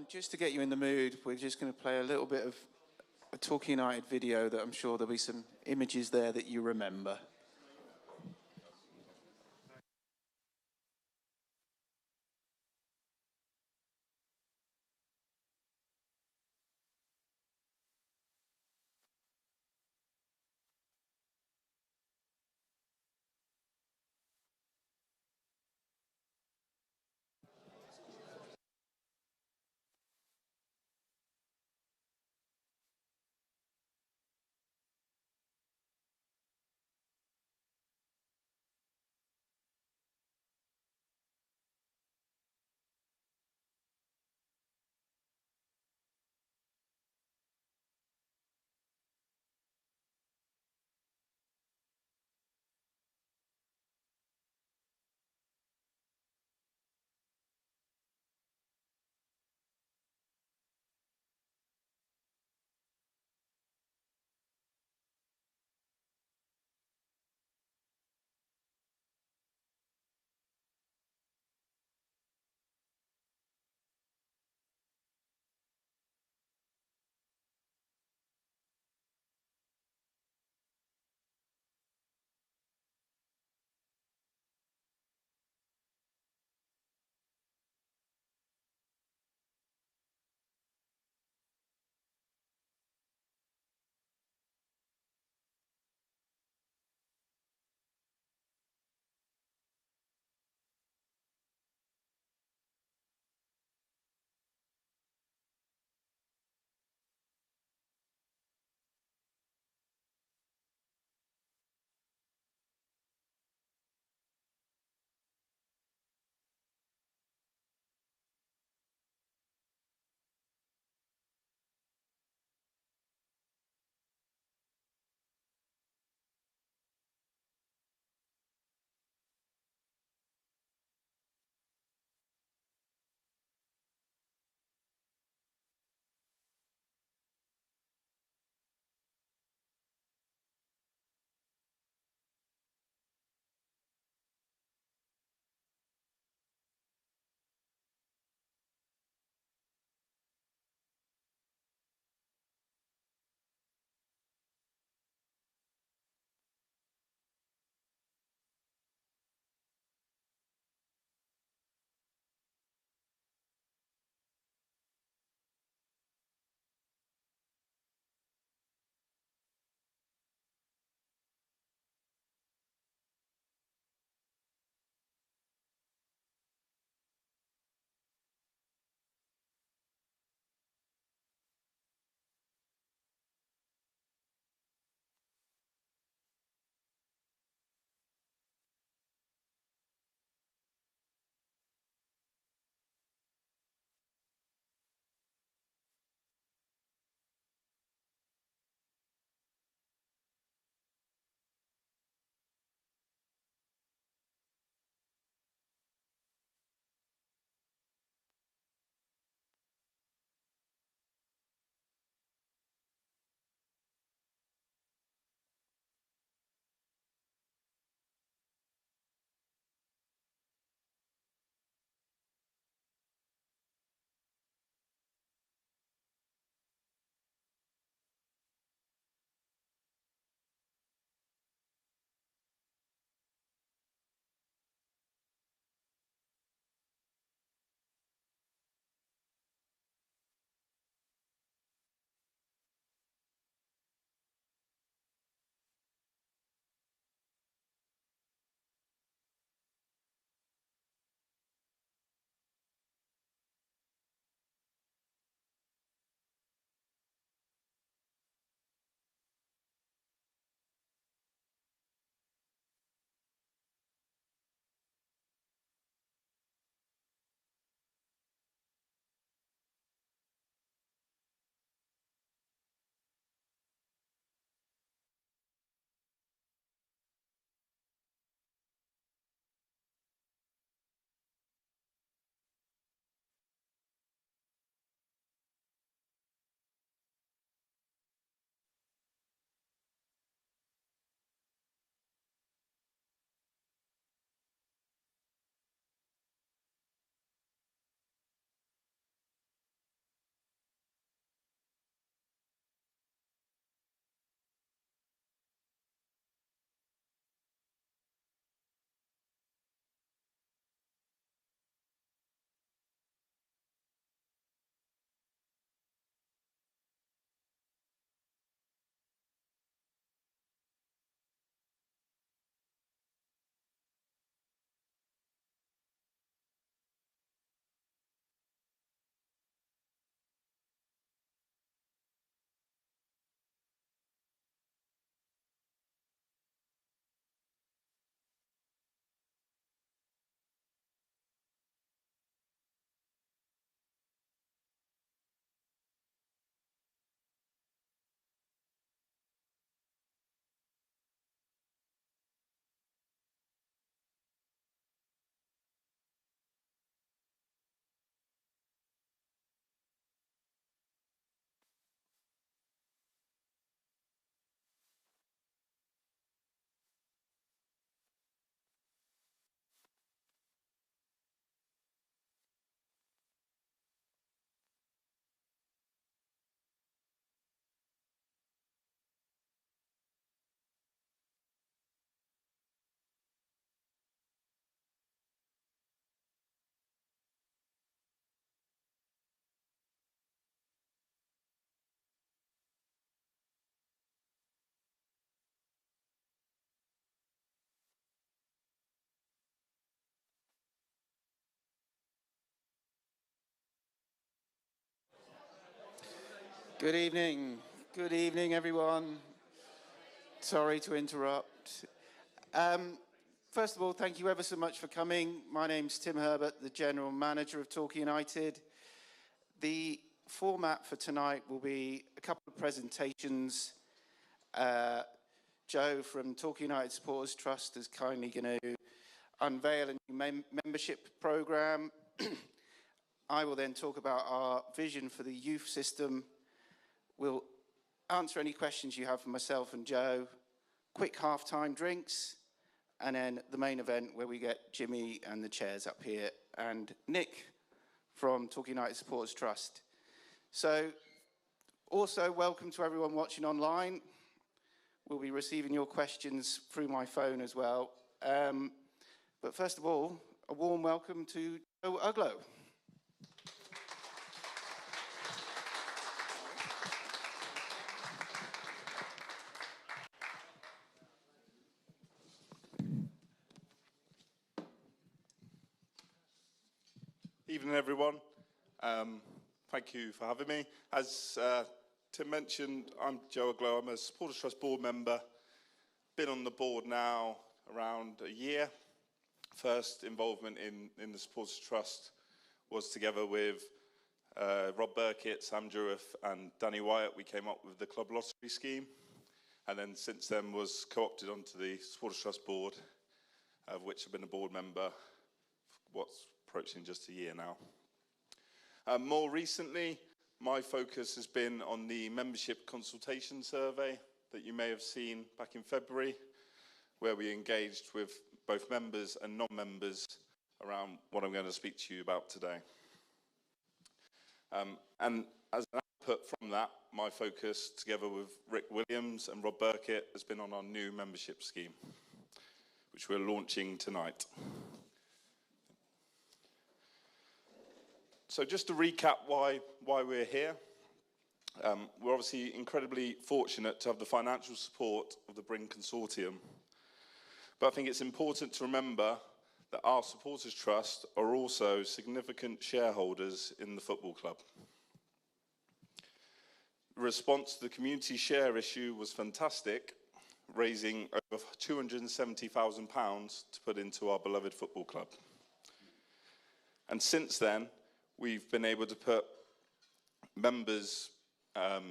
Just to get you in the mood, we're just going to play a little bit of a Torquay United video that I'm sure there'll be some images there that you remember. Good evening. Good evening, everyone. Sorry to interrupt. First of all, thank you ever so much for coming. My name's Tim Herbert, the General Manager of Torquay United. The format for tonight will be a couple of presentations. Joe from Torquay United Supporters Trust is kindly going to unveil a new membership programme. I will then talk about our vision for the youth system. We'll answer any questions you have for myself and Joe, quick half-time drinks, and then the main event where we get Jimmy and the chairs up here, and Nick from Torquay United Supporters Trust. So, also welcome to everyone watching online. We'll be receiving your questions through my phone as well. But first of all, a warm welcome to Joe Uglow. Evening, everyone. Thank you for having me. As Tim mentioned, I'm Joe Aglow. I'm a Supporters Trust board member. Been on the board now around a year. First involvement in the Supporters Trust was together with Rob Burkitt, Sam Jeweth and Danny Wyatt. We came up with the club lottery scheme, and then since then was co-opted onto the Supporters Trust board, of which I've been a board member for what's approaching just a year now. More recently, my focus has been on the membership consultation survey that you may have seen back in February, where we engaged with both members and non-members around what I'm going to speak to you about today. And as an output from that, my focus, together with Rick Williams and Rob Burkitt, has been on our new membership scheme, which we're launching tonight. So just to recap why we're here, we're obviously incredibly fortunate to have the financial support of the Bring Consortium. But I think it's important to remember that our Supporters Trust are also significant shareholders in the football club. The response to the community share issue was fantastic, raising over £270,000 to put into our beloved football club. And since then, we've been able to put members'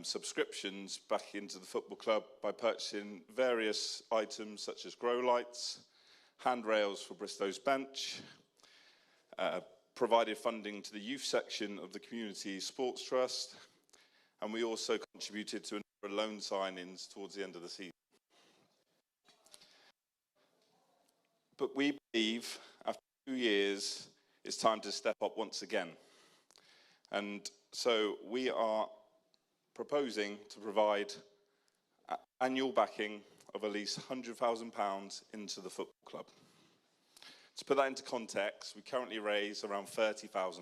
subscriptions back into the football club by purchasing various items such as grow lights, handrails for Bristow's bench, provided funding to the youth section of the Community Sports Trust, and we also contributed to a number of loan signings towards the end of the season. But we believe after 2 years, it's time to step up once again. And so we are proposing to provide annual backing of at least £100,000 into the football club. To put that into context, we currently raise around £30,000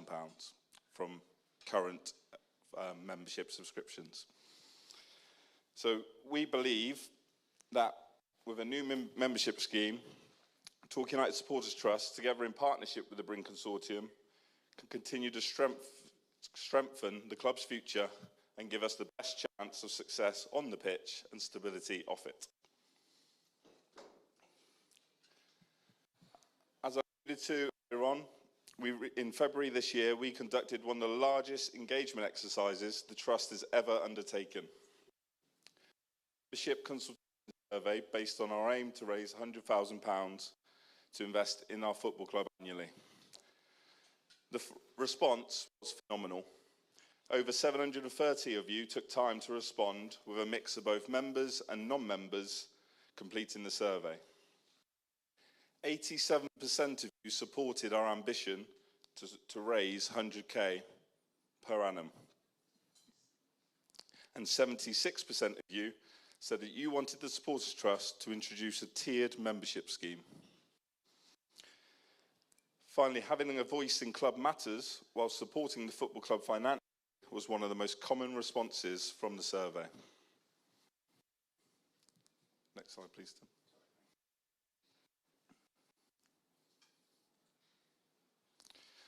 from current membership subscriptions. So we believe that with a new membership scheme, Torquay United Supporters Trust, together in partnership with the Bring Consortium, can continue to strengthen the club's future and give us the best chance of success on the pitch and stability off it. As I alluded to earlier on, in February this year, we conducted one of the largest engagement exercises the Trust has ever undertaken. Membership consultation survey based on our aim to raise £100,000 to invest in our football club annually. The response was phenomenal. Over 730 of you took time to respond, with a mix of both members and non-members completing the survey. 87% of you supported our ambition to raise 100k per annum. And 76% of you said that you wanted the Supporters Trust to introduce a tiered membership scheme. Finally, having a voice in club matters while supporting the football club financially was one of the most common responses from the survey. Next slide, please, Tim.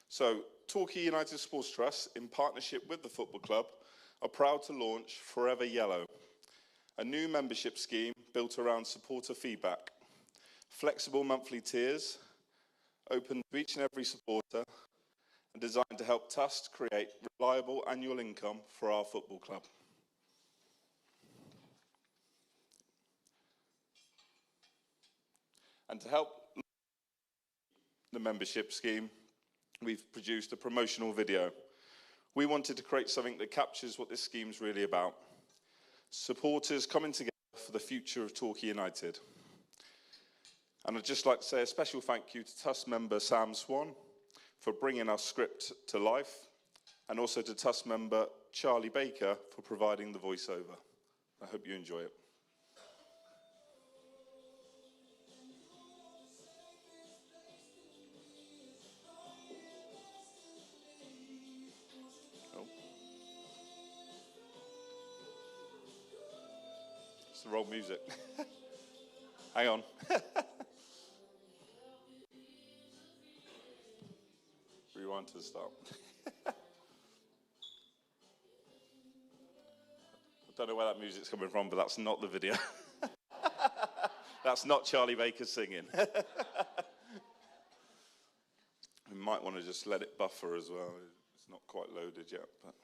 So, Torquay United Sports Trust, in partnership with the football club, are proud to launch Forever Yellow, a new membership scheme built around supporter feedback, flexible monthly tiers, open to each and every supporter, and designed to help TUFC create reliable annual income for our football club. And to help the membership scheme, we've produced a promotional video. We wanted to create something that captures what this scheme's really about. Supporters coming together for the future of Torquay United. And I'd just like to say a special thank you to TUFC member Sam Swan for bringing our script to life, and also to TUFC member Charlie Baker for providing the voiceover. I hope you enjoy it. It's the wrong music. Hang on. Rewind to the start. I don't know where that music's coming from, but that's not the video. That's not Charlie Baker singing. We might want to just let it buffer as well. It's not quite loaded yet, but...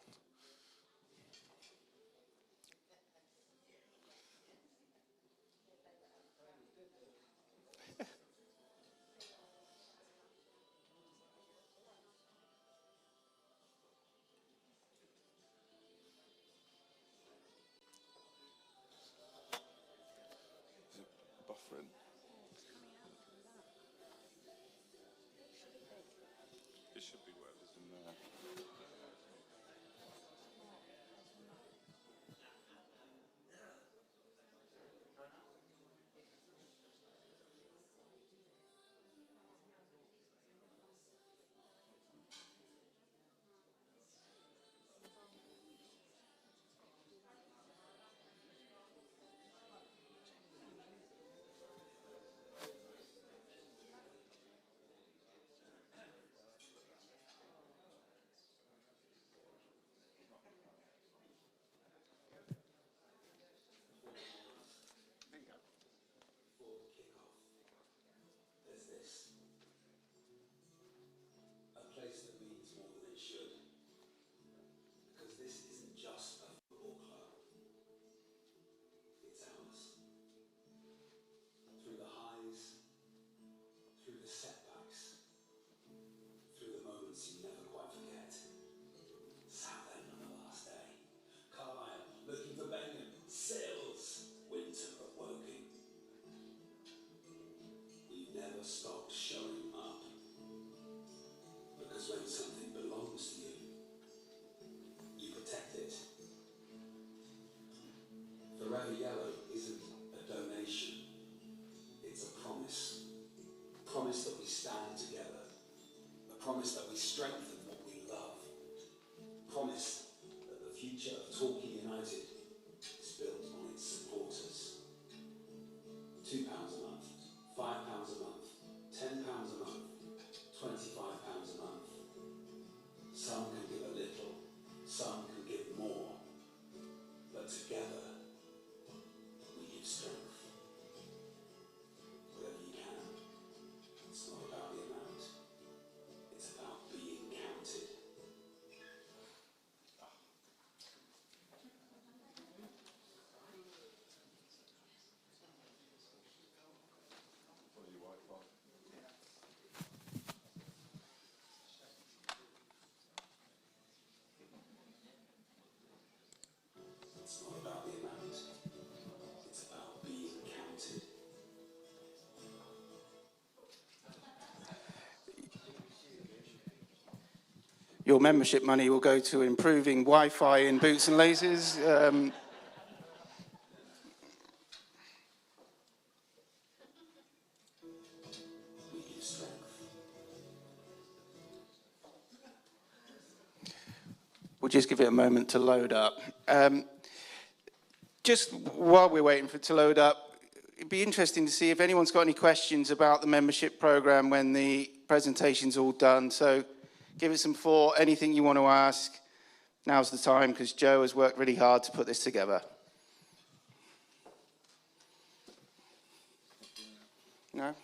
buffering. It should be whatever's in there. Stop showing up, because when something belongs to you, you protect it. Forever Yellow isn't a donation, it's a promise. A promise that we stand together, a promise that we strengthen what we love, a promise that the future of Torquay United is built on its supporters. £2 a month, £5 a month, £10 a month, £25 a month. Some can give a little, some can give more, but together we give strength. Whatever you can, it's not about the amount, it's about being counted. It's not about the amount, it's about being counted. Your membership money will go to improving Wi-Fi in Boots and Laces. We give strength. We'll just give it a moment to load up. Just while we're waiting for it to load up, it'd be interesting to see if anyone's got any questions about the membership program when the presentation's all done. So give it some thought, anything you want to ask. now's the time because Joe has worked really hard to put this together. No?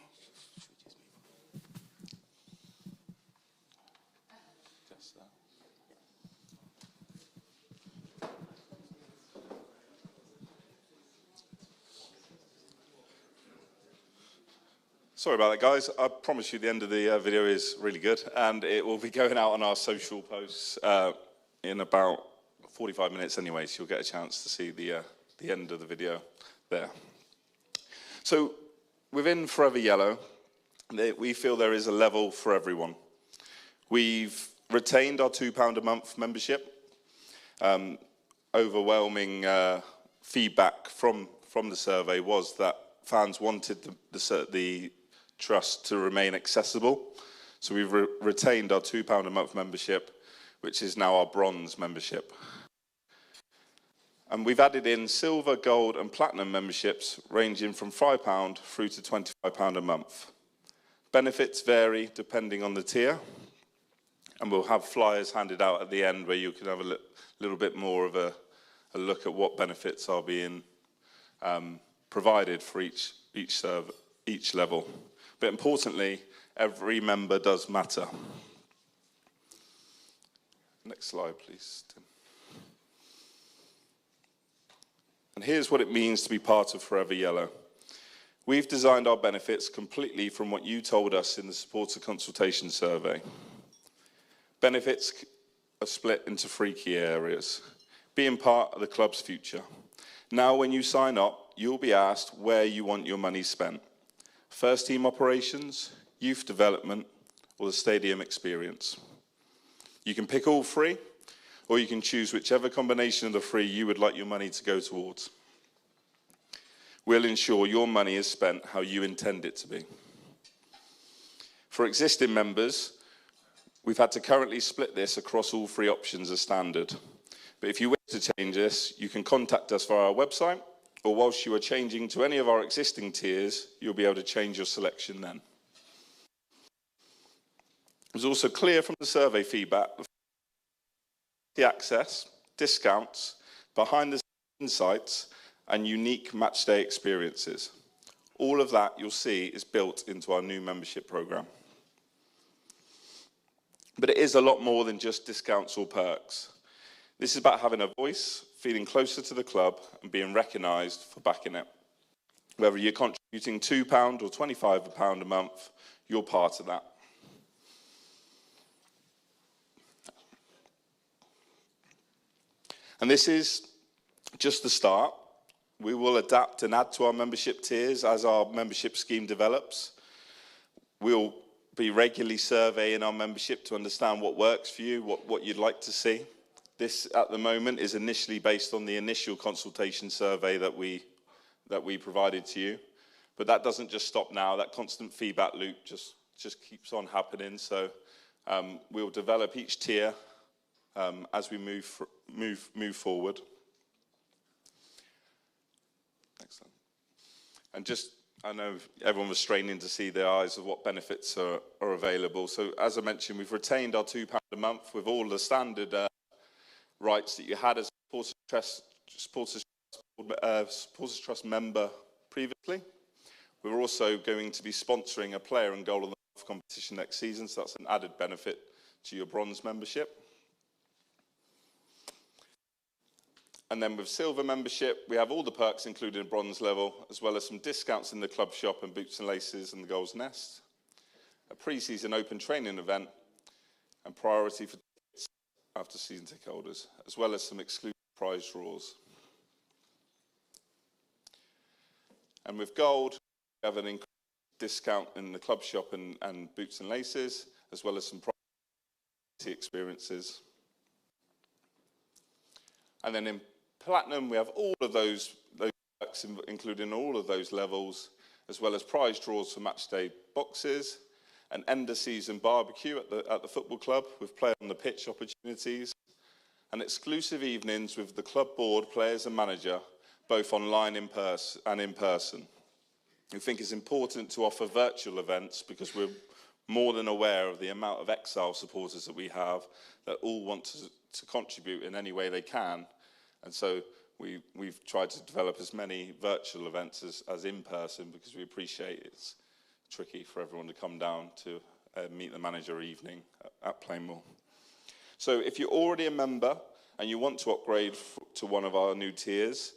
Sorry about that, guys. I promise you the end of the video is really good, and it will be going out on our social posts in about 45 minutes anyway, so you'll get a chance to see the end of the video there. So within Forever Yellow, we feel there is a level for everyone. We've retained our £2 a month membership. Overwhelming feedback from the survey was that fans wanted the trust to remain accessible. So we've retained our £2 a month membership, which is now our bronze membership. And we've added in silver, gold and platinum memberships ranging from £5 through to £25 a month. Benefits vary depending on the tier, and we'll have flyers handed out at the end where you can have a little bit more of a look at what benefits are being provided for each level. But importantly, every member does matter. Next slide, please, Tim. And here's what it means to be part of Forever Yellow. We've designed our benefits completely from what you told us in the supporter consultation survey. Benefits are split into 3 key areas. Being part of the club's future. Now when you sign up, you'll be asked where you want your money spent. First team operations, youth development, or the stadium experience. You can pick all 3, or you can choose whichever combination of the 3 you would like your money to go towards. We'll ensure your money is spent how you intend it to be. For existing members, we've had to currently split this across all 3 options as standard. But if you wish to change this, you can contact us via our website, or whilst you are changing to any of our existing tiers, you'll be able to change your selection then. It was also clear from the survey feedback the access, discounts, behind the scenes insights, and unique matchday experiences. All of that you'll see is built into our new membership program. But it is a lot more than just discounts or perks. This is about having a voice, feeling closer to the club, and being recognised for backing it. Whether you're contributing £2 or £25 a month, you're part of that. And this is just the start. We will adapt and add to our membership tiers as our membership scheme develops. We'll be regularly surveying our membership to understand what works for you, what you'd like to see. This, at the moment, is initially based on the initial consultation survey that we provided to you. But that doesn't just stop now. That constant feedback loop just keeps on happening. So we'll develop each tier as we move forward. Excellent. And I know everyone was straining to see the eyes of what benefits are available. So as I mentioned, we've retained our £2 a month with all the standard rights that you had as a Supporters Trust member previously. We're also going to be sponsoring a player and goal of the month competition next season, so that's an added benefit to your bronze membership. And then with silver membership, we have all the perks included in bronze level, as well as some discounts in the club shop and boots and laces and the goals nest, a pre-season open training event, and priority for tickets after season ticket holders, as well as some exclusive prize draws. And with gold, we have an increased discount in the club shop and boots and laces, as well as some priority experiences. And then in platinum, we have all of those perks, including all of those levels, as well as prize draws for matchday boxes, an end-of-season barbecue at the football club with play on the pitch opportunities, and exclusive evenings with the club board, players and manager, both online and in person. We think it's important to offer virtual events because more than aware of the amount of exile supporters that we have that all want to contribute in any way they can. And so we've tried to develop as many virtual events as in person, because we appreciate it's tricky for everyone to come down to meet the manager evening at Plainmoor. So if you're already a member and you want to upgrade to one of our new tiers,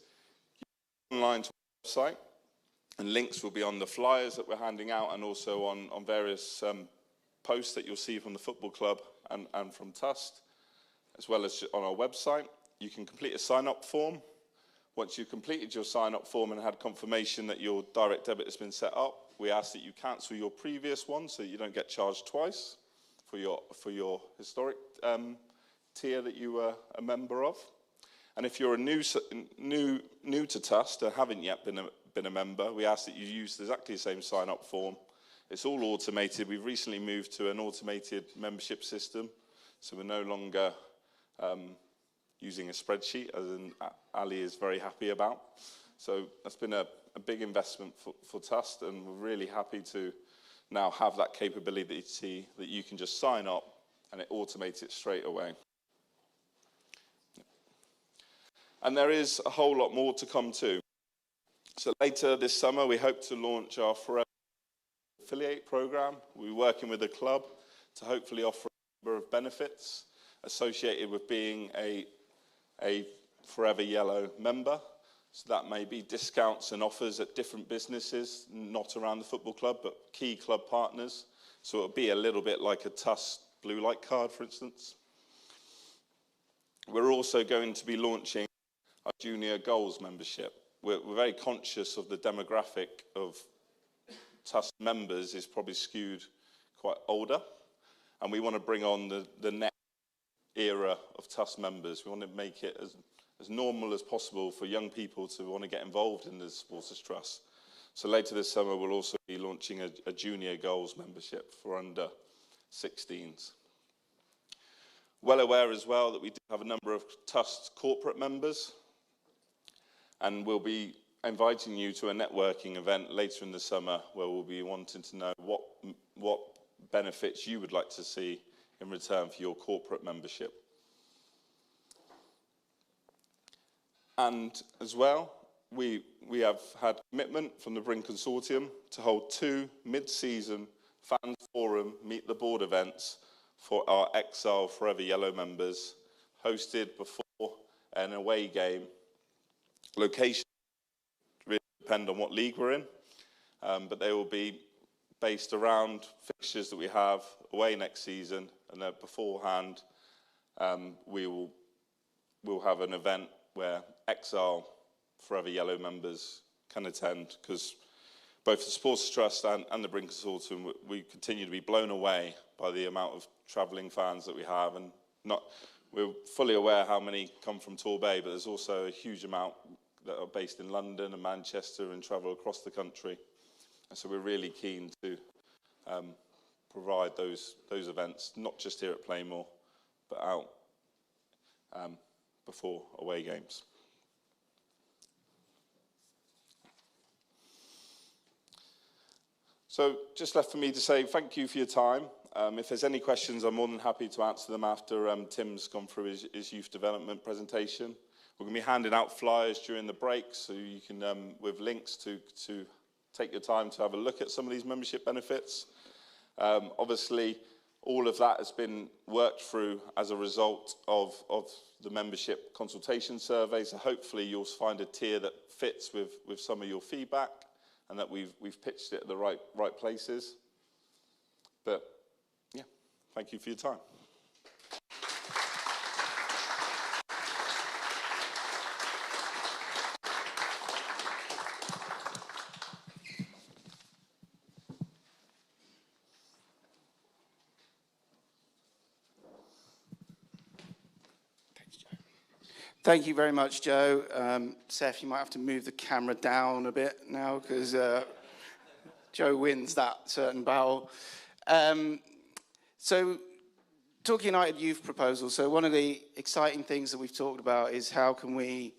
you go online to our website, and links will be on the flyers that we're handing out, and also on various posts that you'll see from the football club and from TUFC, as well as on our website. You can complete a sign-up form. Once you've completed your sign-up form and had confirmation that your direct debit has been set up, we ask that you cancel your previous one so that you don't get charged twice for your historic tier that you were a member of. And if you're new to TUFC and haven't yet been a member, we ask that you use exactly the same sign-up form. It's all automated. We've recently moved to an automated membership system, so we're no longer using a spreadsheet, as Ali is very happy about. So that's been a big investment for TUFC, and we're really happy to now have that capability that you can just sign up and it automates it straight away. And there is a whole lot more to come too. So later this summer, we hope to launch our Forever Affiliate program. We're working with the club to hopefully offer a number of benefits associated with being a Forever Yellow member. So that may be discounts and offers at different businesses, not around the football club, but key club partners. So it'll be a little bit like a TUFC blue light card, for instance. We're also going to be launching our junior goals membership. We're very conscious of the demographic of TUFC members is probably skewed quite older, and we want to bring on the next era of TUFC members. We want to make it as normal as possible for young people to want to get involved in the Supporters Trust. So later this summer, we'll also be launching a junior goals membership for under 16s. Well aware as well that we do have a number of TUFC corporate members, and we'll be inviting you to a networking event later in the summer where we'll be wanting to know what benefits you would like to see in return for your corporate membership. And as well, we have had commitment from the Bring Consortium to hold 2 mid-season fan forum Meet the Board events for our Exile Forever Yellow members, hosted before an away game. Location really depend on what league we're in, but they will be based around fixtures that we have away next season, and then beforehand we'll have an event where Exile Forever Yellow members can attend, because both the Supporters Trust and the Bring Consortium, we continue to be blown away by the amount of travelling fans that we have, and we're fully aware how many come from Torquay, but there's also a huge amount that are based in London and Manchester and travel across the country. And so we're really keen to provide those events, not just here at Plainmoor, but out before away games. So just left for me to say thank you for your time. If there's any questions, I'm more than happy to answer them after Tim's gone through his youth development presentation. We're going to be handing out flyers during the break, so you can, with links to take your time to have a look at some of these membership benefits. Obviously, all of that has been worked through as a result of the membership consultation survey, so hopefully you'll find a tier that fits with some of your feedback, and that we've pitched it at the right places. But yeah, thank you for your time. Thank you very much, Joe. Seth, you might have to move the camera down a bit now, because Joe wins that certain battle. So, Torquay United youth proposal. So one of the exciting things that we've talked about is how can we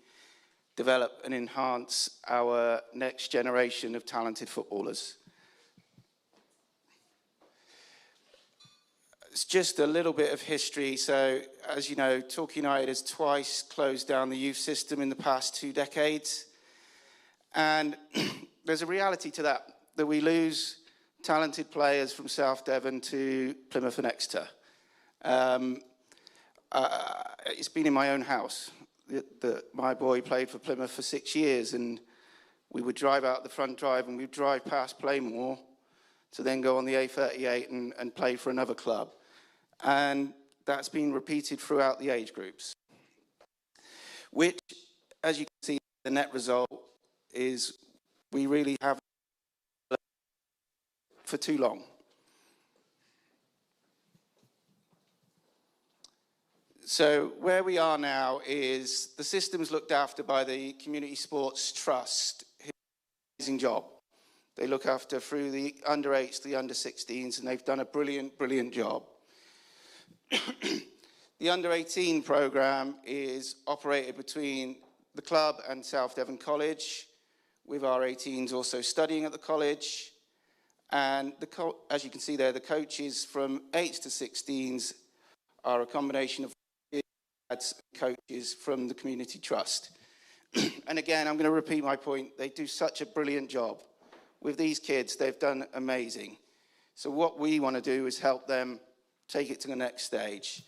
develop and enhance our next generation of talented footballers. it's just a little bit of history. So, as you know, Torquay United has twice closed down the youth system in the past 2 decades. And there's a reality to that we lose talented players from South Devon to Plymouth and Exeter. It's been in my own house that my boy played for Plymouth for 6 years, and we would drive out the front drive and we'd drive past Plainmoor to then go on the A38 and play for another club. And that's been repeated throughout the age groups, which, as you can see, the net result is we really have for too long. So where we are now is the system's looked after by the Community Sports Trust, who do an amazing job. They look after through the under 8s, the under 16s, and they've done a brilliant, brilliant job. The under 18 programme is operated between the club and South Devon College, with our 18s also studying at the college. And as you can see there, the coaches from 8s to 16s are a combination of coaches from the Community Trust. And again, I'm going to repeat my point. They do such a brilliant job. With these kids, they've done amazing. So what we want to do is help them take it to the next stage.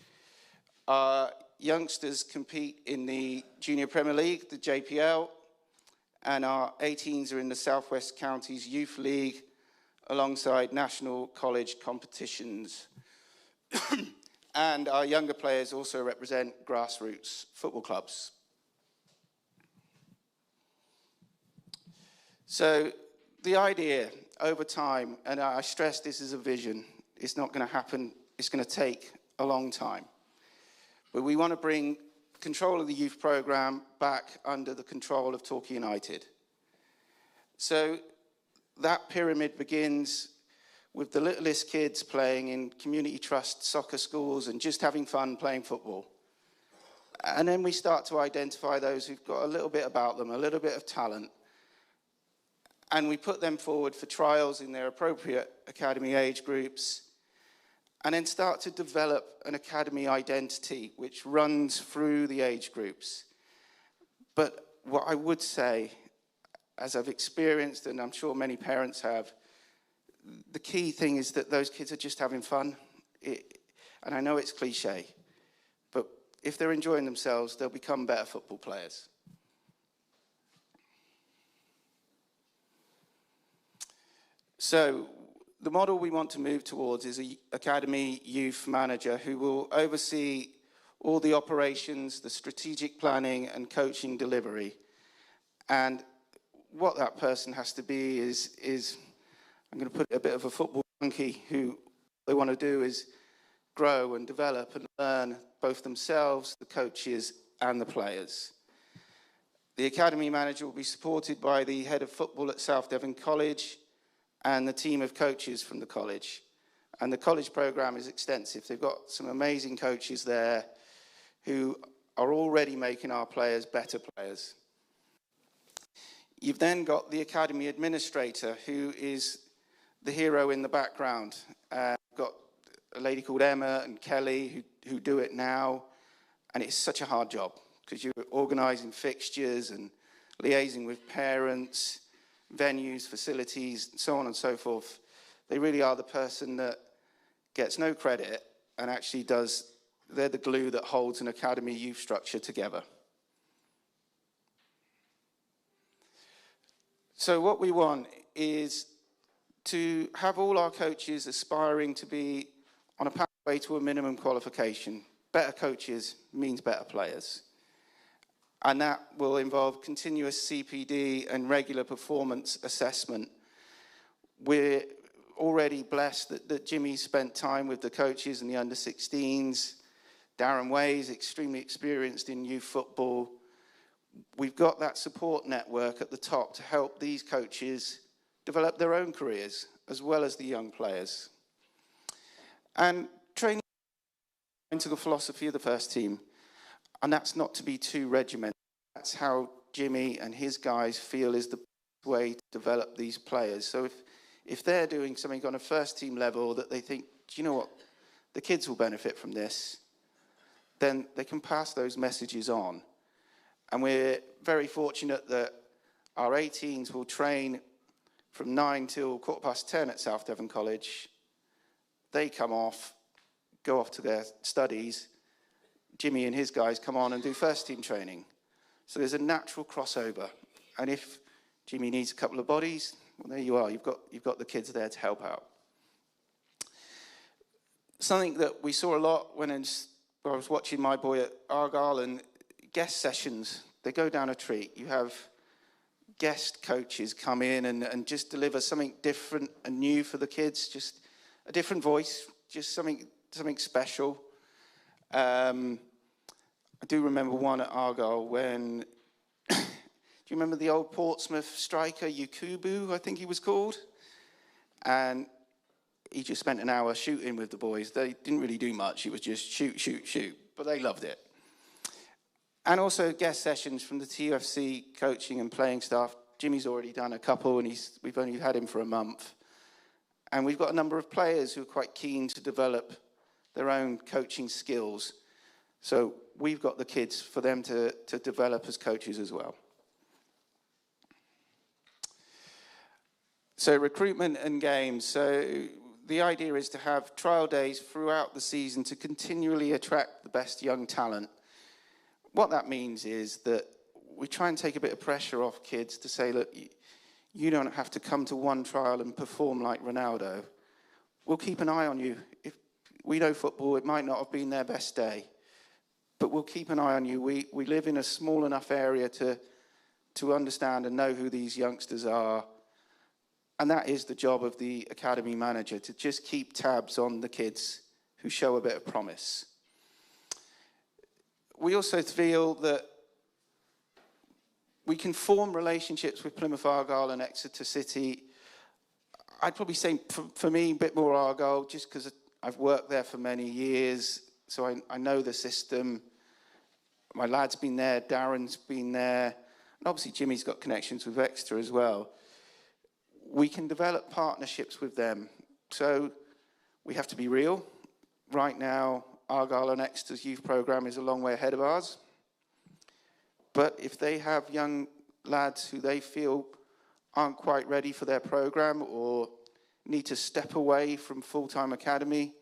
Our youngsters compete in the Junior Premier League, the JPL, and our 18s are in the South West Counties Youth League alongside national college competitions. And our younger players also represent grassroots football clubs. So the idea over time, and I stress this is a vision, it's not going to happen, it's going to take a long time. But we want to bring control of the youth programme back under the control of Torquay United. So that pyramid begins with the littlest kids playing in community trust soccer schools and just having fun playing football. And then we start to identify those who've got a little bit about them, a little bit of talent. And we put them forward for trials in their appropriate academy age groups, and then start to develop an academy identity which runs through the age groups. But what I would say, as I've experienced, and I'm sure many parents have, the key thing is that those kids are just having fun. And I know it's cliche, but if they're enjoying themselves, they'll become better football players. So the model we want to move towards is an academy youth manager who will oversee all the operations, the strategic planning and coaching delivery. And what that person has to be is I'm going to put a bit of a football monkey who they want to do is grow and develop and learn both themselves, the coaches and the players. The academy manager will be supported by the head of football at South Devon College and the team of coaches from the college. And the college programme is extensive. They've got some amazing coaches there who are already making our players better players. You've then got the academy administrator, who is the hero in the background. We've got a lady called Emma and Kelly who do it now, and it's such a hard job because you're organising fixtures and liaising with parents, venues, facilities, so on and so forth. They really are the person that gets no credit and actually they're the glue that holds an academy youth structure together. So what we want is to have all our coaches aspiring to be on a pathway to a minimum qualification. Better coaches means better players. And that will involve continuous CPD and regular performance assessment. We're already blessed that Jimmy spent time with the coaches in the under-16s. Darren Way is extremely experienced in youth football. We've got that support network at the top to help these coaches develop their own careers as well as the young players. And training into the philosophy of the first team. And that's not to be too regimented. That's how Jimmy and his guys feel is the best way to develop these players. So if they're doing something on a first team level that they think, do you know what, the kids will benefit from this, then they can pass those messages on. And we're very fortunate that our 18s will train from 9 till 10:15 at South Devon College. They come off, go off to their studies. Jimmy and his guys come on and do first team training. So there's a natural crossover. And if Jimmy needs a couple of bodies, well, there you are. You've got the kids there to help out. Something that we saw a lot when I was watching my boy at Argyle, and guest sessions, they go down a treat. You have guest coaches come in and just deliver something different and new for the kids, just a different voice, just something special. I do remember one at Argyle when, do you remember the old Portsmouth striker, Yakubu, I think he was called? And he just spent an hour shooting with the boys. They didn't really do much. It was just shoot, shoot, shoot. But they loved it. And also guest sessions from the TUFC coaching and playing staff. Jimmy's already done a couple, and we've only had him for a month. And we've got a number of players who are quite keen to develop their own coaching skills. So we've got the kids for them to develop as coaches as well. So recruitment and games. So the idea is to have trial days throughout the season to continually attract the best young talent. What that means is that we try and take a bit of pressure off kids to say, look, you don't have to come to one trial and perform like Ronaldo. We'll keep an eye on you. If we know football, it might not have been their best day, but we'll keep an eye on you. We live in a small enough area to understand and know who these youngsters are. And that is the job of the academy manager, to just keep tabs on the kids who show a bit of promise. We also feel that we can form relationships with Plymouth Argyle and Exeter City. I'd probably say, for me, a bit more Argyle, just because I've worked there for many years, so I know the system. My lad's been there, Darren's been there, and obviously Jimmy's got connections with Exeter as well. We can develop partnerships with them. So we have to be real. Right now, Argyle and Exeter's youth programme is a long way ahead of ours. But if they have young lads who they feel aren't quite ready for their programme or need to step away from full-time academy,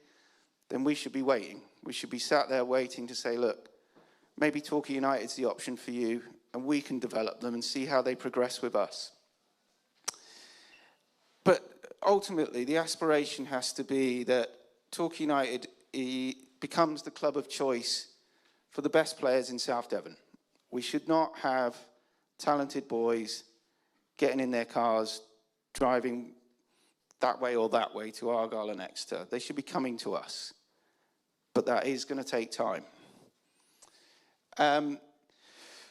then we should be waiting. We should be sat there waiting to say, look, maybe Torquay United's the option for you, and we can develop them and see how they progress with us. But ultimately, the aspiration has to be that Torquay United becomes the club of choice for the best players in South Devon. We should not have talented boys getting in their cars, driving that way or that way to Argyle and Exeter. They should be coming to us. But that is going to take time.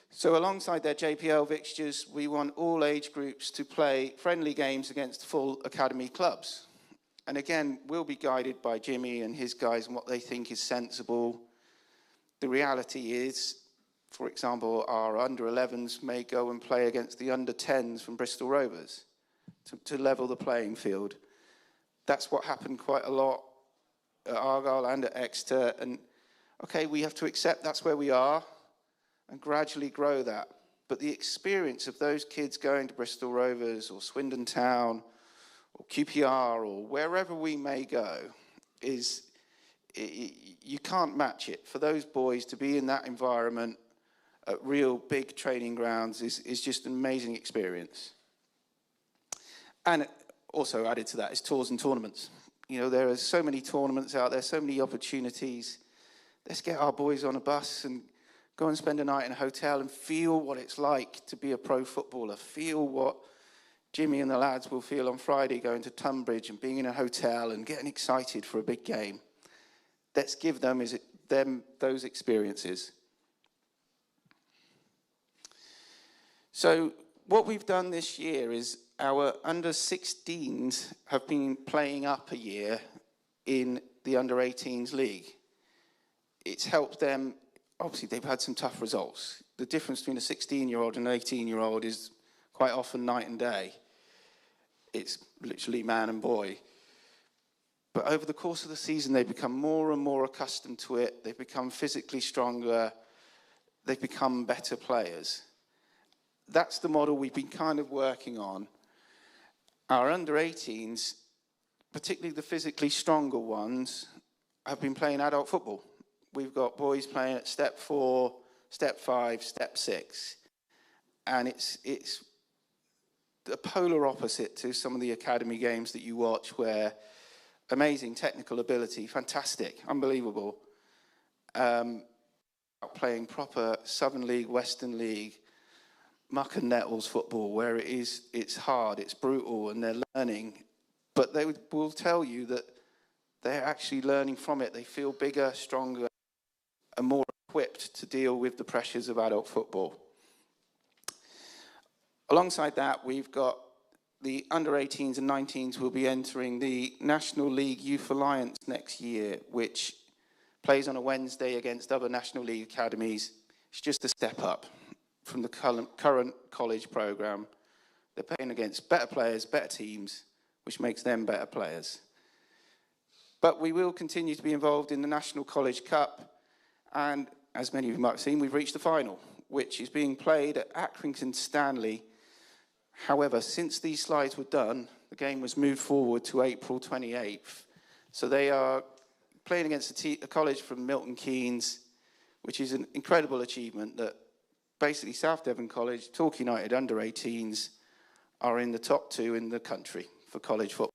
So alongside their JPL fixtures, we want all age groups to play friendly games against full academy clubs. And again, we'll be guided by Jimmy and his guys and what they think is sensible. The reality is, for example, our under-11s may go and play against the under-10s from Bristol Rovers to level the playing field. That's what happened quite a lot at Argyle and at Exeter. And, okay, we have to accept that's where we are and gradually grow that. But the experience of those kids going to Bristol Rovers or Swindon Town or QPR or wherever we may go you can't match it. For those boys to be in that environment at real big training grounds is just an amazing experience. And also added to that is tours and tournaments. You know, there are so many tournaments out there, so many opportunities. Let's get our boys on a bus and go and spend a night in a hotel and feel what it's like to be a pro footballer. Feel what Jimmy and the lads will feel on Friday going to Tunbridge and being in a hotel and getting excited for a big game. Let's give them those experiences. So what we've done this year is our under-16s have been playing up a year in the under-18s league. It's helped them. Obviously, they've had some tough results. The difference between a 16-year-old and an 18-year-old is quite often night and day. It's literally man and boy. But over the course of the season, they become more and more accustomed to it. They become physically stronger. They become better players. That's the model we've been kind of working on. Our under-18s, particularly the physically stronger ones, have been playing adult football. We've got boys playing at step 4, step 5, step 6. And it's the polar opposite to some of the academy games that you watch, where amazing technical ability, fantastic, unbelievable. Playing proper Southern League, Western League, muck and nettles football, where it's hard, it's brutal, and they're learning. But they will tell you that they're actually learning from it. They feel bigger, stronger, and more equipped to deal with the pressures of adult football. Alongside that, we've got the under-18s and 19s will be entering the National League Youth Alliance next year, which plays on a Wednesday against other National League academies. It's just a step up from the current college programme. They're playing against better players, better teams, which makes them better players. But we will continue to be involved in the National College Cup, and as many of you might have seen, we've reached the final, which is being played at Accrington Stanley. However, since these slides were done, the game was moved forward to April 28th. So they are playing against a college from Milton Keynes, which is an incredible achievement that basically South Devon College, Torquay United under-18s are in the top 2 in the country for college football.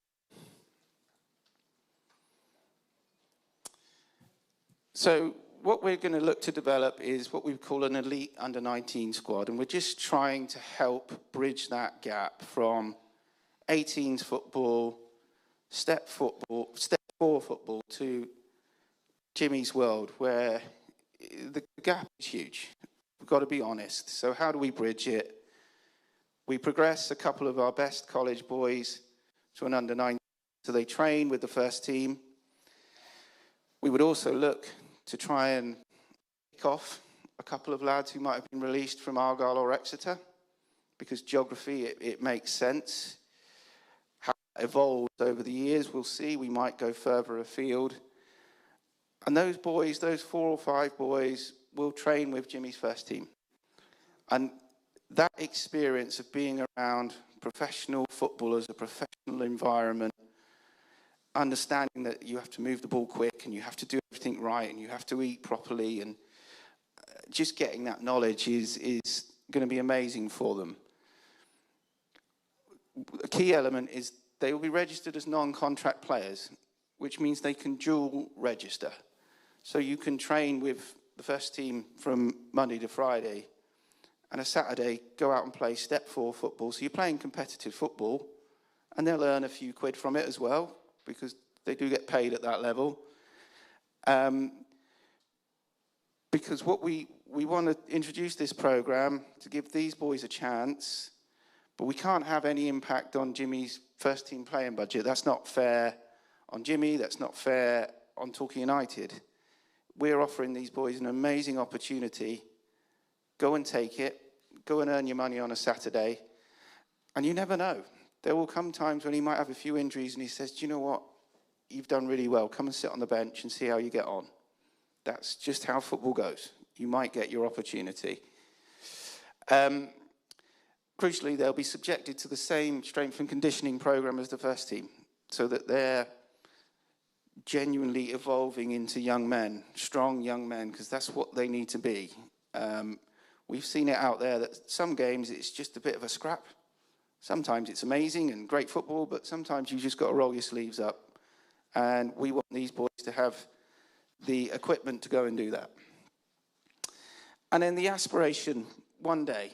So what we're going to look to develop is what we call an elite under-19 squad, and we're just trying to help bridge that gap from 18s football, step 4 football to Jimmy's world, where the gap is huge. We've got to be honest. So how do we bridge it? We progress a couple of our best college boys to an under-19, so they train with the first team. We would also look to try and kick off a couple of lads who might have been released from Argyle or Exeter, because geography, it makes sense. How it evolves over the years, we'll see. We might go further afield. And those boys, those 4 or 5 boys, will train with Jimmy's first team. And that experience of being around professional footballers, a professional environment, understanding that you have to move the ball quick and you have to do everything right and you have to eat properly, and just getting that knowledge is going to be amazing for them. A key element is they will be registered as non-contract players, which means they can dual register. So you can train with the first team from Monday to Friday, and a Saturday go out and play step 4 football. So you're playing competitive football, and they'll earn a few quid from it as well, because they do get paid at that level. Because what we want to introduce this program to give these boys a chance, but we can't have any impact on Jimmy's first team playing budget. That's not fair on Jimmy, that's not fair on Torquay United. We're offering these boys an amazing opportunity. Go and take it, go and earn your money on a Saturday, and you never know. There will come times when he might have a few injuries and he says, do you know what? You've done really well. Come and sit on the bench and see how you get on. That's just how football goes. You might get your opportunity. Crucially, they'll be subjected to the same strength and conditioning program as the first team, so that they're genuinely evolving into young men, strong young men, because that's what they need to be. We've seen it out there that some games it's just a bit of a scrap. Sometimes it's amazing and great football, but sometimes you just got to roll your sleeves up. And we want these boys to have the equipment to go and do that. And then the aspiration one day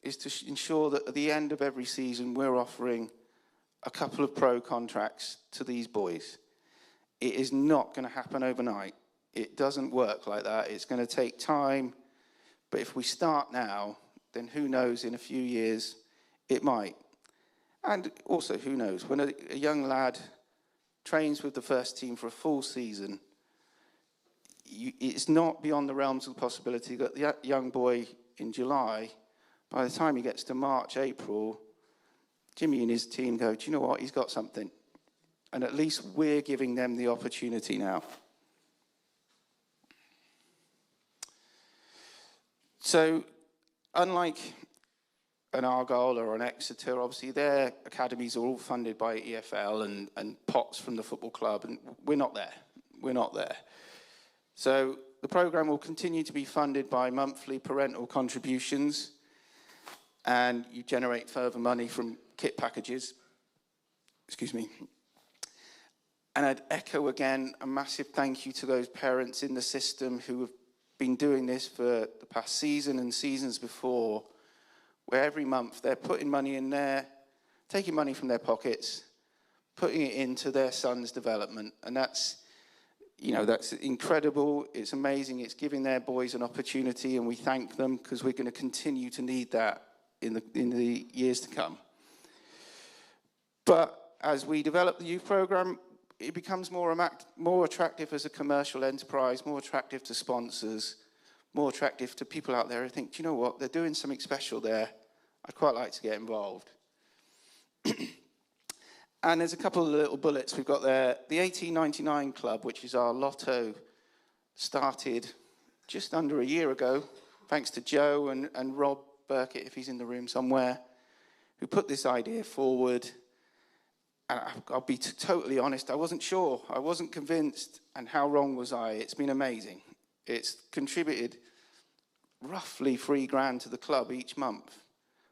is to ensure that at the end of every season we're offering a couple of pro contracts to these boys. It is not going to happen overnight. It doesn't work like that. It's going to take time. But if we start now, then who knows, in a few years, it might. And also, who knows, when a young lad trains with the first team for a full season, it's not beyond the realms of the possibility that the young boy in July, by the time he gets to March, April, Jimmy and his team go, do you know what, he's got something. And at least we're giving them the opportunity now. So, unlike an Argyle or an Exeter, obviously their academies are all funded by EFL and pots from the football club, and we're not there. We're not there. So the programme will continue to be funded by monthly parental contributions, and you generate further money from kit packages. Excuse me. And I'd echo again a massive thank you to those parents in the system who have been doing this for the past season and seasons before, where every month they're putting money in there, taking money from their pockets, putting it into their son's development. And that's, you know, that's incredible. It's amazing. It's giving their boys an opportunity, and we thank them because we're going to continue to need that in the years to come. But as we develop the youth programme, it becomes more attractive as a commercial enterprise, more attractive to sponsors, more attractive to people out there who think, do you know what, they're doing something special there. I'd quite like to get involved. And there's a couple of little bullets we've got there. The 1899 Club, which is our lotto, started just under a year ago, thanks to Joe and Rob Burkett, if he's in the room somewhere, who put this idea forward. And I'll be totally honest, I wasn't sure. I wasn't convinced. And how wrong was I? It's been amazing. It's contributed roughly $3,000 to the club each month,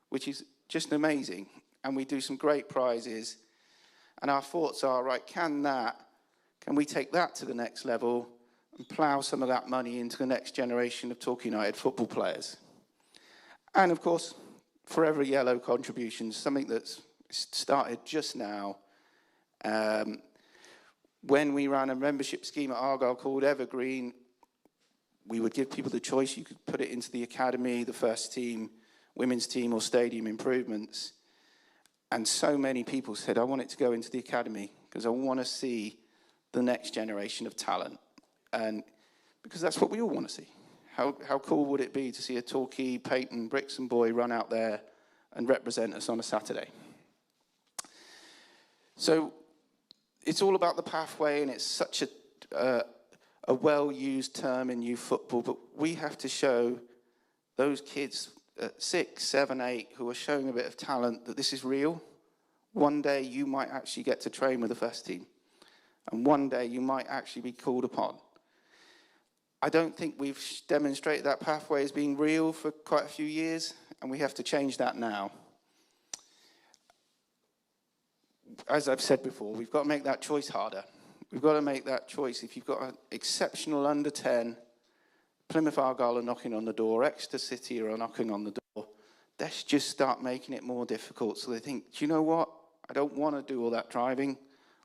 which is just amazing. And we do some great prizes. And our thoughts are, right, can we take that to the next level and plough some of that money into the next generation of Torquay United football players? And of course, Forever Yellow contributions, something that's started just now. When we ran a membership scheme at Argyle called Evergreen, we would give people the choice. You could put it into the academy, the first team, women's team, or stadium improvements. And so many people said, I want it to go into the academy because I want to see the next generation of talent. And because that's what we all want to see. How cool would it be to see a Torquay, Peyton, Brixton boy run out there and represent us on a Saturday? So it's all about the pathway, and it's such a well-used term in youth football, but we have to show those kids at 6, 7, 8 who are showing a bit of talent that this is real. One day you might actually get to train with the first team, and one day you might actually be called upon. I don't think we've demonstrated that pathway as being real for quite a few years, and we have to change that now. As I've said before, we've got to make that choice harder. We've got to make that choice. If you've got an exceptional under 10, Plymouth Argyle are knocking on the door, Exeter City are knocking on the door, let's just start making it more difficult so they think, do you know what? I don't want to do all that driving.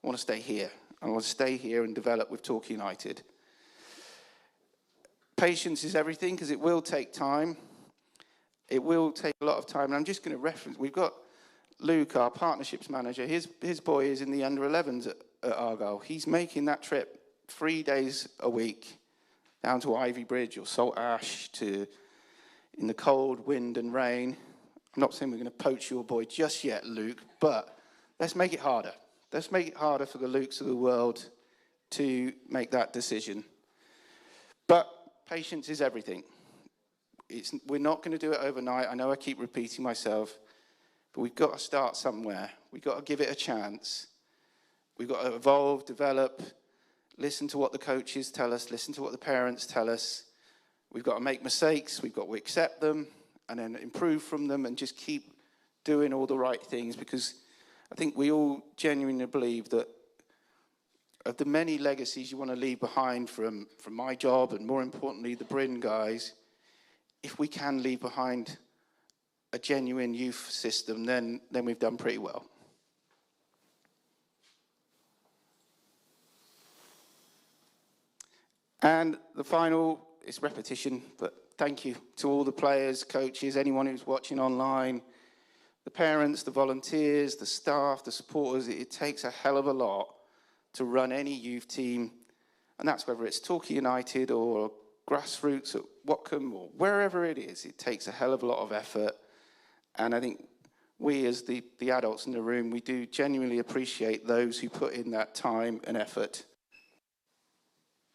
I want to stay here. I want to stay here and develop with Torquay United. Patience is everything because it will take time. It will take a lot of time. And I'm just going to reference, we've got Luke, our partnerships manager, his boy is in the under-11s at Argyle. He's making that trip 3 days a week down to Ivy Bridge or Salt Ash to in the cold, wind and rain. I'm not saying we're going to poach your boy just yet, Luke, but let's make it harder. Let's make it harder for the Lukes of the world to make that decision. But patience is everything. We're not going to do it overnight. I know I keep repeating myself. But we've got to start somewhere. We've got to give it a chance. We've got to evolve, develop, listen to what the coaches tell us, listen to what the parents tell us. We've got to make mistakes. We've got to accept them and then improve from them and just keep doing all the right things, because I think we all genuinely believe that of the many legacies you want to leave behind from my job and, more importantly, the Bryn guys, if we can leave behind a genuine youth system, then we've done pretty well. And the final is repetition, but thank you to all the players, coaches, anyone who's watching online, the parents, the volunteers, the staff, the supporters. It takes a hell of a lot to run any youth team, and that's whether it's Torquay United or grassroots at Watcombe or wherever it is. It takes a hell of a lot of effort. And I think we as the adults in the room, we do genuinely appreciate those who put in that time and effort.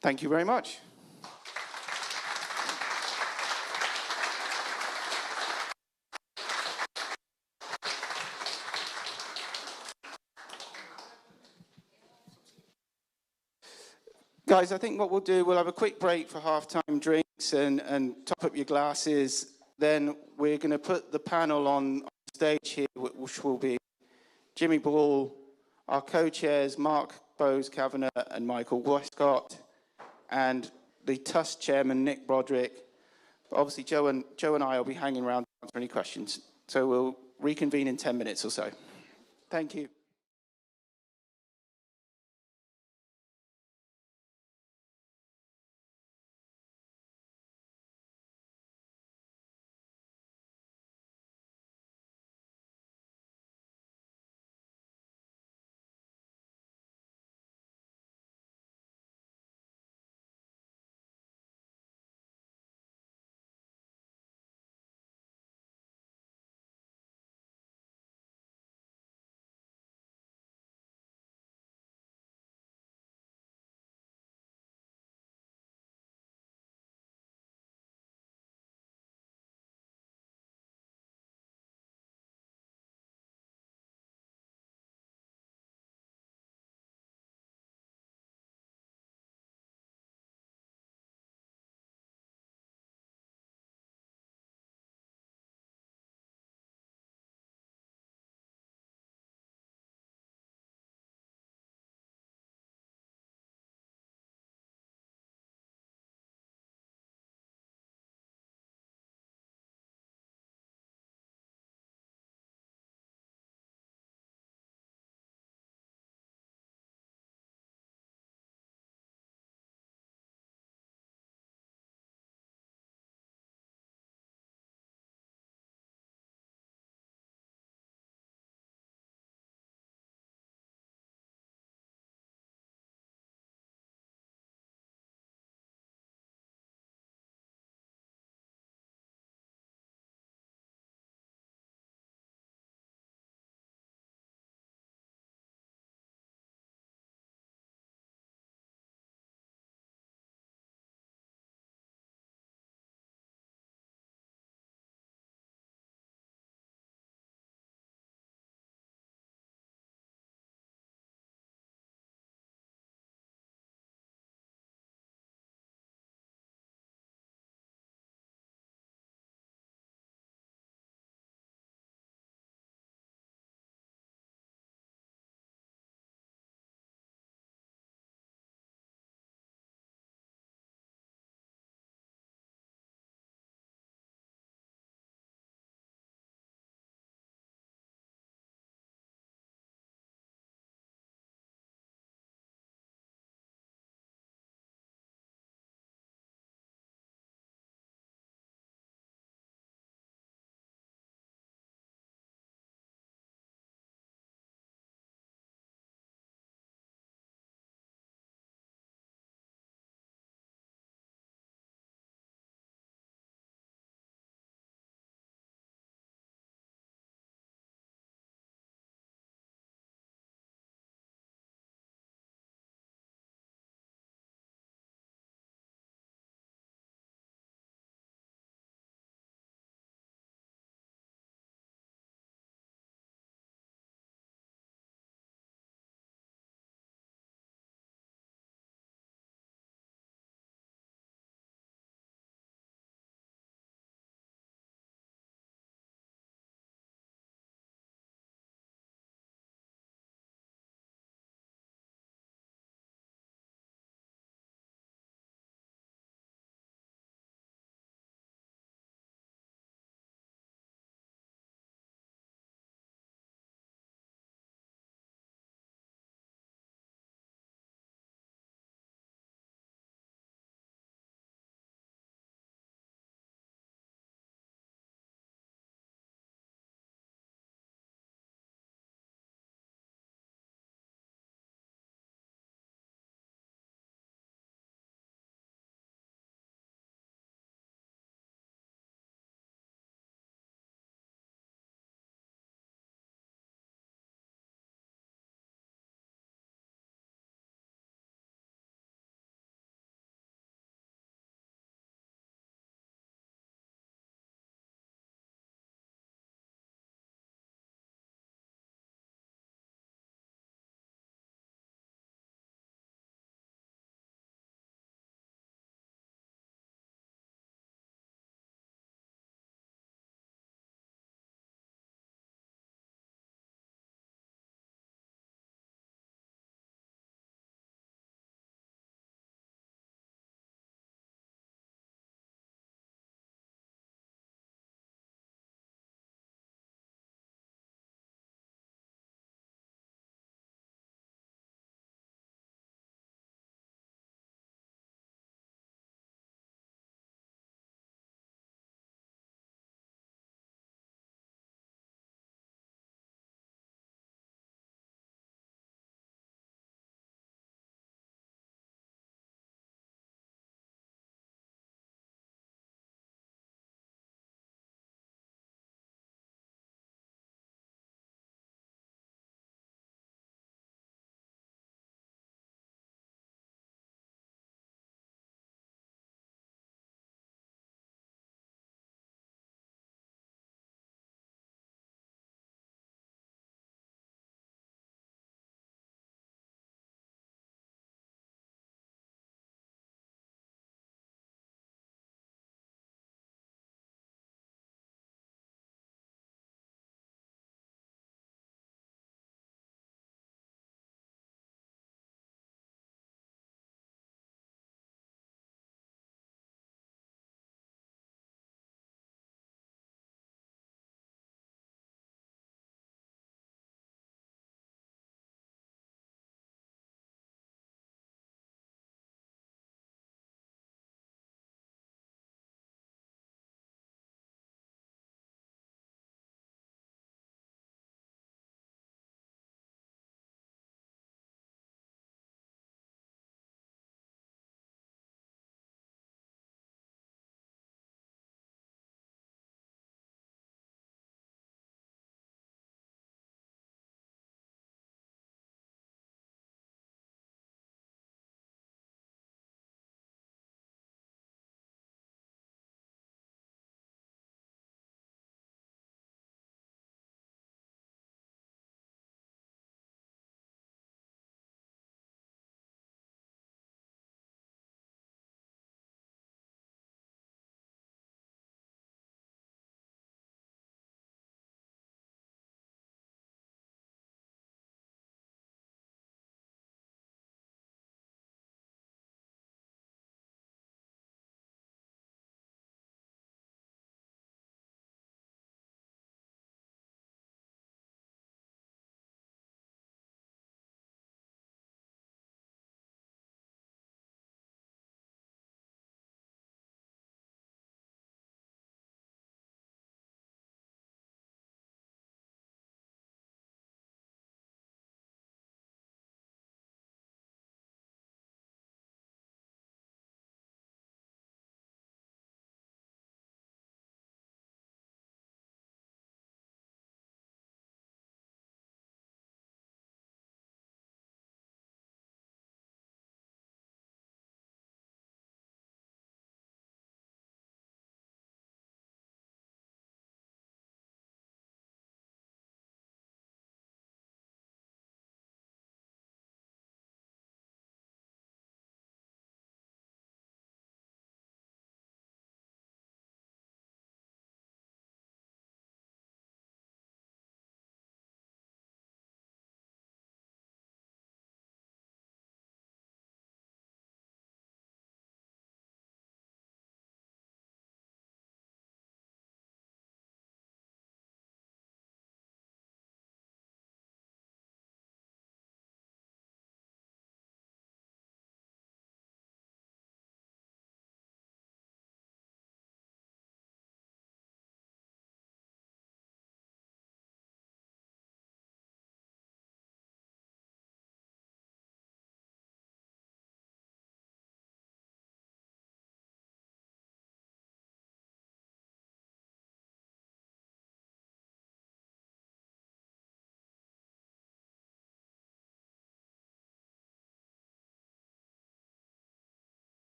Thank you very much. Guys, I think what we'll do, we'll have a quick break for half-time drinks and top up your glasses. Then we're going to put the panel on stage here, which will be Jimmy Ball, our co-chairs, Mark Bowes-Cavanagh and Michael Westcott, and the TUFC chairman, Nick Broderick. But obviously, Joe and I will be hanging around to answer any questions. So we'll reconvene in 10 minutes or so. Thank you.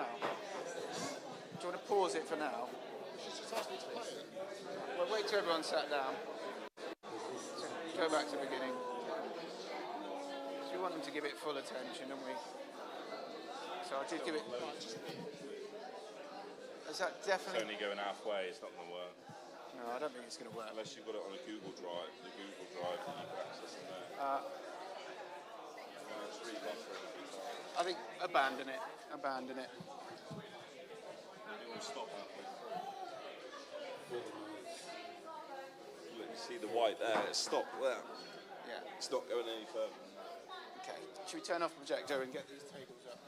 now? Do you want to pause it for now? Well, wait till everyone's sat down. So go back to the beginning. So we want them to give it full attention, don't we? So I did give it... Is that definitely... It's only going halfway, it's not going to work. No, I don't think it's going to work. Unless you've got it on a Google Drive, the Google Drive that you can access in there. It's really buffering every time. I think abandon it. Abandon it. It will stop halfway through. Look, you see the white there, it's stopped there. Yeah. It's not going any further. Okay. Should we turn off the projector and get these tables up?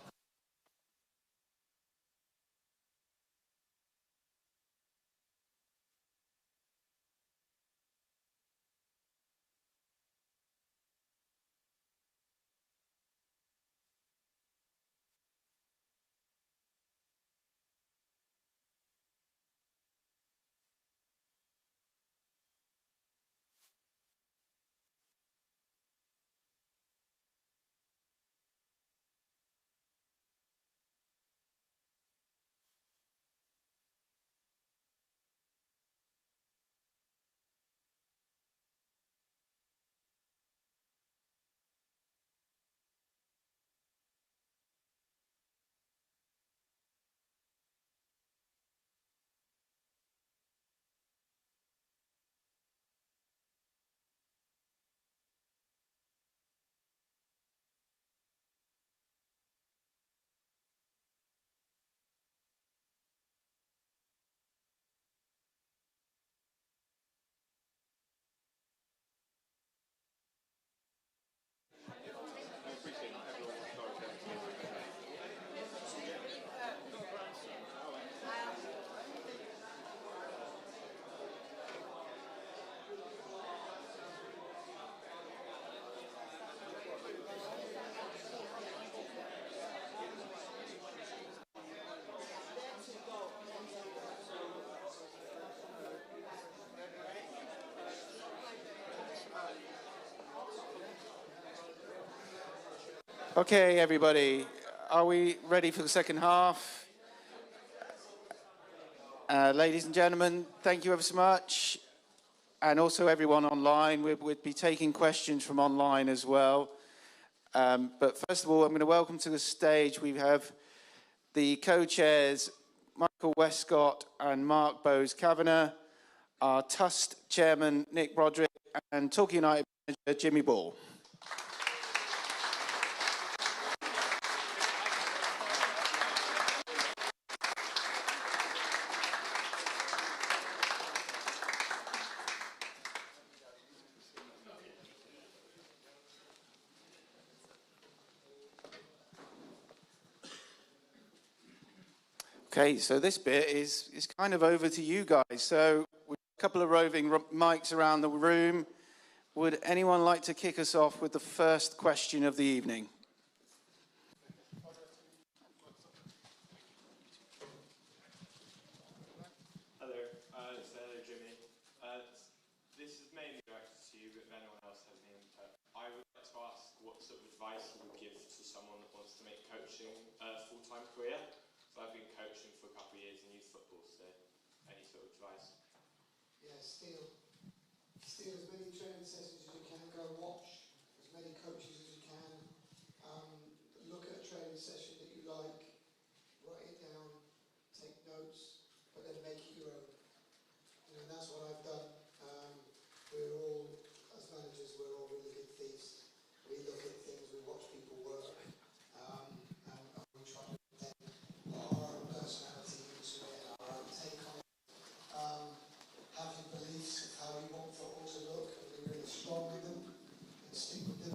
Okay, everybody, are we ready for the second half? Ladies and gentlemen, thank you ever so much. And also everyone online, we'll be taking questions from online as well. But first of all, I'm going to welcome to the stage, we have the co-chairs, Michael Westcott and Mark Bowes-Cavanagh, our TUFC chairman, Nick Broderick, and Torquay United manager, Jimmy Ball. Okay, so this bit is kind of over to you guys. So we've got a couple of roving mics around the room. Would anyone like to kick us off with the first question of the evening? Hello, Jimmy. This is mainly directed to you, but if anyone else has any input, I would like to ask what sort of advice you would give to someone that wants to make coaching a full-time career. So I've been coaching for a couple of years in youth football, so any sort of advice? Yeah, steal as many training sessions as you can, go and watch as many coaches as you can, look at a training session that you like, write it down, take notes, but then make it your own. And that's what I've done. We're all, as managers, we're all really good thieves. We look at things, we watch people work, and we try to our own personality into it, our own take on it, have your beliefs of how you want football to look, and be really strong with them, and stick with them.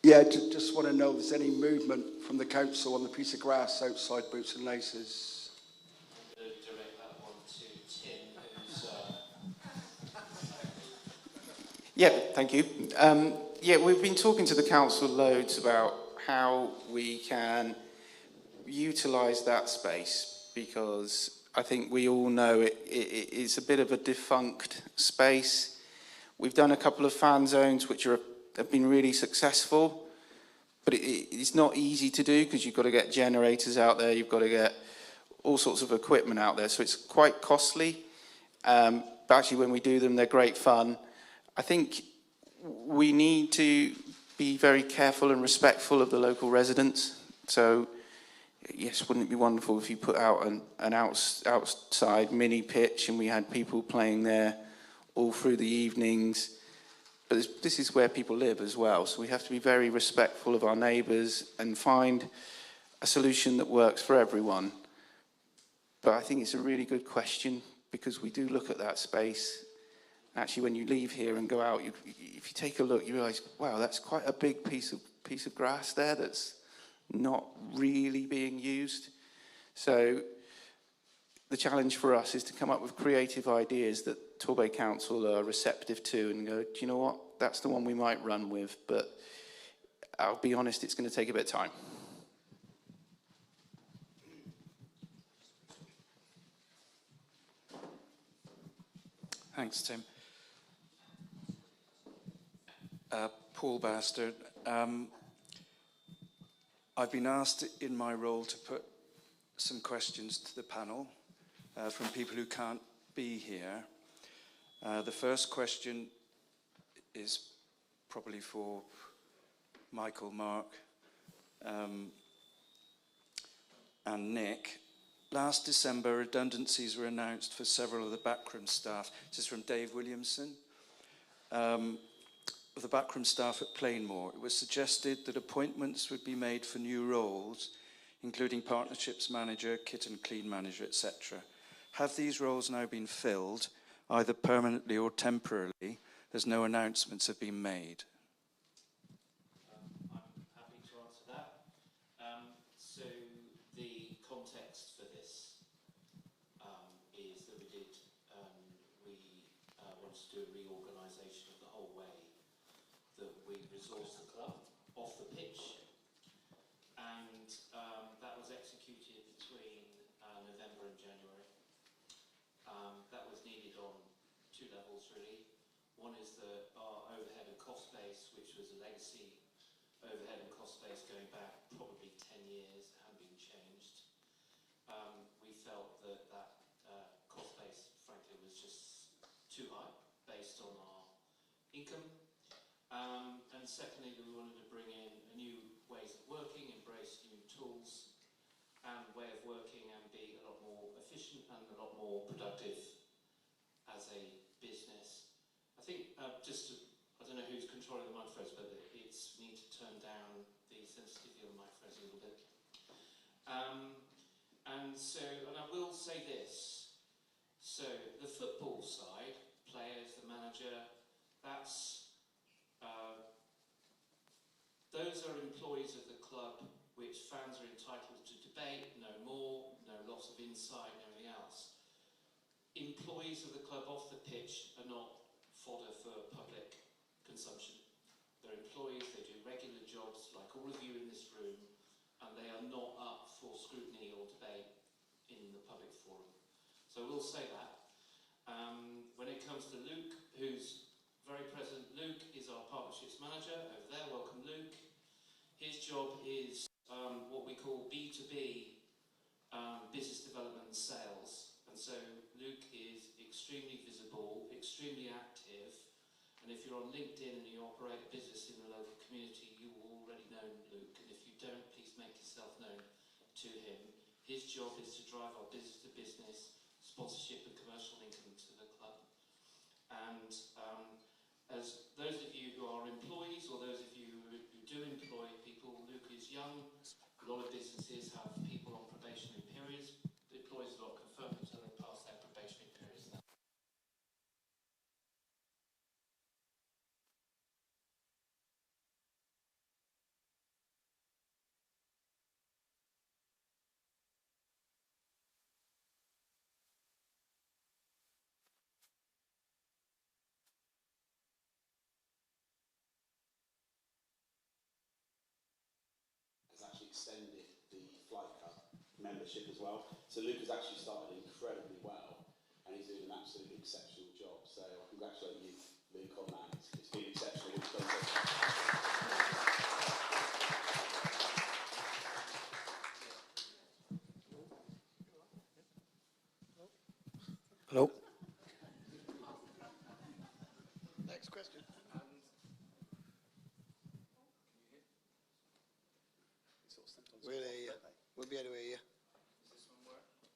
Yeah, just want to know if there's any movement from the council on the piece of grass outside Boots and Laces. I'm going to direct that one to Tim, who's... Yeah, thank you. Yeah, we've been talking to the council loads about how we can utilise that space, because I think we all know it's a bit of a defunct space. We've done a couple of fan zones which have been really successful, but it's not easy to do because you've got to get generators out there, you've got to get all sorts of equipment out there, so it's quite costly. But actually when we do them, they're great fun. I think we need to be very careful and respectful of the local residents. So, yes, wouldn't it be wonderful if you put out an outside mini pitch and we had people playing there all through the evenings? But this is where people live as well, so we have to be very respectful of our neighbours and find a solution that works for everyone. But I think it's a really good question, because we do look at that space. Actually, when you leave here and go out, if you take a look, you realise, wow, that's quite a big piece of grass there that's not really being used. So the challenge for us is to come up with creative ideas that Torquay Council are receptive to and go, do you know what, that's the one we might run with, but I'll be honest, it's going to take a bit of time. Thanks, Tim. Paul Bastard. I've been asked in my role to put some questions to the panel from people who can't be here. The first question is probably for Michael, Mark, and Nick. Last December, redundancies were announced for several of the backroom staff. This is from Dave Williamson. Of the backroom staff at Plainmoor, it was suggested that appointments would be made for new roles, including partnerships manager, kit and clean manager, etc. Have these roles now been filled, either permanently or temporarily, as no announcements have been made? I'm happy to answer that. So the context for this is that we wanted to do a reorganisation of the whole way that we resource the club off the pitch, and that was executed between November and January. That was needed on two levels really. One is that our overhead and cost base, which was a legacy overhead and cost base going back probably 10 years, hadn't been changed. We felt that cost base, frankly, was just too high based on our income. And secondly, we wanted to bring in new ways of working, embrace new tools and way of working, and be a lot more efficient and a lot more productive as a business. I think I don't know who's controlling the microphones, but we need to turn down the sensitivity of the microphones a little bit. And I will say this. So the football side, players, the manager, those are employees of the club which fans are entitled to debate, no more, no loss of insight, and everything else. Employees of the club off the pitch are not fodder for public consumption. They're employees, they do regular jobs like all of you in this room, and they are not up for scrutiny or debate in the public forum. So we'll say that. When it comes to Luke, who's very present, Luke is our partnerships manager over there. Welcome, Luke. His job is what we call B2B business development and sales. And so Luke is extremely visible, extremely active. And if you're on LinkedIn and you operate a business in the local community, you will already know Luke. And if you don't, please make yourself known to him. His job is to drive our business-to-business sponsorship and commercial income to the club. And as those of you who are employees, or those of you who do employ people, Luke is young. A lot of businesses have people on probationary periods. The employees are not confirmed until they pass their probationary periods. extended the Fly Cup membership as well. So Luke has actually started incredibly well, and he's doing an absolutely exceptional job. So I congratulate you, Luke, on that. It's been exceptional. Hello. Next question. We'll hear you. We'll be able to hear you. Is this one working?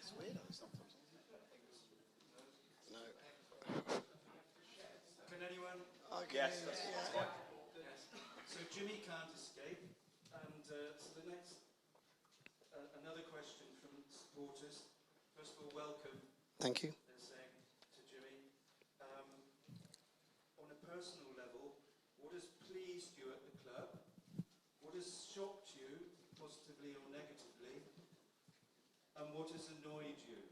It's weird how sometimes. No. Can anyone? Yes, Yes. So Jimmy can't escape, and so the next, another question from supporters. First of all, welcome. Thank you. They're saying to Jimmy. On a personal level, what has pleased you at the club? What has shocked you, positively or negatively? And what has annoyed you?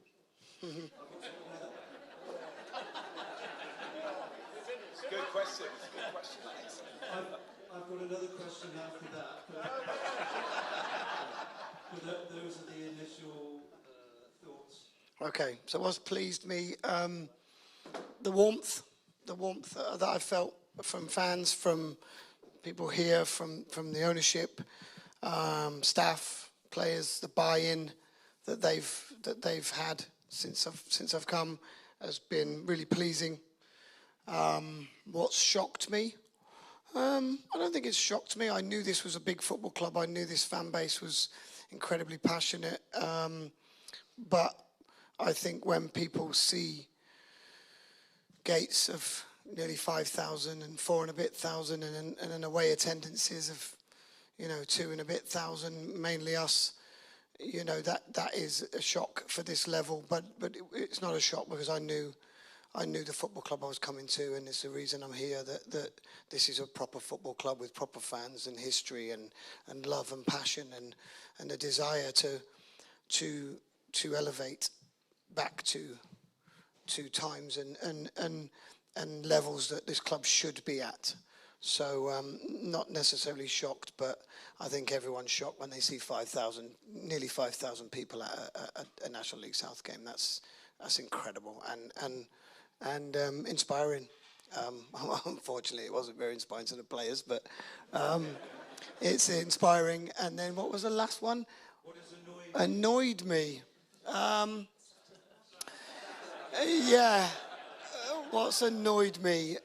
Good question. Good question. I've got another question after that. But those are the initial thoughts. Okay, so what's pleased me? The warmth that I felt from fans, from people here, from the ownership, staff, players, the buy-in that they've had since I've come has been really pleasing. What's shocked me? I don't think it's shocked me. I knew this was a big football club. I knew this fan base was incredibly passionate. But I think when people see gates of nearly 5,000 and 4 and a bit thousand and an away attendances of, 2 and a bit thousand, mainly us, that is a shock for this level. But it's not a shock because I knew the football club I was coming to, and it's the reason I'm here, that this is a proper football club with proper fans and history and love and passion and a desire to elevate back to times and levels that this club should be at. So not necessarily shocked, but I think everyone's shocked when they see nearly 5,000 people at a National League South game. That's incredible and inspiring. Unfortunately, it wasn't very inspiring to the players, but it's inspiring. And then what was the last one? What has Annoyed me. Yeah. What's annoyed me?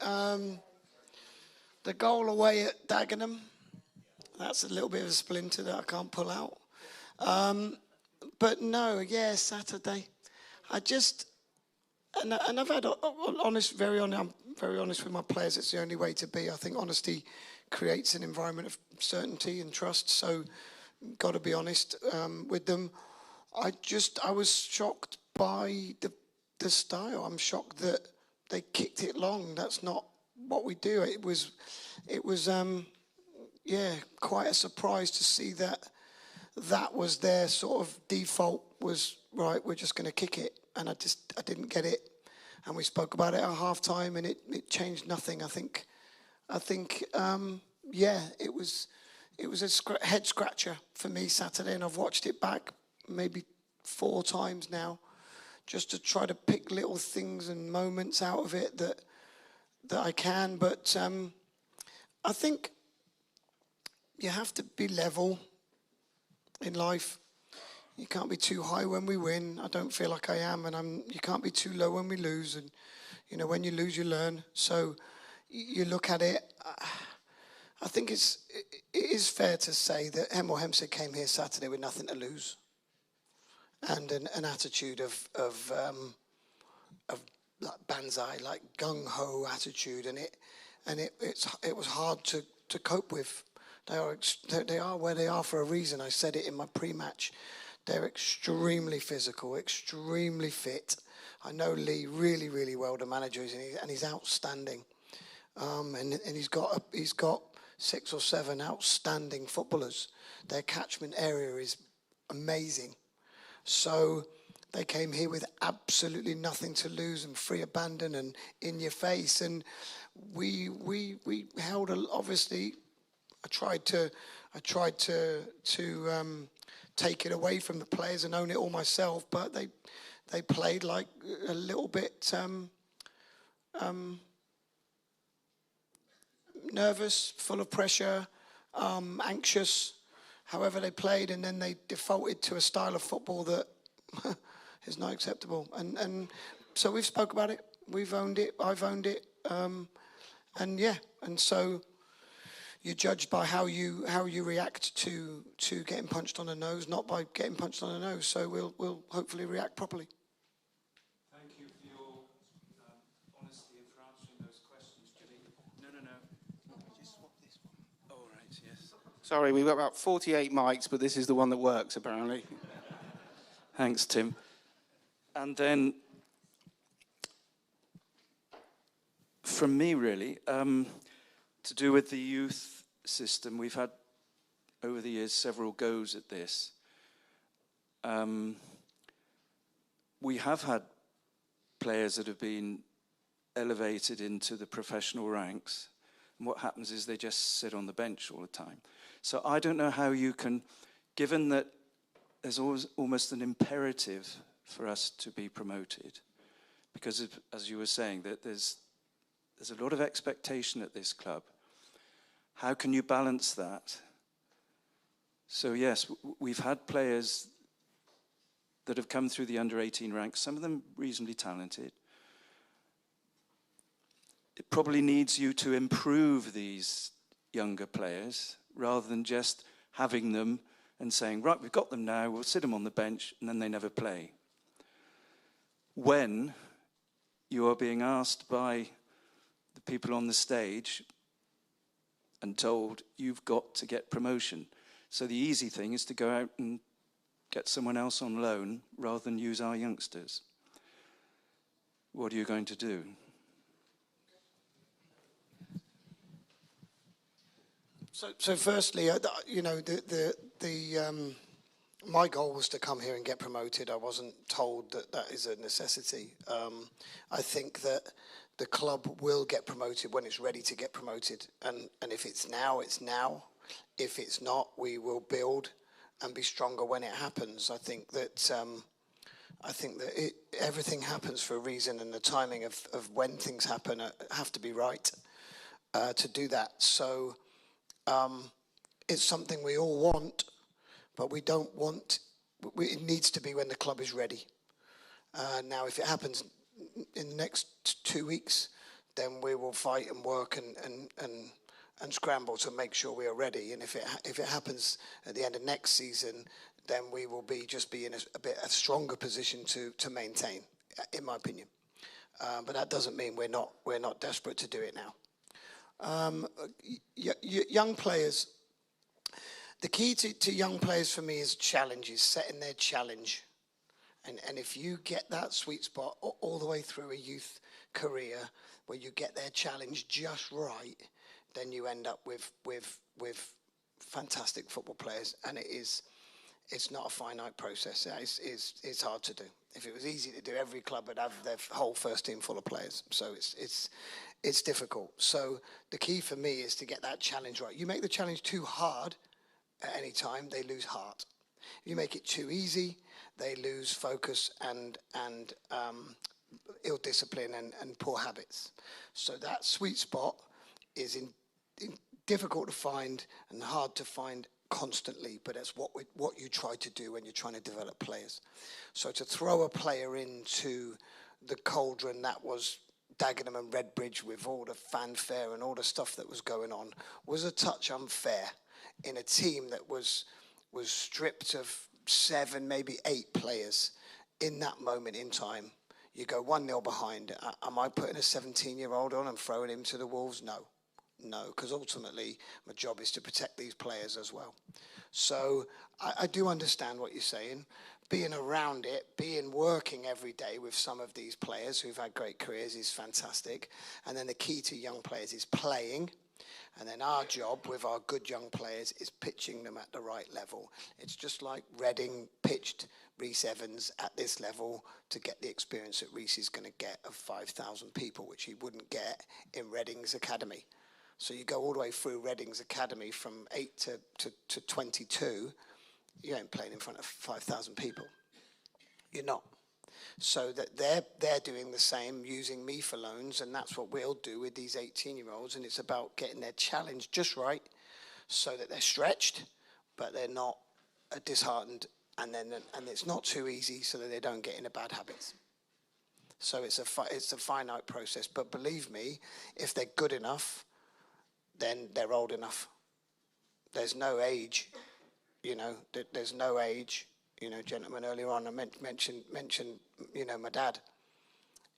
The goal away at Dagenham. That's a little bit of a splinter that I can't pull out. But no, Saturday. And I've had I'm very honest with my players. It's the only way to be. I think honesty creates an environment of certainty and trust. So, got to be honest with them. I was shocked by the style. I'm shocked that they kicked it long. That's not what we do. It was quite a surprise to see that was their sort of default was, right, we're just going to kick it. And I didn't get it. And we spoke about it at half-time, and it changed nothing. I think it was a head scratcher for me Saturday, and I've watched it back maybe 4 times now, just to try to pick little things and moments out of it that I can. But I think you have to be level in life. You can't be too high when we win. I don't feel like I am, and you can't be too low when we lose. And when you lose, you learn. So you look at it. I think it is fair to say that Hemel Hempstead came here Saturday with nothing to lose, and an attitude of like banzai, like gung ho attitude, and it was hard to cope with. They are where they are for a reason. I said it in my pre-match. They're extremely physical, extremely fit. I know Lee really, really well, the manager, and he's outstanding. And he's got 6 or 7 outstanding footballers. Their catchment area is amazing. So They came here with absolutely nothing to lose and free abandon and in your face. And we held obviously. I tried to take it away from the players and own it all myself, but they played like a little bit nervous, full of pressure, anxious. However they played, and then they defaulted to a style of football that is not acceptable. And so we've spoke about it. We've owned it. I've owned it. And so you're judged by how you react to getting punched on the nose, not by getting punched on the nose. So we'll hopefully react properly. Thank you for your honesty and for answering those questions, Jimmy. No. Just swap this one. All right, yes. Sorry, we've got about 48 mics, but this is the one that works, apparently. Thanks, Tim. And then, from me, really, to do with the youth system, we've had, over the years, several goes at this. We have had players that have been elevated into the professional ranks, and what happens is they just sit on the bench all the time. So I don't know how you can, given that there's always almost an imperative for us to be promoted, because of, as you were saying, that there's a lot of expectation at this club. How can you balance that? So yes, we've had players that have come through the under-18 ranks, some of them reasonably talented. It probably needs you to improve these younger players rather than just having them and saying, right, we've got them now, we'll sit them on the bench, and then they never play. When you are being asked by the people on the stage and told, you've got to get promotion. So the easy thing is to go out and get someone else on loan rather than use our youngsters. What are you going to do? So firstly, you know, my goal was to come here and get promoted. I wasn't told that is a necessity. I think that the club will get promoted when it's ready to get promoted. And if it's now, it's now. If it's not, we will build and be stronger when it happens. I think that everything happens for a reason, and the timing of when things happen have to be right to do that. So it's something we all want, but we don't want, it needs to be when the club is ready. Now, if it happens in the next 2 weeks, then we will fight and work and scramble to make sure we are ready. And if it happens at the end of next season, then we will be in a stronger position to maintain, in my opinion. But that doesn't mean we're not desperate to do it now. Young players. The key to young players for me is challenges, setting their challenge. And if you get that sweet spot all the way through a youth career where you get their challenge just right, then you end up with fantastic football players. And it's not a finite process. It's hard to do. If it was easy to do, every club would have their whole first team full of players. So it's difficult. So the key for me is to get that challenge right. You make the challenge too hard at any time, they lose heart. If you make it too easy, they lose focus and ill discipline and poor habits. So that sweet spot is difficult to find and hard to find constantly, but that's what you try to do when you're trying to develop players. So to throw a player into the cauldron that was Dagenham and Redbridge with all the fanfare and all the stuff that was going on was a touch unfair in a team that was stripped of 7, maybe 8 players in that moment in time. You go 1-0 behind. Am I putting a 17-year-old on and throwing him to the wolves? No, because ultimately my job is to protect these players as well. So I do understand what you're saying. Being around it, working every day with some of these players who've had great careers is fantastic. And then the key to young players is playing And then our job with our good young players is pitching them at the right level. It's just like Reading pitched Rhys Evans at this level to get the experience that Rhys is going to get of 5,000 people, which he wouldn't get in Reading's academy. So you go all the way through Reading's academy from 8 to 22, you ain't playing in front of 5,000 people. You're not. So that they're doing the same, using me for loans, and that's what we'll do with these 18-year-olds. And it's about getting their challenge just right, so that they're stretched, but they're not disheartened, and it's not too easy, so that they don't get into bad habits. So it's a finite process. But believe me, if they're good enough, then they're old enough. There's no age, There's no age. Gentlemen, earlier on I mentioned, my dad.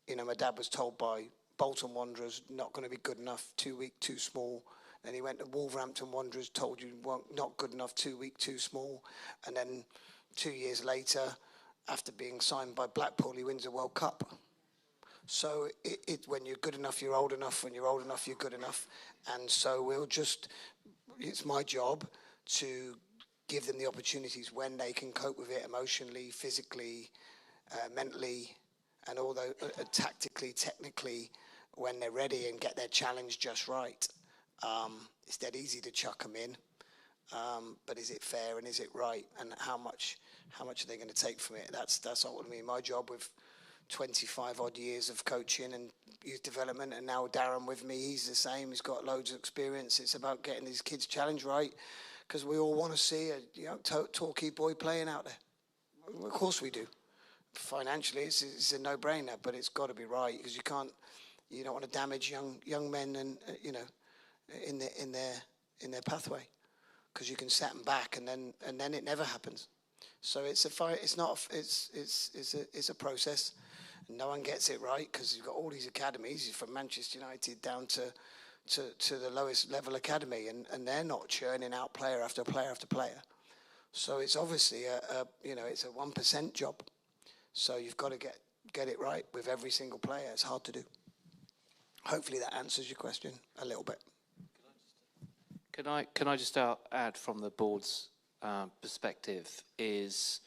My dad was told by Bolton Wanderers, not going to be good enough, too weak, too small. Then he went to Wolverhampton Wanderers, told you, not good enough, too weak, too small. And then 2 years later, after being signed by Blackpool, he wins a World Cup. So when you're good enough, you're old enough. When you're old enough, you're good enough. And so it's my job to give them the opportunities when they can cope with it emotionally, physically, mentally, and although tactically, technically, when they're ready and get their challenge just right. It's dead easy to chuck them in, but is it fair and is it right? And how much are they going to take from it? That's ultimately my job with 25 odd years of coaching and youth development, and now Darren with me, he's the same. He's got loads of experience. It's about getting these kids' challenge right, because we all want to see a Torquay boy playing out there. Of course we do. Financially, it's a no-brainer, but it's got to be right, because you don't want to damage young men and in their pathway, because you can set them back and then it never happens. So it's a process. No one gets it right, because you've got all these academies from Manchester United down to the lowest level academy, and they're not churning out player after player after player. So it's obviously it's a 1% job. So you've got to get it right with every single player. It's hard to do. Hopefully that answers your question a little bit. Can I just add from the board's perspective is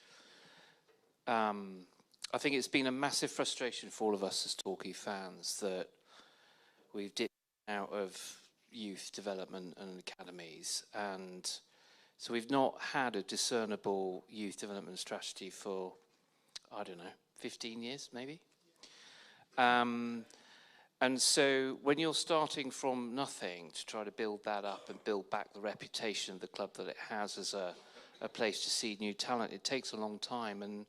I think it's been a massive frustration for all of us as Torquay fans that we've dipped out of youth development and academies, and so we've not had a discernible youth development strategy for, 15 years maybe. And so when you're starting from nothing to try to build that up and build back the reputation of the club that it has as a place to see new talent, it takes a long time. And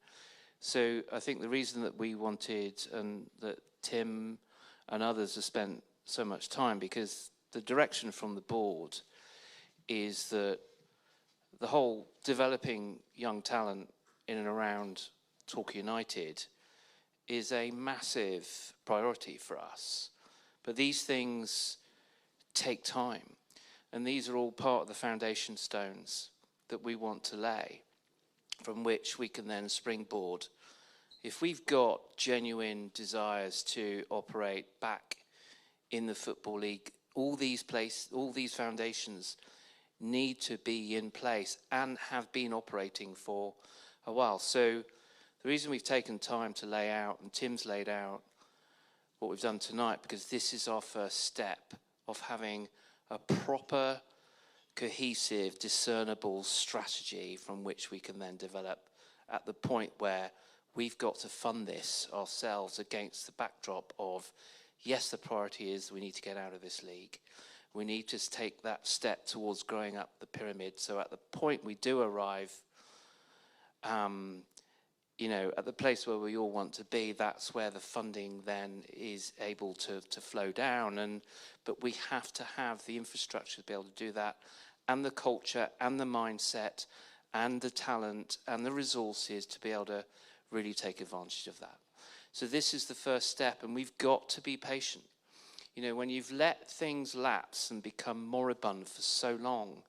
so I think the reason that we wanted, and that Tim and others have spent so much time, because the direction from the board is that the whole developing young talent in and around Torquay United is a massive priority for us. But these things take time, and these are all part of the foundation stones that we want to lay, from which we can then springboard. If we've got genuine desires to operate back in the Football League, all these foundations need to be in place and have been operating for a while. So the reason we've taken time to lay out, and Tim's laid out what we've done tonight, because this is our first step of having a proper, cohesive, discernible strategy from which we can then develop at the point where we've got to fund this ourselves against the backdrop of, yes, the priority is we need to get out of this league. We need to take that step towards growing up the pyramid. So at the point we do arrive, at the place where we all want to be, that's where the funding then is able to flow down. But we have to have the infrastructure to be able to do that, and the culture and the mindset and the talent and the resources to be able to really take advantage of that. So this is the first step, and we've got to be patient. When you've let things lapse and become moribund for so long,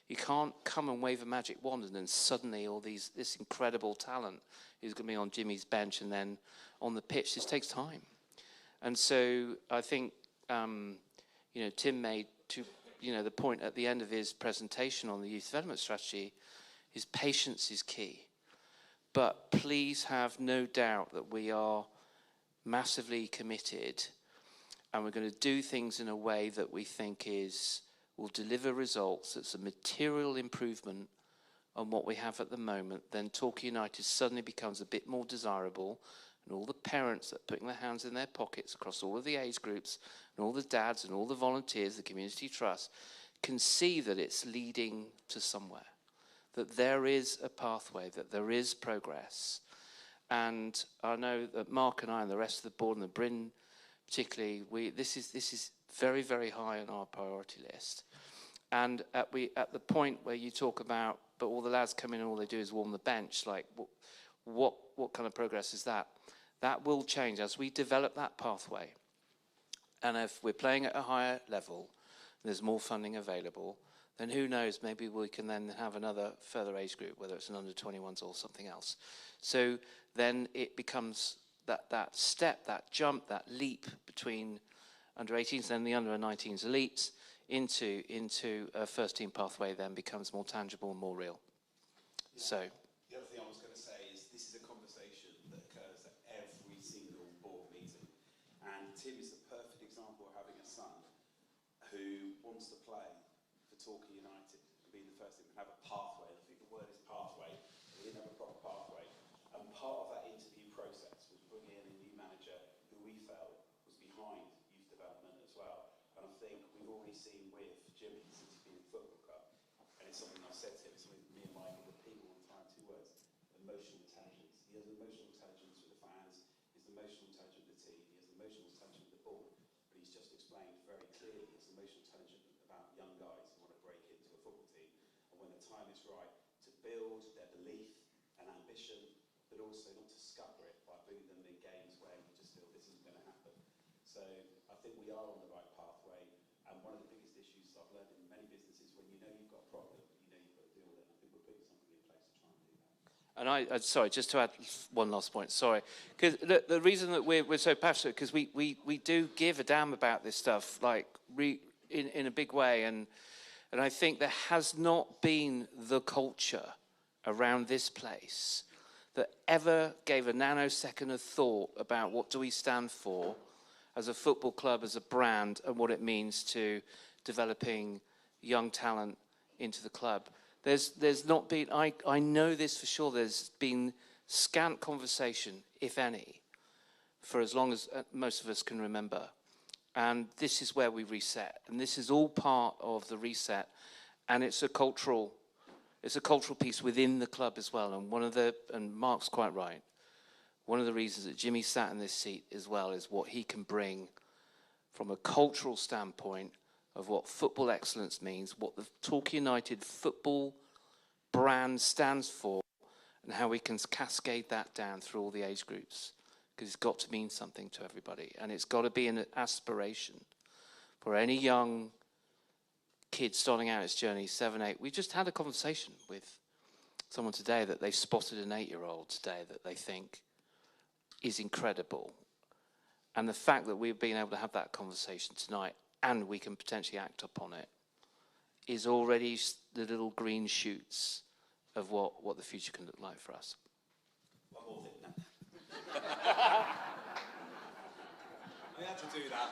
you can't come and wave a magic wand and then suddenly this incredible talent is going to be on Jimmy's bench and then on the pitch. This takes time. And so I think, Tim made the point at the end of his presentation on the youth development strategy is patience is key. But please have no doubt that we are massively committed, and we're going to do things in a way that we think will deliver results. That's a material improvement on what we have at the moment. Then Torquay United suddenly becomes a bit more desirable, and all the parents that are putting their hands in their pockets across all of the age groups, and all the dads and all the volunteers, the community trust, can see that it's leading to somewhere, that there is a pathway, that there is progress. And I know that Mark and I and the rest of the board, and the Bryn particularly, this is very, very high on our priority list. And at the point where you talk about, but all the lads come in and all they do is warm the bench, like what kind of progress is that? That will change as we develop that pathway. And if we're playing at a higher level, there's more funding available, then who knows, maybe we can then have another further age group, whether it's an under-21s or something else. So then it becomes that step, that jump, that leap between under-18s and the under-19s elites into a first-team pathway then becomes more tangible and more real. Yeah. So. The other thing I was going to say is this is a conversation that occurs at every single board meeting. And Tim is the perfect example of having a son who wants to play for Torquay United and be the first team and have a pathway. I think the word is pathway. We didn't have a proper pathway. And part of that interview process was bringing in a new manager who we felt was behind youth development as well. And I think we've already seen with Jimmy since he's been in football club, and it's something I've said to him, it's something me and Mike repeat all the time, 2 words: emotional intelligence. He has emotional intelligence with the fans, he's emotional intelligence with the team, he has emotional intelligence with the board, but he's just explained very clearly he's emotional intelligence about young guys who want to break into a football team, and when the time is right to build their belief and ambition, but also not to scupper it by bringing them in games where you just feel this isn't going to happen. So I think we are on the right pathway, and one of the biggest issues I've learned in many businesses, when you know you've got a problem, you know you've got to deal with it. I think we're putting something in place to try and do that. And sorry, just to add one last point, sorry. Because the reason that we're so passionate, because we do give a damn about this stuff, like in a big way. And I think there has not been the culture around this place that ever gave a nanosecond of thought about what do we stand for as a football club, as a brand, and what it means to developing young talent into the club. There's not been, I know this for sure, there's been scant conversation, if any, for as long as most of us can remember. And this is where we reset. And this is all part of the reset. And it's a cultural piece within the club as well. And Mark's quite right. One of the reasons that Jimmy sat in this seat as well is what he can bring from a cultural standpoint of what football excellence means, what the Torquay United football brand stands for, and how we can cascade that down through all the age groups. Because it's got to mean something to everybody. And it's got to be an aspiration for any young kid starting out his journey, 7, 8. We just had a conversation with someone today that they spotted an 8-year-old today that they think is incredible. And the fact that we've been able to have that conversation tonight and we can potentially act upon it is already the little green shoots of what the future can look like for us. One more thing. No. I had to do that.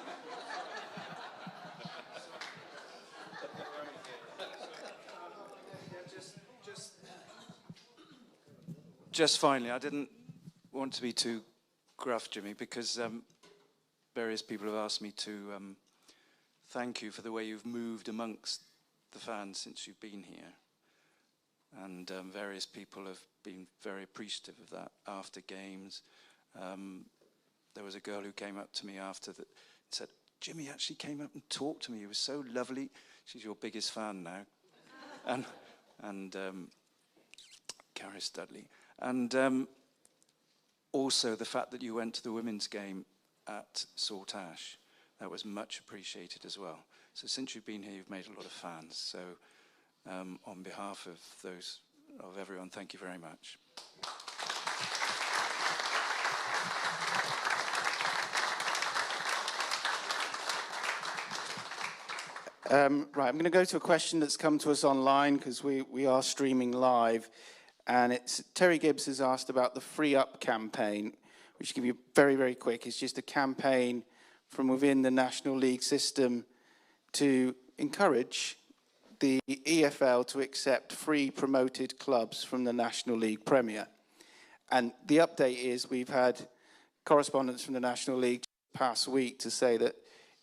Just finally, I didn't want to be too gruff, Jimmy, because various people have asked me to thank you for the way you've moved amongst the fans since you've been here. And various people have been very appreciative of that after games. There was a girl who came up to me after that and said, Jimmy actually came up and talked to me. He was so lovely. She's your biggest fan now. And Carrie Studley. And also the fact that you went to the women's game at Saltash, that was much appreciated as well. So since you've been here, you've made a lot of fans. So on behalf of everyone, thank you very much. Right, I'm going to go to a question that's come to us online because we are streaming live. And it's Terry Gibbs has asked about the Free Up campaign, which give you very, very quick. It's just a campaign from within the National League system to encourage the EFL to accept free promoted clubs from the National League Premier. And the update is we've had correspondence from the National League past week to say that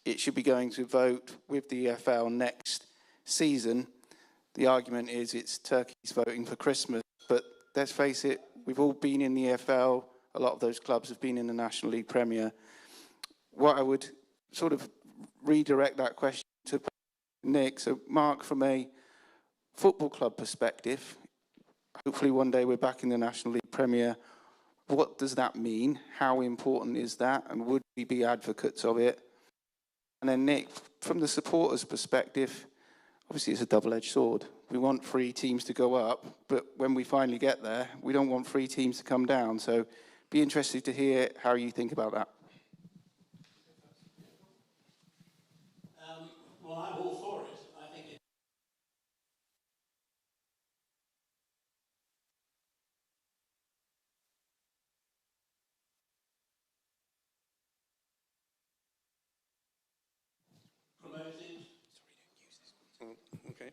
it should be going to vote with the EFL next season. The argument is it's Turkey's voting for Christmas, but let's face it, we've all been in the EFL. A lot of those clubs have been in the National League Premier. What I would sort of redirect that question to Nick. So, Mark, from a football club perspective, hopefully one day we're back in the National League Premier. What does that mean? How important is that? And would we be advocates of it? And then, Nick, from the supporters' perspective, obviously it's a double-edged sword. We want free teams to go up, but when we finally get there, we don't want free teams to come down. So be interested to hear how you think about that. Well, I'm all for it. I think it promoted. Okay.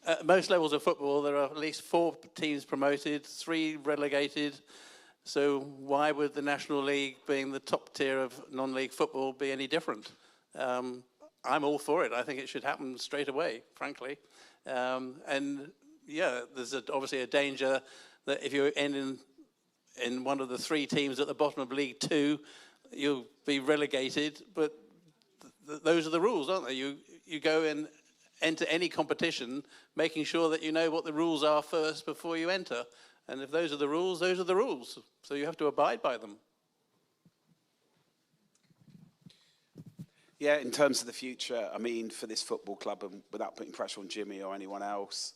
At most levels of football, there are at least 4 teams promoted, 3 relegated. So why would the National League, being the top tier of non-league football, be any different? I'm all for it. I think it should happen straight away, frankly. And yeah, there's obviously a danger that if you end in one of the 3 teams at the bottom of League 2, you'll be relegated. But those are the rules, aren't they? You go and enter any competition, making sure that you know what the rules are first before you enter. And if those are the rules, those are the rules. So you have to abide by them. Yeah, in terms of the future, I mean, for this football club, and without putting pressure on Jimmy or anyone else,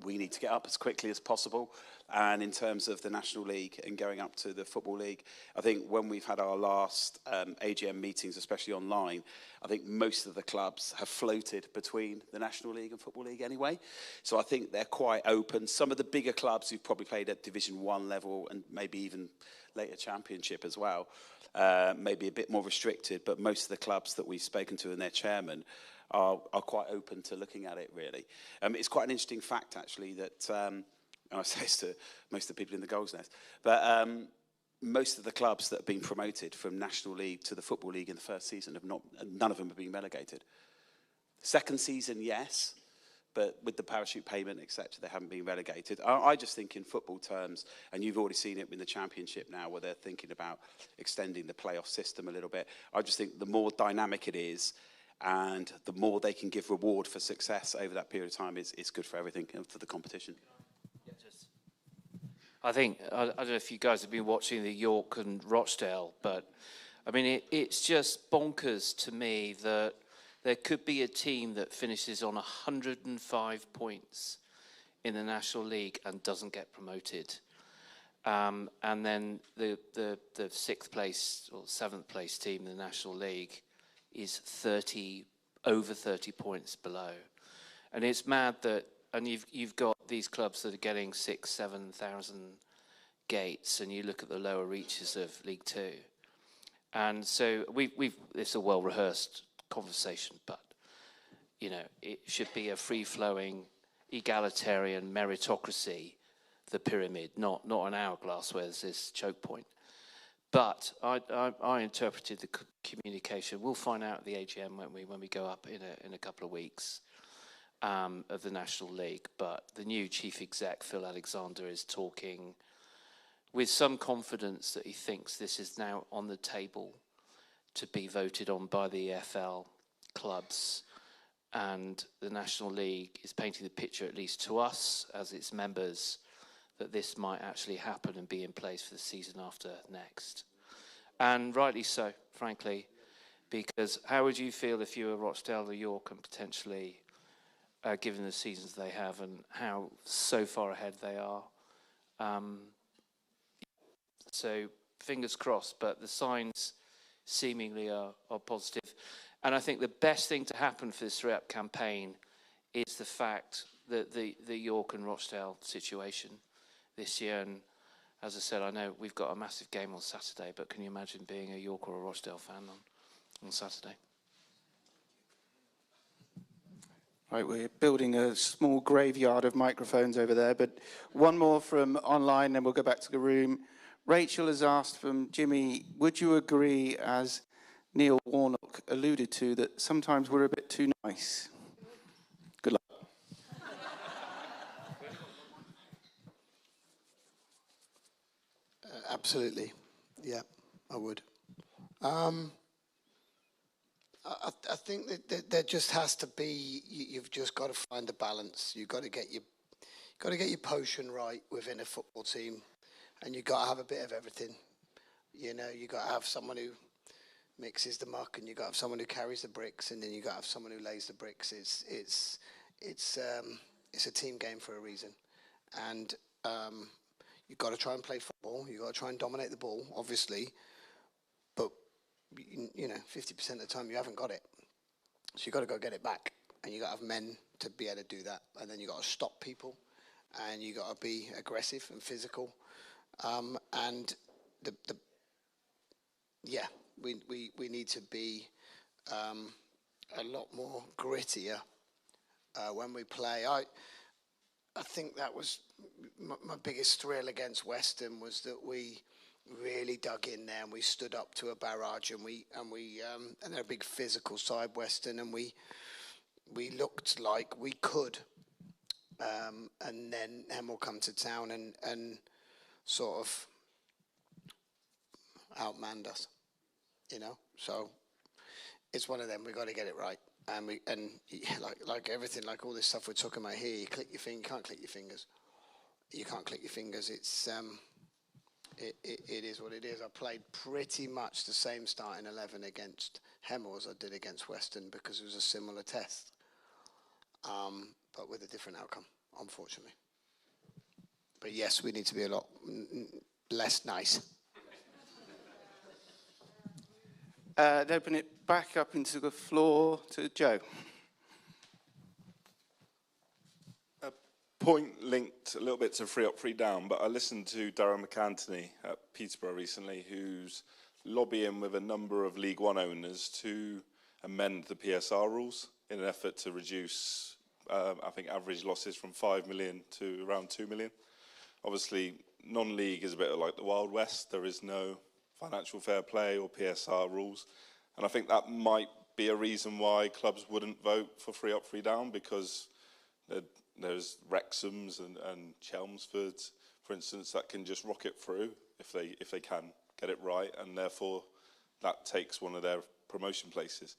we need to get up as quickly as possible. And in terms of the National League and going up to the Football League, I think when we've had our last AGM meetings, especially online, I think most of the clubs have floated between the National League and Football League anyway. So I think they're quite open. Some of the bigger clubs who've probably played at Division 1 level and maybe even later Championship as well, maybe a bit more restricted, but most of the clubs that we've spoken to and their chairman are quite open to looking at it, really. It's quite an interesting fact, actually, that, and I say this to most of the people in the Goals Nest, but most of the clubs that have been promoted from National League to the Football League in the first season none of them have been relegated. Second season, yes, but with the parachute payment, etc., they haven't been relegated. I just think in football terms, and you've already seen it in the Championship now, where they're thinking about extending the playoff system a little bit. I just think the more dynamic it is, and the more they can give reward for success over that period of time is good for everything and for the competition. I think, I don't know if you guys have been watching the York and Rochdale, but I mean, it's just bonkers to me that there could be a team that finishes on 105 points in the National League and doesn't get promoted. And then the 6th place or 7th place team in the National League is over 30 points below. And it's mad that, and you've got these clubs that are getting 6,000-7,000 gates, and you look at the lower reaches of League 2. And so it's a well-rehearsed conversation, but, you know, it should be a free-flowing, egalitarian meritocracy, the pyramid, not an hourglass where there's this choke point. But I interpreted the communication. We'll find out at the AGM when we go up in a couple of weeks of the National League. But the new chief exec, Phil Alexander, is talking with some confidence that he thinks this is now on the table to be voted on by the EFL clubs. And the National League is painting the picture, at least to us as its members, that this might actually happen and be in place for the season after next. And rightly so, frankly, because how would you feel if you were Rochdale or York and potentially, given the seasons they have and how so far ahead they are? So fingers crossed, but the signs seemingly are positive. And I think the best thing to happen for this three-up campaign is the fact that the York and Rochdale situation this year, and as I said, I know we've got a massive game on Saturday, but can you imagine being a York or a Rochdale fan on Saturday? Right, we're building a small graveyard of microphones over there, but one more from online, then we'll go back to the room. Rachel has asked from Jimmy, would you agree, as Neil Warnock alluded to, that sometimes we're a bit too nice? Good luck. Absolutely. Yeah, I would. I think that there just has to be. You've just got to find the balance. You've got to get your potion right within a football team, and you've got to have a bit of everything. You know, you've got to have someone who mixes the muck, and you've got to have someone who carries the bricks, and then you've got to have someone who lays the bricks. It's a team game for a reason, and you've got to try and play football. You've got to try and dominate the ball, obviously, but you know, 50% of the time you haven't got it. So you've got to go get it back. And you've got to have men to be able to do that. And then you've got to stop people. And you've got to be aggressive and physical. And we need to be a lot more grittier when we play. I think that was my biggest thrill against Western, was that we really dug in there and we stood up to a barrage, and they're a big physical side, Western, and we looked like we could, and then Hemel come to town and sort of outmanned us, you know. So it's one of them. We got to get it right, and like everything, like all this stuff we're talking about here. You click your finger, you can't click your fingers. You can't click your fingers. It's It is what it is. I played pretty much the same starting 11 against Hemel as I did against Western, because it was a similar test, but with a different outcome, unfortunately. But yes, we need to be a lot less nice. Open it back up into the floor to Joe. Point linked a little bit to free up, free down, but I listened to Darren McAntony at Peterborough recently, who's lobbying with a number of League One owners to amend the PSR rules in an effort to reduce, I think, average losses from 5 million to around 2 million. Obviously, non-league is a bit like the Wild West. There is no financial fair play or PSR rules, and I think that might be a reason why clubs wouldn't vote for free up, free down, because there's Wrexham's and Chelmsford's, for instance, that can just rocket through if they can get it right, and therefore that takes one of their promotion places.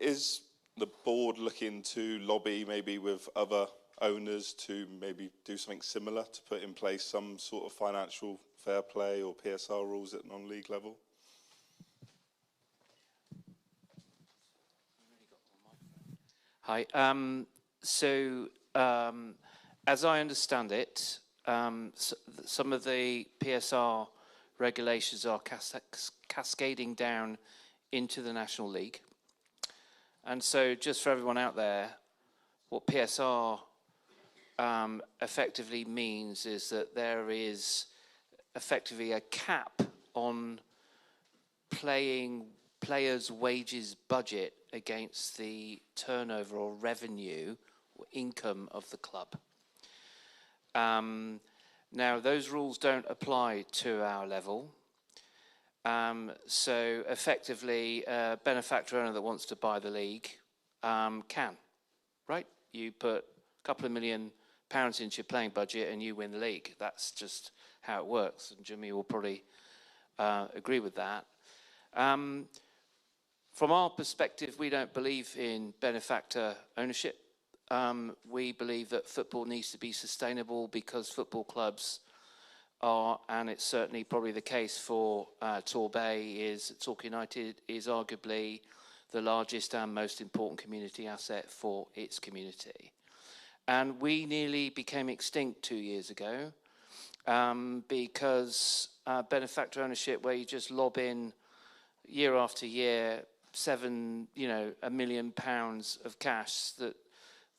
Is the board looking to lobby maybe with other owners to maybe do something similar, to put in place some sort of financial fair play or PSR rules at non-league level? Hi. As I understand it, some of the PSR regulations are cascading down into the National League. And so just for everyone out there, what PSR effectively means is that there is effectively a cap on players' wages budget against the turnover or revenue or income of the club. Now, those rules don't apply to our level. So effectively, a benefactor owner that wants to buy the league can, right? You put a couple of £1 million into your playing budget and you win the league. That's just how it works. And Jimmy will probably agree with that. From our perspective, we don't believe in benefactor ownership. We believe that football needs to be sustainable, because football clubs are, and it's certainly probably the case for Torquay United is arguably the largest and most important community asset for its community. And we nearly became extinct 2 years ago because benefactor ownership, where you just lob in year after year £1 million of cash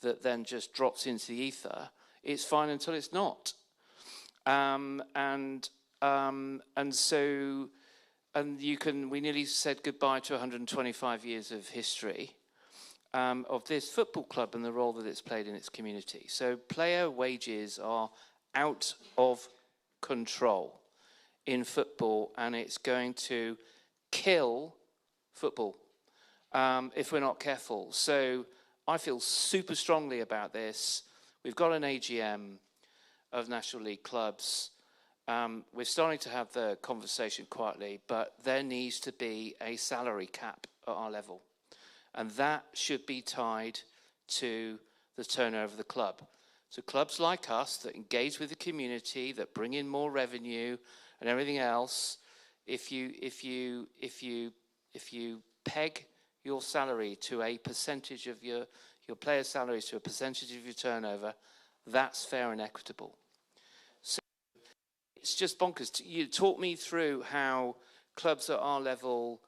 that then just drops into the ether. It's fine until it's not. We nearly said goodbye to 125 years of history of this football club and the role that it's played in its community. So player wages are out of control in football, and it's going to kill football if we're not careful. So I feel super strongly about this. We've got an AGM of National League clubs. We're starting to have the conversation quietly, but there needs to be a salary cap at our level. And that should be tied to the turnover of the club. So clubs like us that engage with the community, that bring in more revenue and everything else, if you peg your salary to a percentage of your players' salaries to a percentage of your turnover, that's fair and equitable. So it's just bonkers. You talk me through how clubs at our level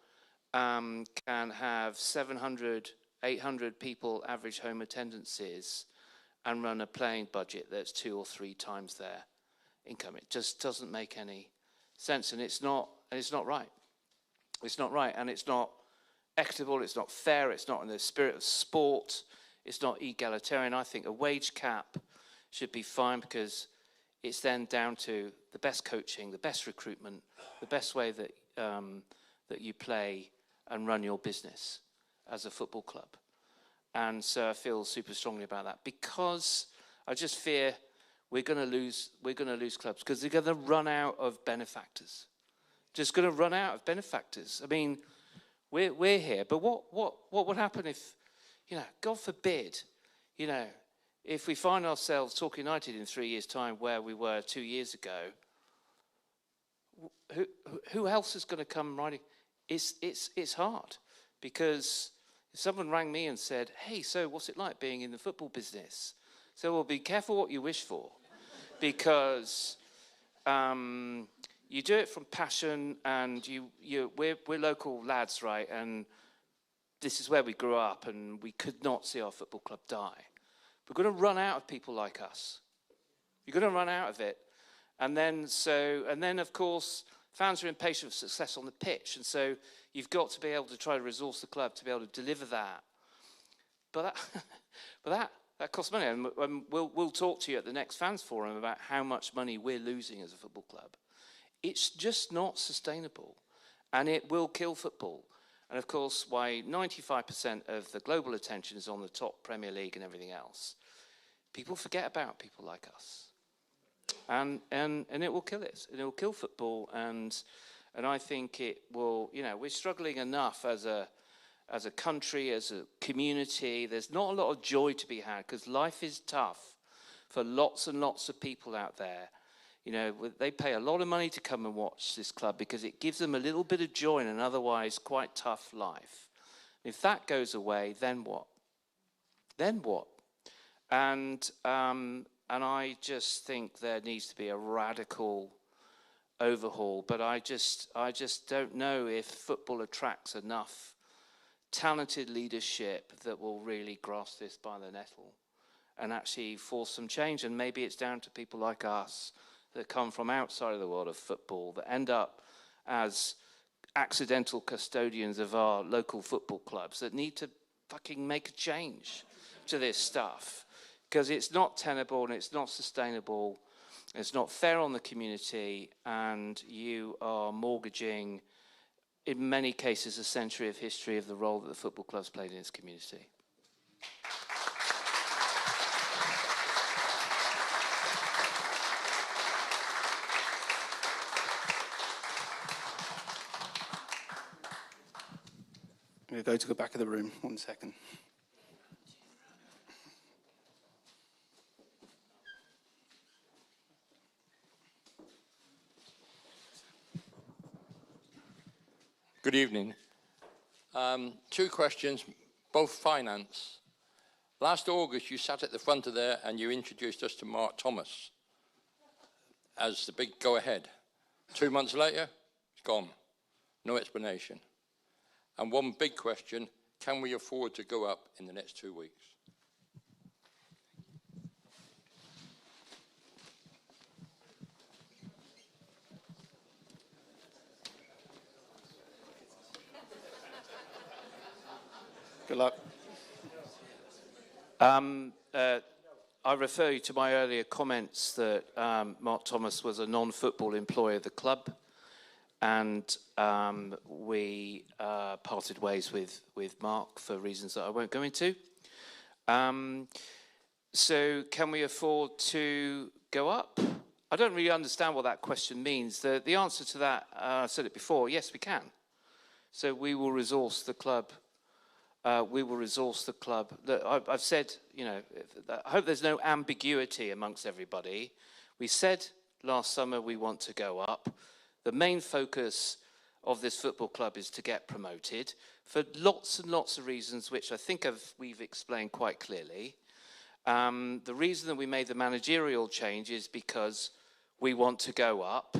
can have 700, 800 people average home attendances and run a playing budget that's 2 or 3 times their income. It just doesn't make any sense, and it's not right. It's not right, and it's not equitable, it's not fair, it's not in the spirit of sport, it's not egalitarian. I think a wage cap should be fine because it's then down to the best coaching, the best recruitment, the best way that that you play and run your business as a football club. And so I feel super strongly about that because I just fear we're going to lose clubs because they're going to run out of benefactors. Just going to run out of benefactors. I mean, we're here, but what would happen if, God forbid, if we find ourselves Torquay United in 3 years' time where we were 2 years ago? Who else is going to come riding? It's hard because if someone rang me and said, "Hey, so what's it like being in the football business?" So, well, be careful what you wish for, because you do it from passion, and we're local lads, right? And this is where we grew up, and we could not see our football club die. We're going to run out of people like us. You're going to run out of it, and then of course fans are impatient for success on the pitch, and so you've got to be able to try to resource the club to be able to deliver that. But that costs money, and we'll talk to you at the next fans forum about how much money we're losing as a football club. It's just not sustainable, and it will kill football. And of course, why 95% of the global attention is on the top Premier League and everything else, people forget about people like us. And it will kill it. And it will kill football. And I think it will, we're struggling enough as a country, as a community. There's not a lot of joy to be had because life is tough for lots and lots of people out there. They pay a lot of money to come and watch this club because it gives them a little bit of joy in an otherwise quite tough life. If that goes away, then what? Then what? And I just think there needs to be a radical overhaul. But I just don't know if football attracts enough talented leadership that will really grasp this by the nettle and actually force some change. And maybe it's down to people like us that come from outside of the world of football that end up as accidental custodians of our local football clubs that need to fucking make a change to this stuff. Because it's not tenable and it's not sustainable, it's not fair on the community, and you are mortgaging, in many cases, a century of history of the role that the football club's played in its community. I'm going to go to the back of the room, 1 second. Good evening. 2 questions, both finance. Last August, you sat at the front of there and you introduced us to Mark Thomas as the big go-ahead. 2 months later, it's gone. No explanation. And one big question, can we afford to go up in the next 2 weeks? Good luck. I refer you to my earlier comments that Mark Thomas was a non-football employee of the club, and we parted ways with Mark for reasons that I won't go into. So can we afford to go up? I don't really understand what that question means. The answer to that, I said it before, yes, we can. So we will resource the club. I've said, you know, I hope there's no ambiguity amongst everybody. We said last summer we want to go up. The main focus of this football club is to get promoted for lots and lots of reasons, which I think we've explained quite clearly. The reason that we made the managerial change is because we want to go up.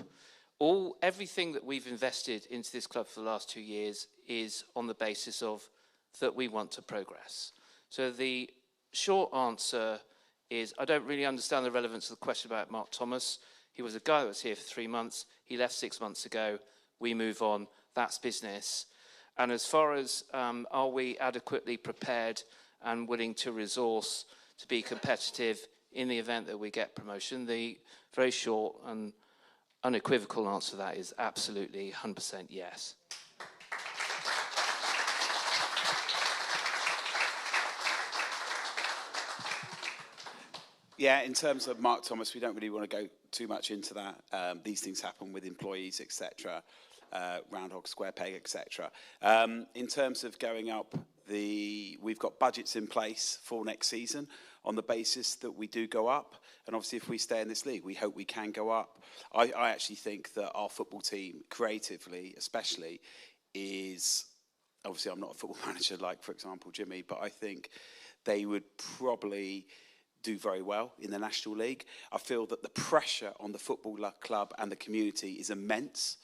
Everything that we've invested into this club for the last 2 years is on the basis of that we want to progress. So the short answer is I don't really understand the relevance of the question about Mark Thomas. He was a guy that was here for 3 months. He left 6 months ago. We move on. That's business. And as far as are we adequately prepared and willing to resource to be competitive in the event that we get promotion, the very short and unequivocal answer to that is absolutely 100% yes. Yeah, in terms of Mark Thomas, we don't really want to go too much into that. These things happen with employees, etc., roundhog, square peg, etc. In terms of going up, we've got budgets in place for next season on the basis that we do go up. And obviously, if we stay in this league, we hope we can go up. I actually think that our football team, creatively especially, is... Obviously, I'm not a football manager like, for example, Jimmy, but I think they would probably do very well in the National League. I feel that the pressure on the football club and the community is immense.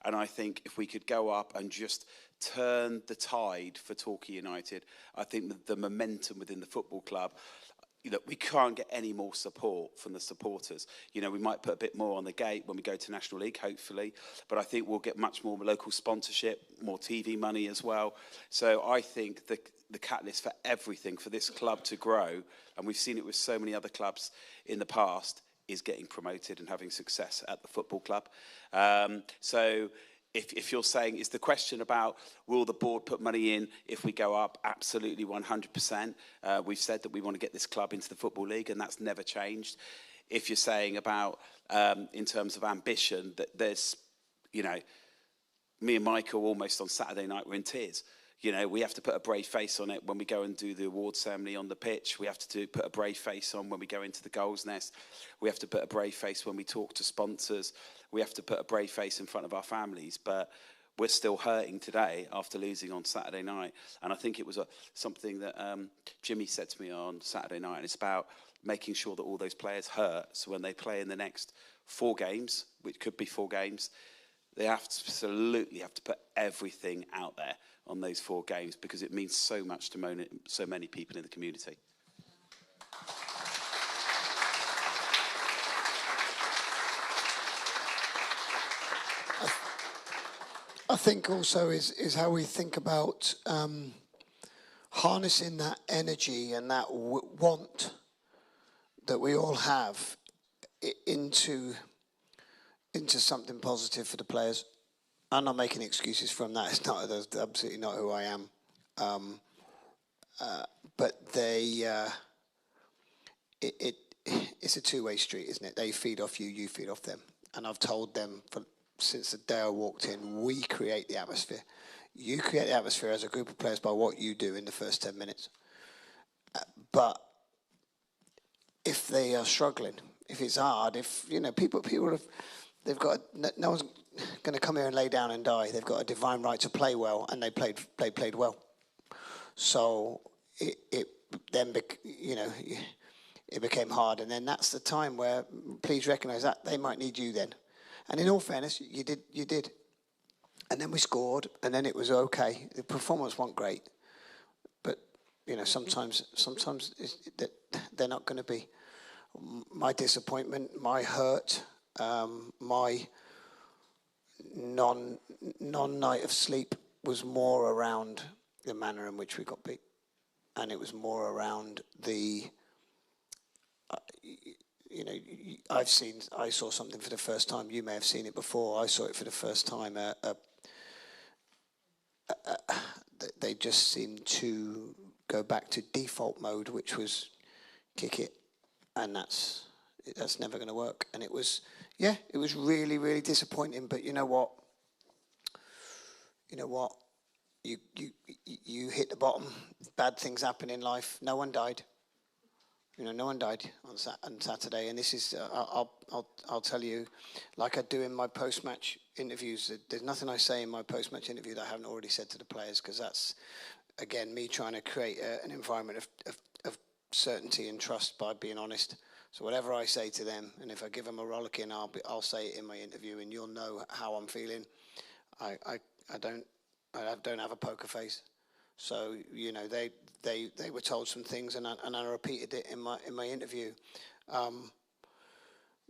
And I think if we could go up and just turn the tide for Torquay United, I think that the momentum within the football club, you know, we can't get any more support from the supporters. You know, we might put a bit more on the gate when we go to National League, hopefully, but I think we'll get much more local sponsorship, more TV money as well. So I think the catalyst for everything for this club to grow, and we've seen it with so many other clubs in the past, is getting promoted and having success at the football club. So if you're saying, is the question about will the board put money in if we go up? Absolutely, 100%. We've said that we want to get this club into the Football League, and that's never changed. If you're saying about, in terms of ambition, that there's, you know, me and Michael almost on Saturday night were in tears. You know, we have to put a brave face on it when we go and do the award ceremony on the pitch. We have to put a brave face on when we go into the goals nest. We have to put a brave face when we talk to sponsors. We have to put a brave face in front of our families. But we're still hurting today after losing on Saturday night. And I think it was something that Jimmy said to me on Saturday night. And it's about making sure that all those players hurt. So when they play in the next 4 games, which could be 4 games, they absolutely have to put everything out there on those 4 games because it means so much to so many people in the community. I think also is how we think about harnessing that energy and that want that we all have into something positive for the players. I'm not making excuses from that. That's absolutely not who I am. But it's a two-way street, isn't it? They feed off you, you feed off them. And I've told them since the day I walked in, we create the atmosphere. You create the atmosphere as a group of players by what you do in the first 10 minutes. But if they are struggling, if it's hard, if, you know, people have, they've got, no one's going to come here and lay down and die. They've got a divine right to play well, and they played well. So it then, you know, it became hard, and then that's the time where please recognise that they might need you then. And in all fairness, you did. And then we scored, and then it was okay. The performance wasn't great, but you know, sometimes they're not going to be. My disappointment, my hurt, my non-night of sleep was more around the manner in which we got beat, and it was more around the. You know, I saw something for the first time. You may have seen it before. I saw it for the first time. They just seemed to go back to default mode, which was kick it, and that's never going to work. And it was really, really disappointing. But you know what? You hit the bottom. Bad things happen in life. No one died. You know, no one died on Saturday, and this is I'll tell you, like I do in my post-match interviews. There's nothing I say in my post-match interview that I haven't already said to the players, because that's, again, me trying to create an environment of certainty and trust by being honest. So whatever I say to them, and if I give them a rollicking, I'll say it in my interview, and you'll know how I'm feeling. I don't have a poker face. So, you know, they were told some things, and I repeated it in my interview.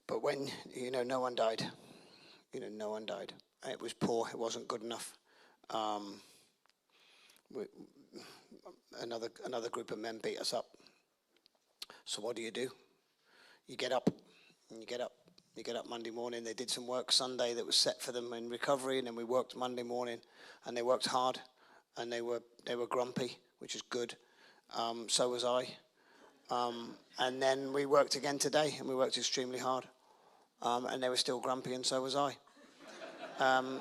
But when, you know, no one died. You know, no one died. It was poor. It wasn't good enough. Another group of men beat us up. So what do? You get up, and you get up. You get up Monday morning. They did some work Sunday that was set for them in recovery, and then we worked Monday morning, and they worked hard. And they were grumpy, which is good. So was I. And then we worked again today, and we worked extremely hard. And they were still grumpy, and so was I.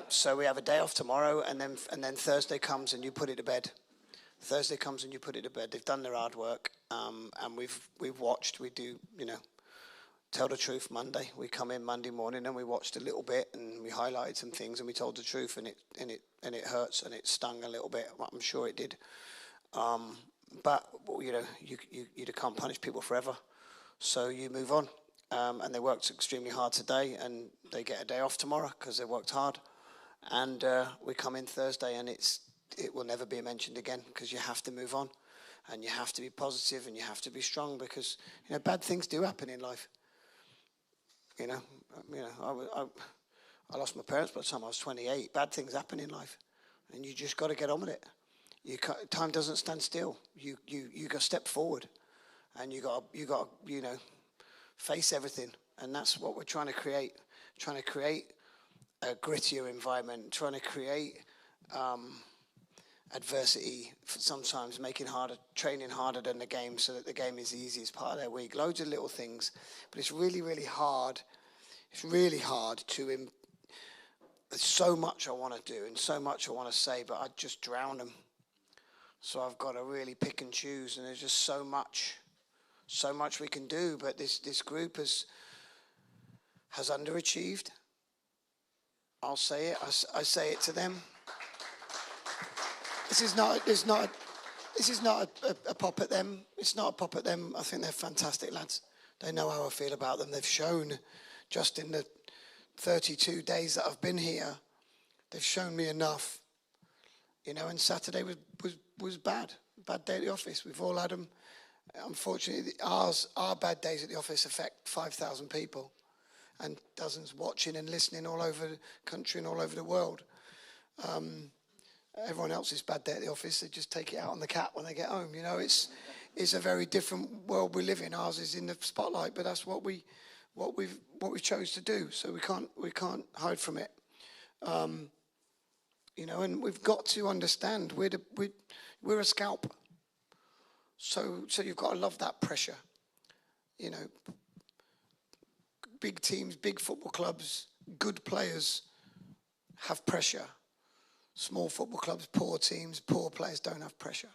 So we have a day off tomorrow, and then Thursday comes and you put it to bed. Thursday comes and you put it to bed. They've done their hard work, and we've watched. We do, you know, tell the truth Monday. We come in Monday morning and we watched a little bit, and we highlighted some things, and we told the truth, and it hurts, and it stung a little bit. I'm sure it did. But you know, you can't punish people forever, so you move on. And they worked extremely hard today, and they get a day off tomorrow because they worked hard. And we come in Thursday, and it will never be mentioned again, because you have to move on, and you have to be positive, and you have to be strong, because you know, bad things do happen in life. You know, I lost my parents by the time I was 28. Bad things happen in life, and you just got to get on with it. Time doesn't stand still. You got to step forward, and you got you know, face everything, and that's what we're trying to create. Trying to create a grittier environment. Trying to create adversity. Sometimes making training harder than the game, so that the game is easy as part of their week. Loads of little things, but it's really, really hard. It's really hard to. There's so much I want to do and so much I want to say, but I just drown them. So I've got to really pick and choose, and there's just so much we can do. But this group has underachieved. I'll say it. I say it to them. This is not a pop at them. It's not a pop at them. I think they're fantastic lads. They know how I feel about them. They've shown, just in the 32 days that I've been here, they've shown me enough. You know, and Saturday was bad day at the office. We've all had them. Unfortunately, our bad days at the office affect 5,000 people, and dozens watching and listening all over the country and all over the world. Everyone else's bad day at the office, they just take it out on the cat when they get home. You know, it's a very different world we live in. Ours is in the spotlight, but that's what we chose to do. So we can't hide from it. You know, and we've got to understand we're a scalp. So you've got to love that pressure. You know, big teams, big football clubs, good players have pressure. Small football clubs, poor teams, poor players don't have pressure.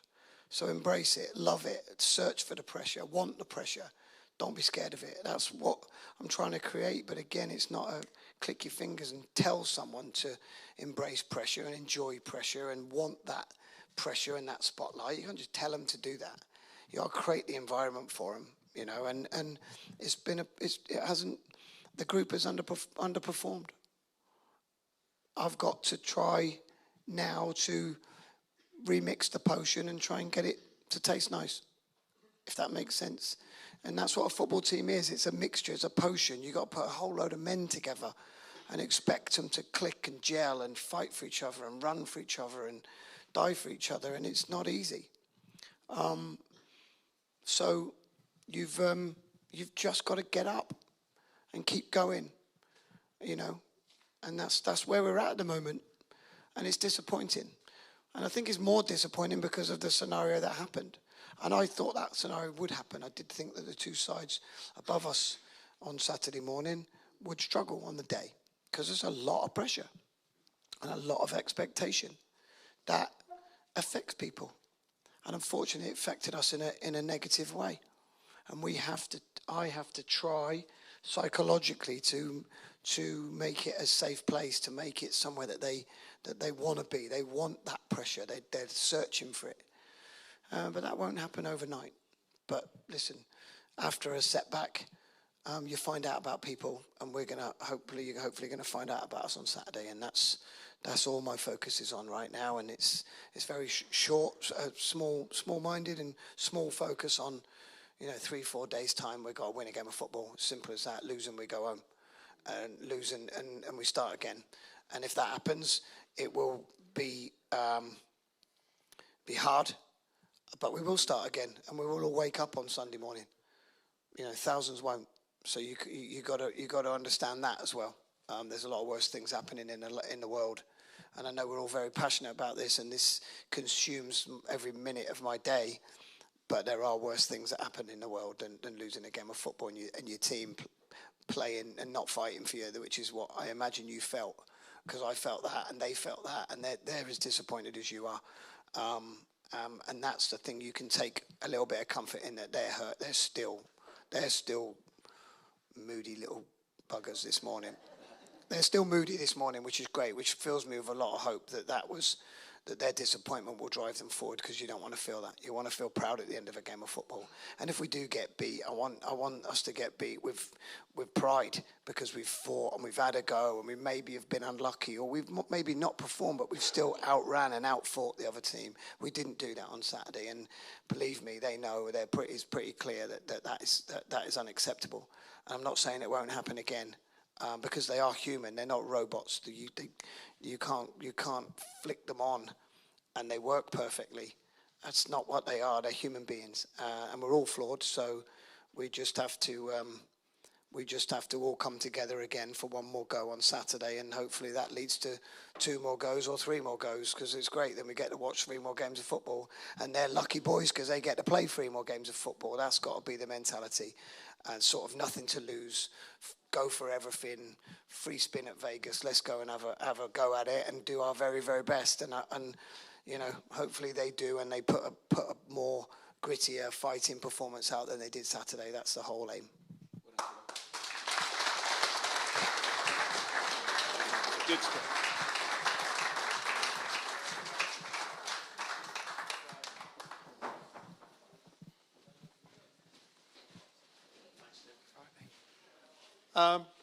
So embrace it, love it, search for the pressure, want the pressure. Don't be scared of it. That's what I'm trying to create. But again, it's not a click your fingers and tell someone to embrace pressure and enjoy pressure and want that pressure and that spotlight. You can't just tell them to do that. You got to create the environment for them, you know. And the group has underperformed. I've got to try now to remix the potion and try and get it to taste nice, if that makes sense. And that's what a football team is. It's a mixture, it's a potion. You've got to put a whole load of men together and expect them to click and gel and fight for each other and run for each other and die for each other, and it's not easy. So you've just got to get up and keep going, you know, and that's where we're at the moment, and it's disappointing. And I think it's more disappointing because of the scenario that happened. And I thought that scenario would happen. I did think that the two sides above us on Saturday morning would struggle on the day because there's a lot of pressure and a lot of expectation that affects people. And unfortunately, it affected us in a negative way. And I have to try psychologically to make it a safe place, to make it somewhere that they want to be. They want that pressure. They're searching for it. But that won't happen overnight. But listen, after a setback, you find out about people, and you're hopefully going to find out about us on Saturday, and that's all my focus is on right now. And it's very short, small-minded, and small focus on, 3-4 days time. We've got to win a game of football. Simple as that. Losing, we go home, and losing, and we start again. And if that happens, it will be hard. But we will start again, and we will all wake up on Sunday morning. Thousands won't. So you got to understand that as well. There's a lot of worse things happening in the world, and I know we're all very passionate about this, and this consumes every minute of my day. But there are worse things that happen in the world than losing a game of football and your team playing and not fighting for you, which is what I imagine you felt, because I felt that and they felt that, and they're as disappointed as you are. And that's the thing, you can take a little bit of comfort in that they're hurt. They're still moody little buggers this morning. They're still moody this morning, which is great, which fills me with a lot of hope that their disappointment will drive them forward, because you don't want to feel that. You want to feel proud at the end of a game of football. And if we do get beat, I want us to get beat with pride, because we've fought and we've had a go, and we maybe have been unlucky, or we've maybe not performed, but we've still outran and outfought the other team. We didn't do that on Saturday, and believe me, they know it's pretty clear that is unacceptable. And I'm not saying it won't happen again. Because they are human, they're not robots. You can't flick them on, and they work perfectly. That's not what they are. They're human beings, and we're all flawed. So we just have to all come together again for one more go on Saturday, and hopefully that leads to 2 more goes or 3 more goes, because it's great. Then we get to watch 3 more games of football, and they're lucky boys because they get to play 3 more games of football. That's got to be the mentality, and sort of nothing to lose. Go for everything, free spin at Vegas. Let's go and have a go at it and do our very, very best. And hopefully they do, and they put a more grittier, fighting performance out than they did Saturday. That's the whole aim. Good stuff.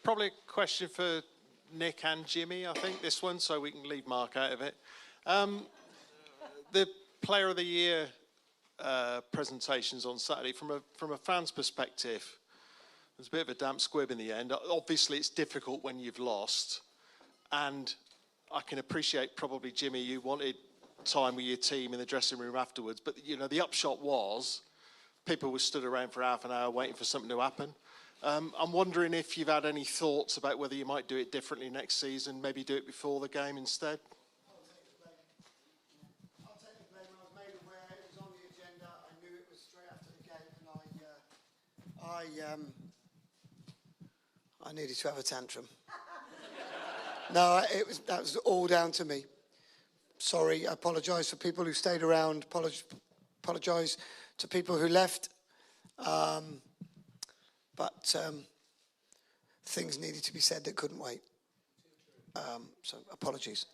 Probably a question for Nick and Jimmy, I think, this one, so we can leave Mark out of it. The Player of the Year presentations on Saturday, from a fan's perspective, there's a bit of a damp squib in the end. Obviously, it's difficult when you've lost, and I can appreciate probably, Jimmy, you wanted time with your team in the dressing room afterwards, but the upshot was people were stood around for half an hour waiting for something to happen. I'm wondering if you've had any thoughts about whether you might do it differently next season, maybe do it before the game instead? I'll take the blame. I was made aware it was on the agenda. I knew it was straight after the game, and I needed to have a tantrum. No, that was all down to me. Sorry, I apologise for people who stayed around. Apologise to people who left. But things needed to be said that couldn't wait. So apologies.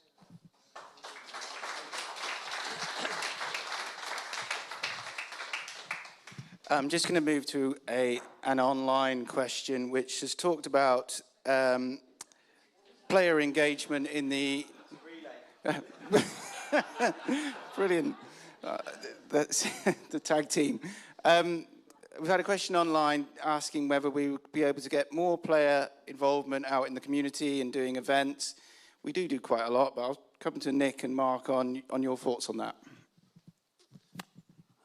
I'm just going to move to an online question which has talked about player engagement in the... Brilliant. That's the tag team. We've had a question online asking whether we would be able to get more player involvement out in the community and doing events. We do quite a lot, but I'll come to Nick and Mark on your thoughts on that.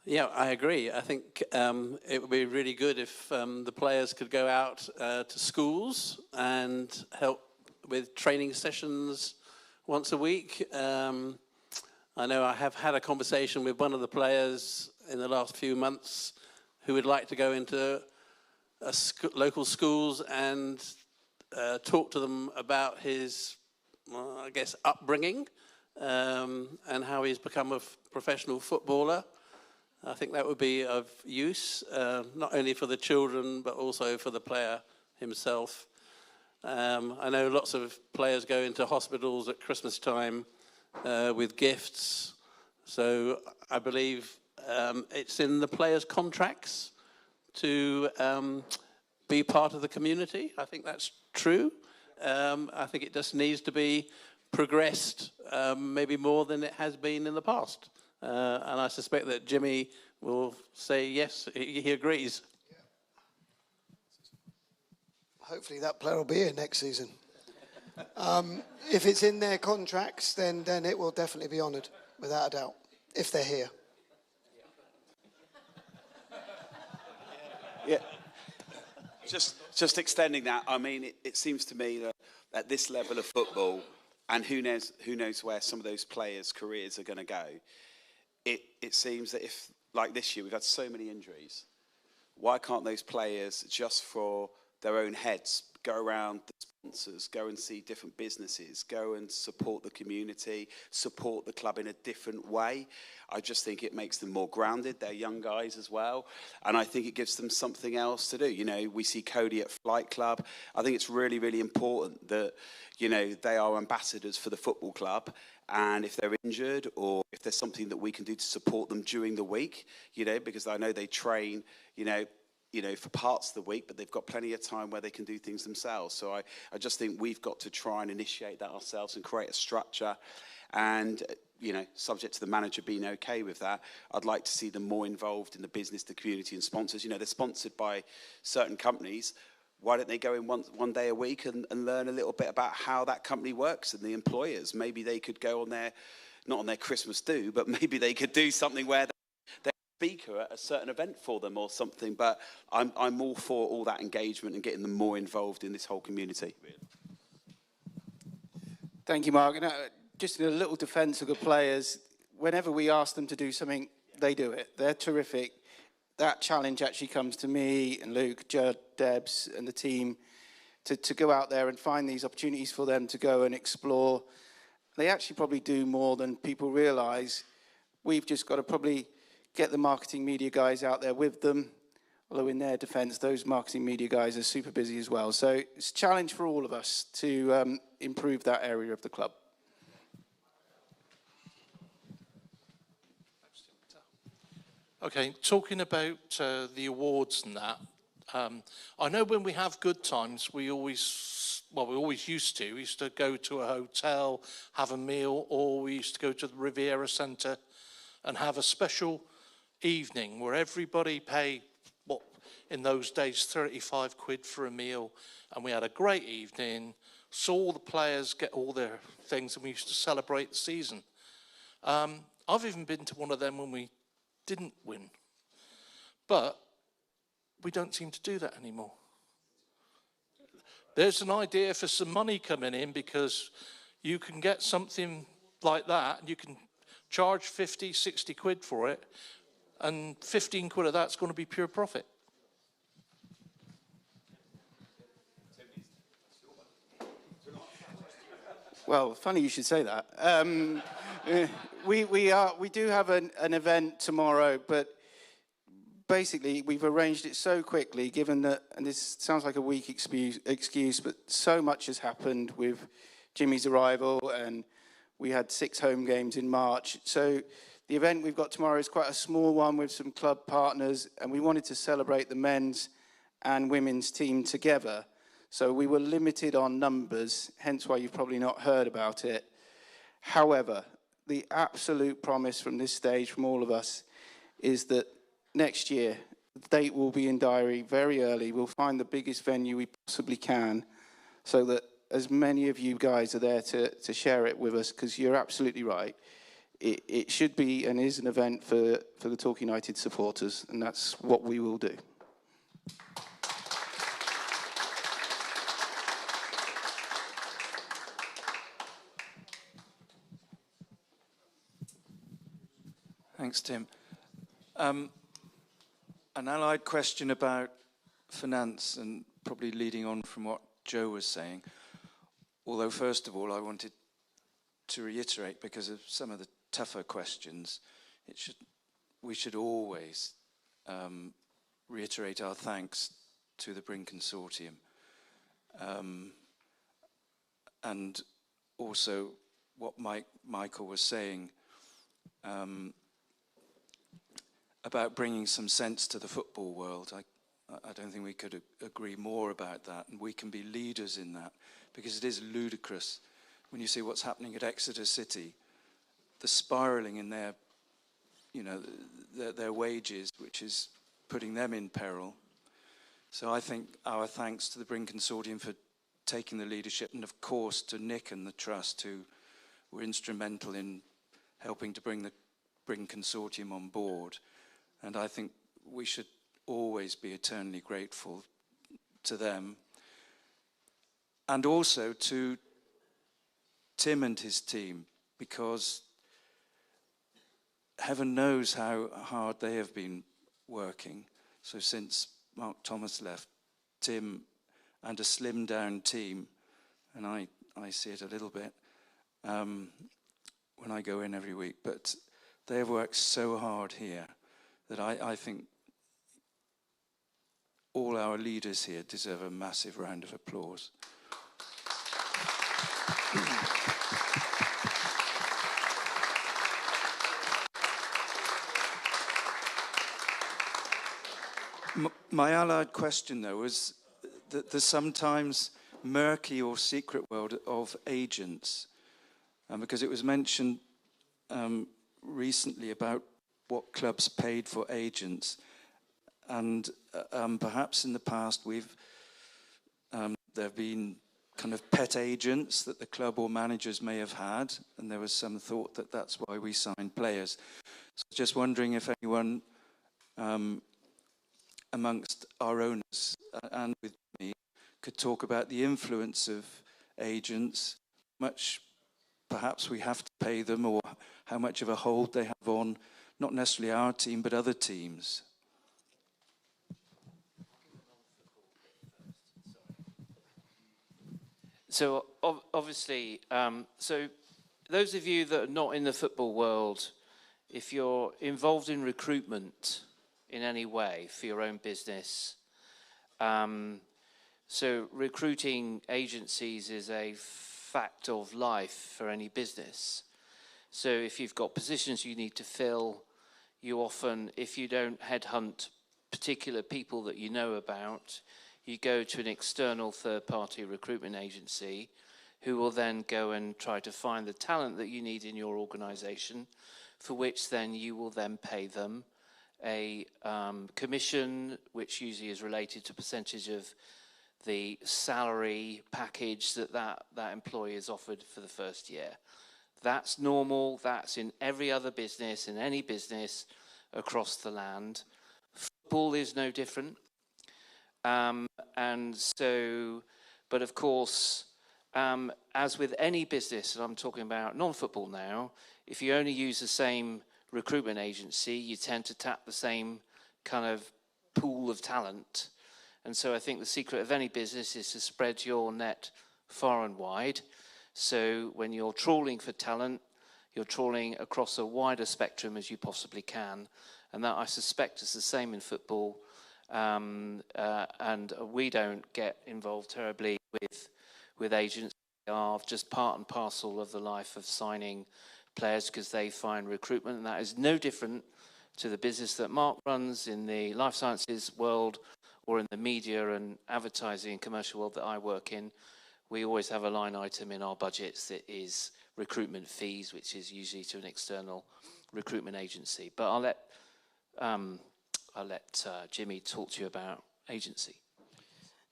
Yeah, I agree. I think it would be really good if the players could go out to schools and help with training sessions once a week. I know I have had a conversation with one of the players in the last few months who would like to go into local schools and talk to them about his, well, I guess, upbringing and how he's become a professional footballer. I think that would be of use, not only for the children, but also for the player himself. I know lots of players go into hospitals at Christmas time with gifts. So I believe it's in the players' contracts to be part of the community. I think that's true. I think it just needs to be progressed maybe more than it has been in the past. And I suspect that Jimmy will say yes, he agrees. Hopefully that player will be here next season. If it's in their contracts, then it will definitely be honoured, without a doubt, if they're here. Yeah. Just extending that, I mean, it seems to me that at this level of football, and who knows where some of those players' careers are going to go, it seems that if, like this year, we've had so many injuries, why can't those players, just for their own heads, go around the sponsors, go and see different businesses, go and support the community, support the club in a different way? I just think it makes them more grounded. They're young guys as well. And I think it gives them something else to do. You know, we see Cody at Flight Club. I think it's really, really important that, you know, they are ambassadors for the football club. And if they're injured or if there's something that we can do to support them during the week, you know, because I know they train, you know, for parts of the week, but they've got plenty of time where they can do things themselves. So I just think we've got to try and initiate that ourselves and create a structure. And, you know, subject to the manager being okay with that, I'd like to see them more involved in the business, the community and sponsors. You know, they're sponsored by certain companies. Why don't they go in one day a week and learn a little bit about how that company works and the employers? Maybe they could go on their, not on their Christmas do, but maybe they could do something where they're speaker at a certain event for them or something. But I'm all for all that engagement and getting them more involved in this whole community. Thank you, Mark. And, just in a little defence of the players, whenever we ask them to do something, they do it. They're terrific. That challenge actually comes to me and Luke, Judd, Debs and the team to go out there and find these opportunities for them to go and explore. They actually probably do more than people realise. We've just got to probably get the marketing media guys out there with them. Although in their defence, those marketing media guys are super busy as well. So it's a challenge for all of us to improve that area of the club. Okay, talking about the awards and that, I know when we have good times, we always used to go to a hotel, have a meal, or we used to go to the Riviera Centre and have a special evening where everybody paid, what, in those days, 35 quid for a meal, and we had a great evening, saw all the players get all their things, and we used to celebrate the season. I've even been to one of them when we didn't win, but we don't seem to do that anymore. There's an idea for some money coming in, because you can get something like that and you can charge 50, 60 quid for it, and 15 quid of that's going to be pure profit. Well, funny you should say that. We do have an event tomorrow, but basically we've arranged it so quickly, given that, and this sounds like a weak excuse, but so much has happened with Jimmy's arrival, and we had 6 home games in March. So the event we've got tomorrow is quite a small one with some club partners, and we wanted to celebrate the men's and women's team together. So we were limited on numbers, hence why you've probably not heard about it. However, the absolute promise from this stage from all of us is that next year, the date will be in diary very early. We'll find the biggest venue we possibly can so that as many of you guys are there to share it with us, because you're absolutely right. It should be and is an event for the Torquay United supporters, and that's what we will do. Thanks, Tim. An allied question about finance, and probably leading on from what Joe was saying. Although, first of all, I wanted to reiterate, because of some of the tougher questions, we should always reiterate our thanks to the Bryn Consortium. And also what Michael was saying about bringing some sense to the football world. I don't think we could agree more about that, and we can be leaders in that, because it is ludicrous when you see what's happening at Exeter City, the spiralling in their, their wages, which is putting them in peril. So I think our thanks to the Bryn Consortium for taking the leadership, and of course to Nick and the Trust, who were instrumental in helping to bring the Bryn Consortium on board. And I think we should always be eternally grateful to them. And also to Tim and his team, because heaven knows how hard they have been working. So since Mark Thomas left, Tim and a slimmed down team, and I see it a little bit when I go in every week, but they have worked so hard here that I think all our leaders here deserve a massive round of applause. My allied question, though, was the sometimes murky or secret world of agents, because it was mentioned recently about what clubs paid for agents, and perhaps in the past there have been kind of pet agents that the club or managers may have had, and there was some thought that that's why we signed players. So just wondering if anyone amongst our owners and with me could talk about the influence of agents, much perhaps we have to pay them, or how much of a hold they have on not necessarily our team but other teams. So obviously, so those of you that are not in the football world, if you're involved in recruitment in any way for your own business, so recruiting agencies is a fact of life for any business. So if you've got positions you need to fill, you often, if you don't headhunt particular people that you know about, you go to an external third-party recruitment agency who will then go and try to find the talent that you need in your organisation, for which then you will then pay them a commission, which usually is related to percentage of the salary package that employee is offered for the first year. That's normal. That's in every other business, in any business across the land. Football is no different. And so, but of course, as with any business, and I'm talking about non-football now, if you only use the same recruitment agency, you tend to tap the same kind of pool of talent. And so I think the secret of any business is to spread your net far and wide. So when you're trawling for talent, you're trawling across a wider spectrum as you possibly can. And that, I suspect, is the same in football. And we don't get involved terribly with agents. They are just part and parcel of the life of signing players, because they find recruitment, and that is no different to the business that Mark runs in the life sciences world or in the media and advertising and commercial world that I work in, we always have a line item in our budgets that is recruitment fees, which is usually to an external recruitment agency. But I'll let Jimmy talk to you about agency.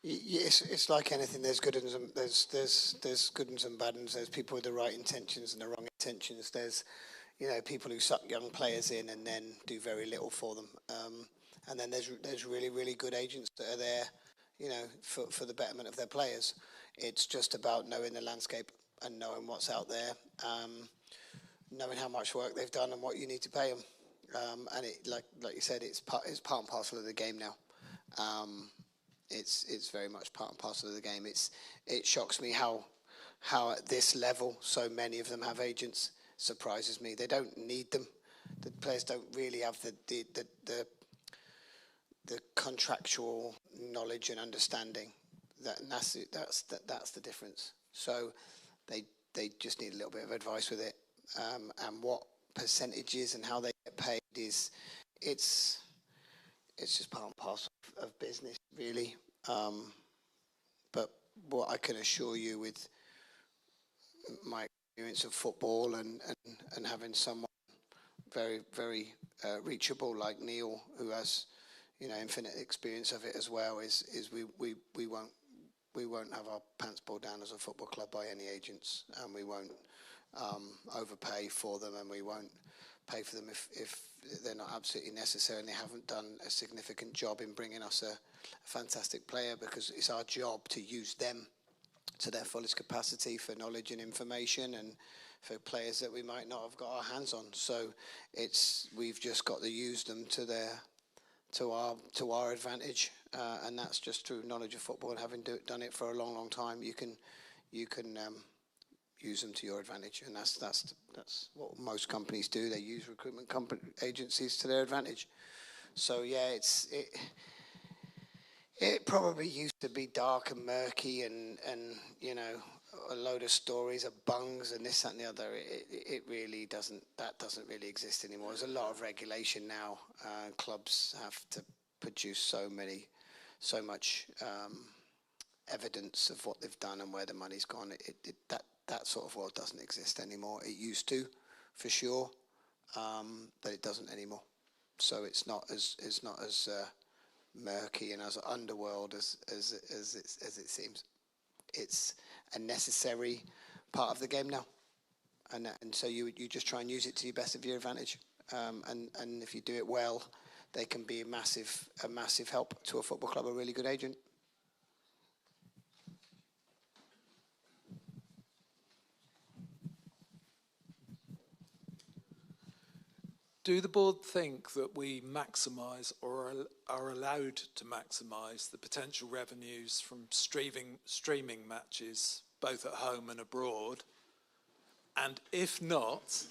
Yes, it's like anything. There's good ones and there's good ones and bad ones. There's people with the right intentions and the wrong intentions. There's, you know, people who suck young players in and then do very little for them. And then there's really, really good agents that are there, you know, for the betterment of their players. It's just about knowing the landscape and knowing what's out there, knowing how much work they've done and what you need to pay them. And it, like you said, it's part and parcel of the game now. It's very much part and parcel of the game. It shocks me how at this level so many of them have agents. Surprises me. They don't need them. The players don't really have the contractual knowledge and understanding. That's the difference. So they just need a little bit of advice with it. And what percentages and how they get paid it's just part and parcel of business, really. But what I can assure you with my experience of football and having someone very, very reachable like Neil, who has, you know, infinite experience of it as well, is we won't have our pants pulled down as a football club by any agents, and we won't overpay for them, and we won't pay for them if they're not absolutely necessary and they haven't done a significant job in bringing us a fantastic player, because it's our job to use them to their fullest capacity for knowledge and information and for players that we might not have got our hands on. So we've just got to use them to our advantage, and that's just through knowledge of football and having done it for a long, long time. You can use them to your advantage, and that's what most companies do. They use recruitment agencies to their advantage. So yeah, it probably used to be dark and murky and you know, a load of stories of bungs and this, that and the other. It really doesn't really exist anymore. There's a lot of regulation now. Clubs have to produce so much evidence of what they've done and where the money's gone. That sort of world doesn't exist anymore. It used to, for sure, but it doesn't anymore. So it's not as murky and as underworld as it seems. It's a necessary part of the game now, and so you just try and use it to your best of your advantage. And if you do it well, they can be a massive help to a football club, a really good agent. Do the board think that we maximise or are allowed to maximise the potential revenues from streaming matches, both at home and abroad? And if not,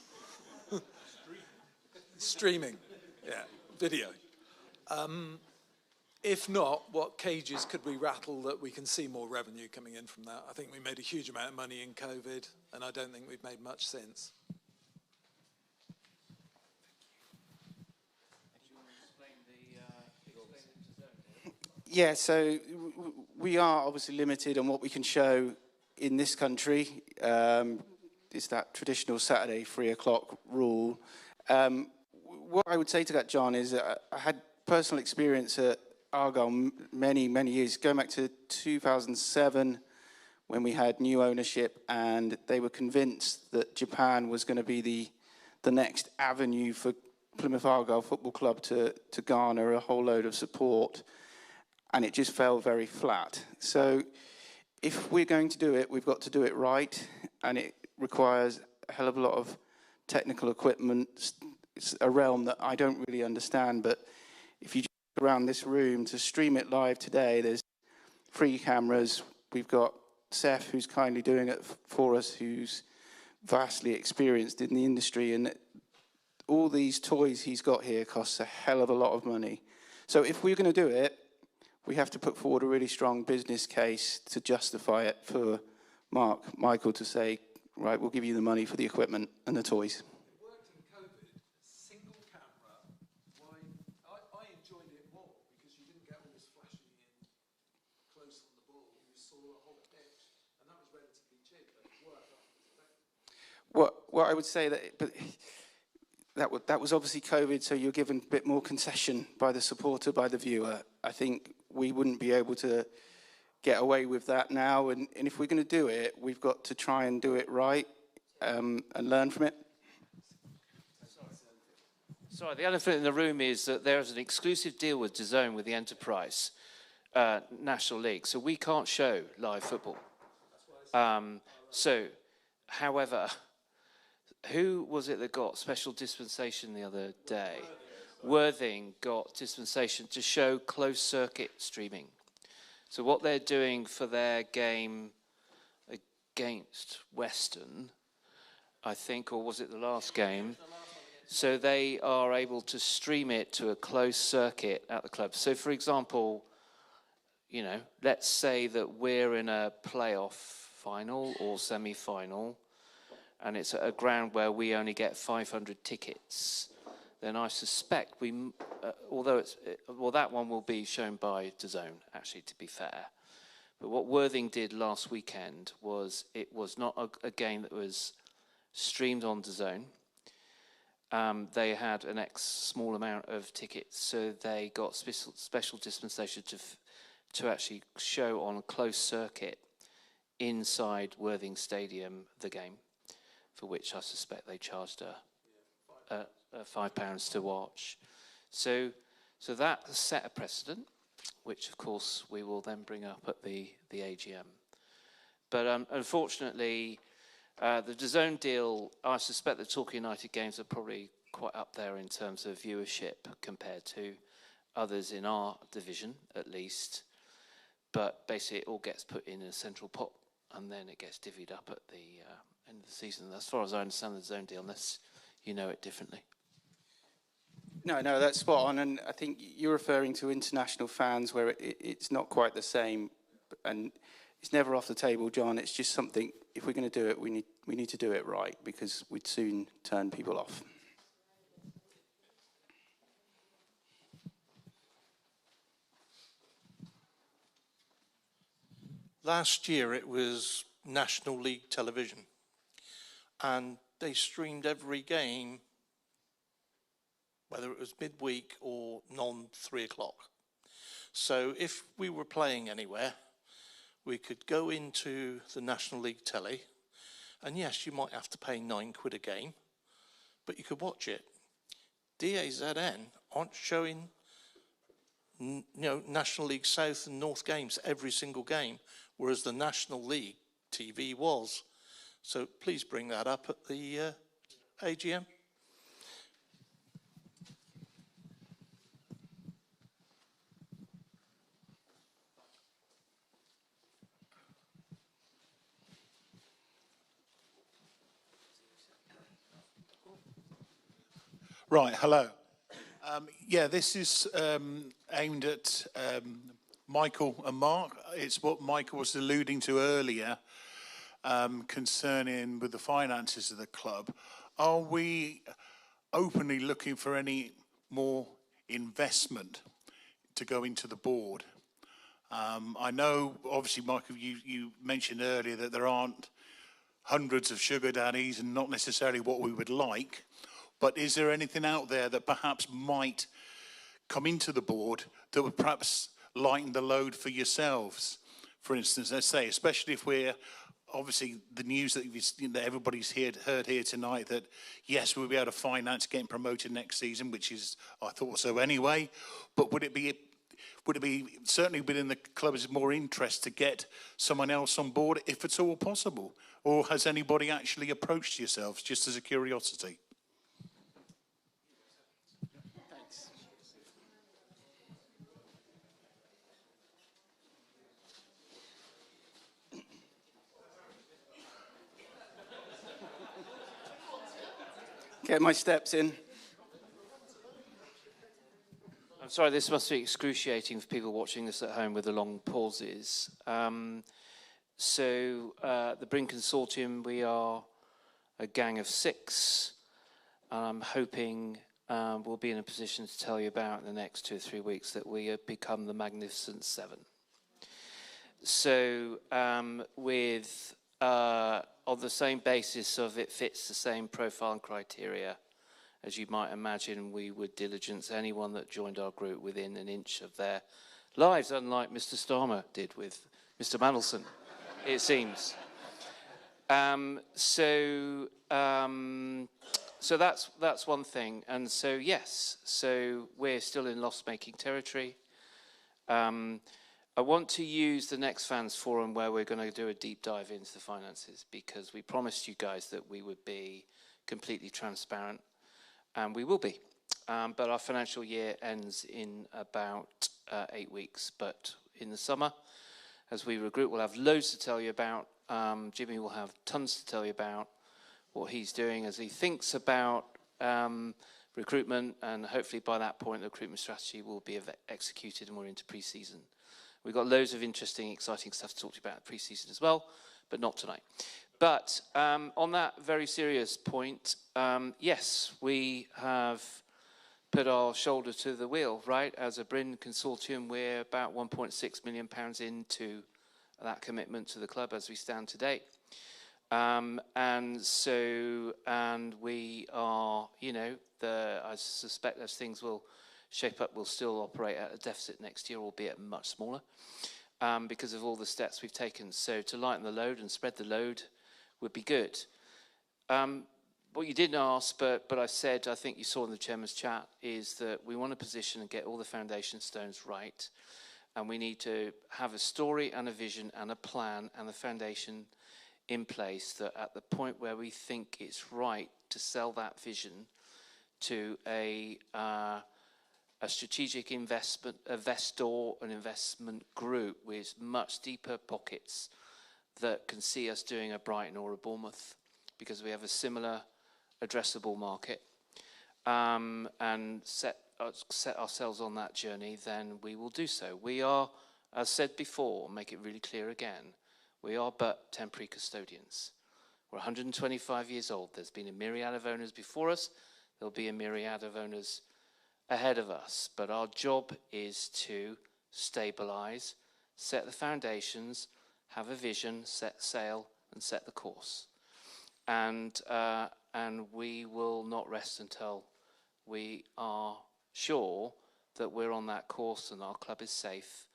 streaming, yeah, video. If not, what cages could we rattle that we can see more revenue coming in from that? I think we made a huge amount of money in COVID, and I don't think we've made much since. Yeah, so we are obviously limited on what we can show in this country. It's that traditional Saturday 3 o'clock rule. What I would say to that, John, is I had personal experience at Argyle many, many years, going back to 2007 when we had new ownership, and they were convinced that Japan was going to be the next avenue for Plymouth Argyle Football Club to garner a whole load of support. And it just fell very flat. So if we're going to do it, we've got to do it right, and it requires a hell of a lot of technical equipment. It's a realm that I don't really understand, but if you just look around this room to stream it live today, there's 3 cameras. We've got Seth, who's kindly doing it for us, who's vastly experienced in the industry, and all these toys he's got here costs a hell of a lot of money. So if we're going to do it, we have to put forward a really strong business case to justify it for Michael to say, right, we'll give you the money for the equipment and the toys. It worked in COVID, single camera. I enjoyed it more because you didn't get all this flashing what I would say that was obviously COVID, so you're given a bit more concession by the supporter, by the viewer. I think we wouldn't be able to get away with that now, and if we're going to do it, we've got to try and do it right and learn from it. Sorry, the elephant in the room is that there is an exclusive deal with DAZN with the Enterprise National League, so we can't show live football. However, who was it that got special dispensation the other day? Worthing got dispensation to show closed circuit streaming. So what they're doing for their game against Western, I think, or was it the last game? So they are able to stream it to a closed circuit at the club. So for example, you know, let's say that we're in a playoff final or semi-final, and it's at a ground where we only get 500 tickets, then I suspect that one will be shown by DAZN, actually, to be fair. But what Worthing did last weekend was, it was not a game that was streamed on DAZN. They had an small amount of tickets, so they got special dispensation to actually show on a closed circuit inside Worthing Stadium the game, for which I suspect they charged £5 to watch. So that set a precedent, which of course we will then bring up at the AGM. But unfortunately, the DAZN deal, I suspect the Torquay United games are probably quite up there in terms of viewership compared to others in our division, at least. But basically, it all gets put in a central pot, and then it gets divvied up at the end of the season. As far as I understand the DAZN deal, unless you know it differently. No, that's spot on, and I think you're referring to international fans where it's not quite the same, and it's never off the table, John. It's just something, if we're going to do it, we need to do it right, because we'd soon turn people off. Last year it was National League television, and they streamed every game, whether it was midweek or non-3 o'clock. So if we were playing anywhere, we could go into the National League telly, and yes, you might have to pay £9 a game, but you could watch it. DAZN aren't showing National League South and North games every single game, whereas the National League TV was. So please bring that up at the AGM. Right, hello. This is aimed at Michael and Mark. It's what Michael was alluding to earlier concerning with the finances of the club. Are we openly looking for any more investment to go into the board? I know, obviously, Michael, you mentioned earlier that there aren't hundreds of sugar daddies and not necessarily what we would like. But is there anything out there that perhaps might come into the board that would perhaps lighten the load for yourselves? For instance, let's say, especially if we're, obviously, the news that everybody's heard here tonight, that yes, we'll be able to finance getting promoted next season, which is, I thought so anyway. But would it be certainly within the club's more interest to get someone else on board, if at all possible? Or has anybody actually approached yourselves, just as a curiosity? Get my steps in. I'm sorry, this must be excruciating for people watching this at home with the long pauses. The Bryn Consortium, we are a gang of 6. I'm hoping we'll be in a position to tell you about in the next 2 or 3 weeks that we have become the Magnificent 7. So with on the same basis of it fits the same profile and criteria, as you might imagine, we would diligence anyone that joined our group within an inch of their lives, unlike Mr. Starmer did with Mr. Mandelson, it seems. So that's one thing. And so, yes, so we're still in loss-making territory. I want to use the next fans forum where we're going to do a deep dive into the finances, because we promised you guys that we would be completely transparent, and we will be. But our financial year ends in about 8 weeks. But in the summer, as we regroup, we'll have loads to tell you about. Jimmy will have tons to tell you about what he's doing as he thinks about recruitment, and hopefully by that point the recruitment strategy will be executed and we're into pre-season. We've got loads of interesting, exciting stuff to talk to you about pre-season as well, but not tonight. But on that very serious point, yes, we have put our shoulder to the wheel, right? As a Bryn consortium, we're about £1.6 million into that commitment to the club as we stand today. And we are, you know, I suspect as things will shape up, we'll still operate at a deficit next year, albeit much smaller, because of all the steps we've taken. So to lighten the load and spread the load would be good. What you didn't ask, but I said, I think you saw in the chairman's chat, is that we want to position and get all the foundation stones right. And we need to have a story and a vision and a plan and the foundation in place, that at the point where we think it's right to sell that vision to a strategic investor, an investment group with much deeper pockets that can see us doing a Brighton or a Bournemouth, because we have a similar addressable market, and set ourselves on that journey, then we will do so. We are, as said before, make it really clear again, we are but temporary custodians. We're 125 years old. There's been a myriad of owners before us. There'll be a myriad of owners ahead of us. But our job is to stabilise, set the foundations, have a vision, set sail, and set the course. And we will not rest until we are sure that we're on that course and our club is safe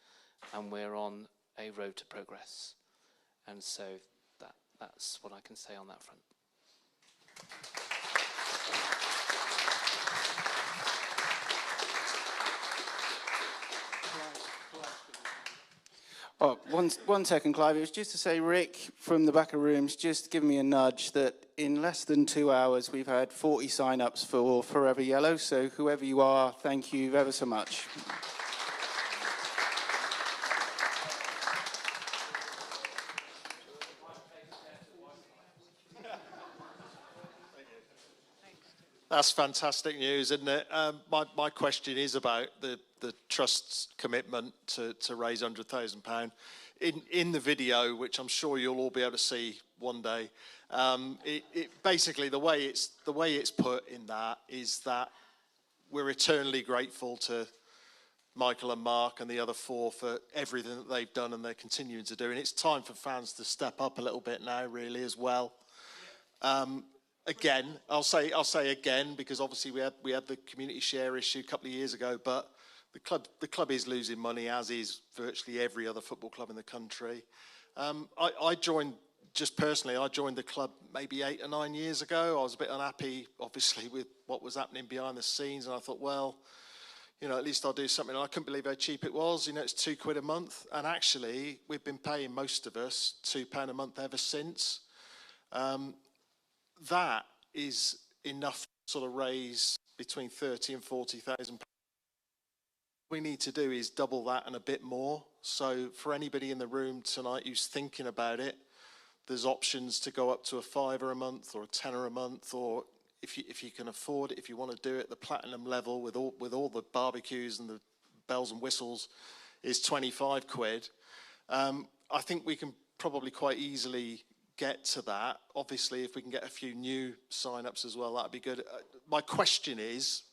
and we're on a road to progress. And so that's what I can say on that front. Oh, one second, Clive. It was just to say, Rick from the back of rooms just give me a nudge that in less than 2 hours we've had 40 sign-ups for Forever Yellow. So whoever you are, thank you ever so much. That's fantastic news, isn't it? My question is about the Trust's commitment to raise £100,000. In the video, which I'm sure you'll all be able to see one day, basically the way it's put in that is that we're eternally grateful to Michael and Mark and the other four for everything that they've done and they're continuing to do. And it's time for fans to step up a little bit now, really, as well. Again, I'll say again, because obviously we had the community share issue a couple of years ago, but the club is losing money, as is virtually every other football club in the country. I joined the club maybe 8 or 9 years ago. I was a bit unhappy, obviously, with what was happening behind the scenes, and I thought, well, you know, at least I'll do something. And I couldn't believe how cheap it was. You know, it's £2 a month, and actually we've been paying, most of us, £2 a month ever since. That is enough to sort of raise between 30 and 40,000. What we need to do is double that and a bit more. So for anybody in the room tonight who's thinking about it, there's options to go up to a £5 a month or a £10 a month, or if you can afford it, if you want to do it, the platinum level with all the barbecues and the bells and whistles is £25. I think we can probably quite easily get to that. Obviously, if we can get a few new sign-ups as well, that'd be good. My question is,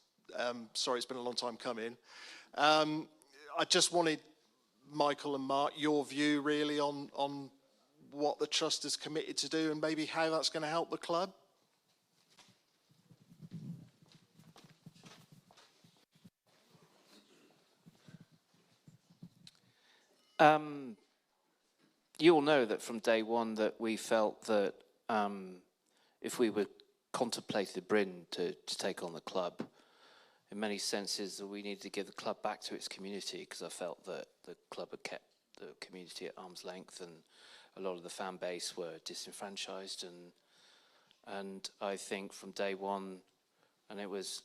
sorry, it's been a long time coming. I just wanted, Michael and Mark, your view really on what the trust is committed to do and maybe how that's going to help the club? You all know that from day one that we felt that if we were contemplated Bryn to take on the club, in many senses that we needed to give the club back to its community, because I felt that the club had kept the community at arm's length and a lot of the fan base were disenfranchised, and I think from day one, and it was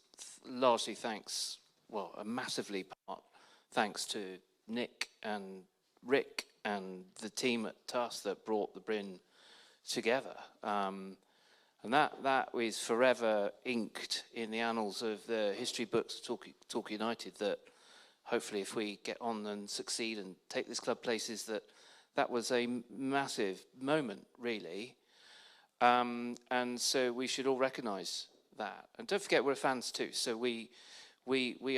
largely thanks, well, a massively part thanks to Nick and Rick and the team at TUFC that brought the Bryn together. And that is forever inked in the annals of the history books of Torquay United, that hopefully if we get on and succeed and take this club places, that was a massive moment, really. And so we should all recognise that. And don't forget, we're fans too. So we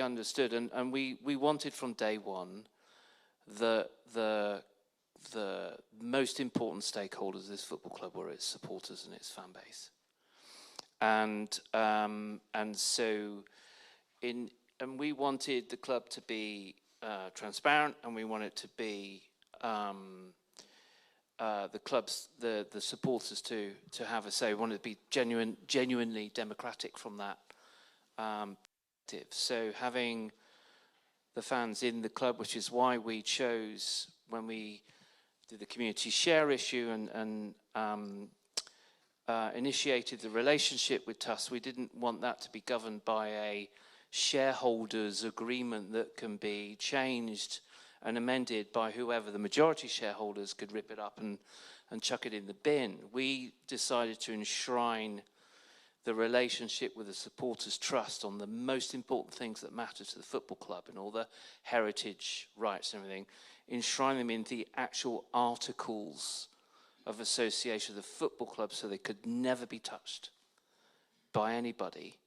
understood, and we wanted from day one that the most important stakeholders of this football club were its supporters and its fan base. And we wanted the club to be transparent, and we wanted to be the clubs, the supporters to have a say. We wanted to be genuinely democratic from that perspective. So having the fans in the club, which is why we chose, when we did the community share issue and initiated the relationship with TUFC, we didn't want that to be governed by a shareholders agreement that can be changed and amended by whoever the majority shareholders could rip it up and chuck it in the bin. We decided to enshrine the relationship with the supporters' trust on the most important things that matter to the football club and all the heritage rights and everything, enshrine them in the actual articles of association of the football club, so they could never be touched by anybody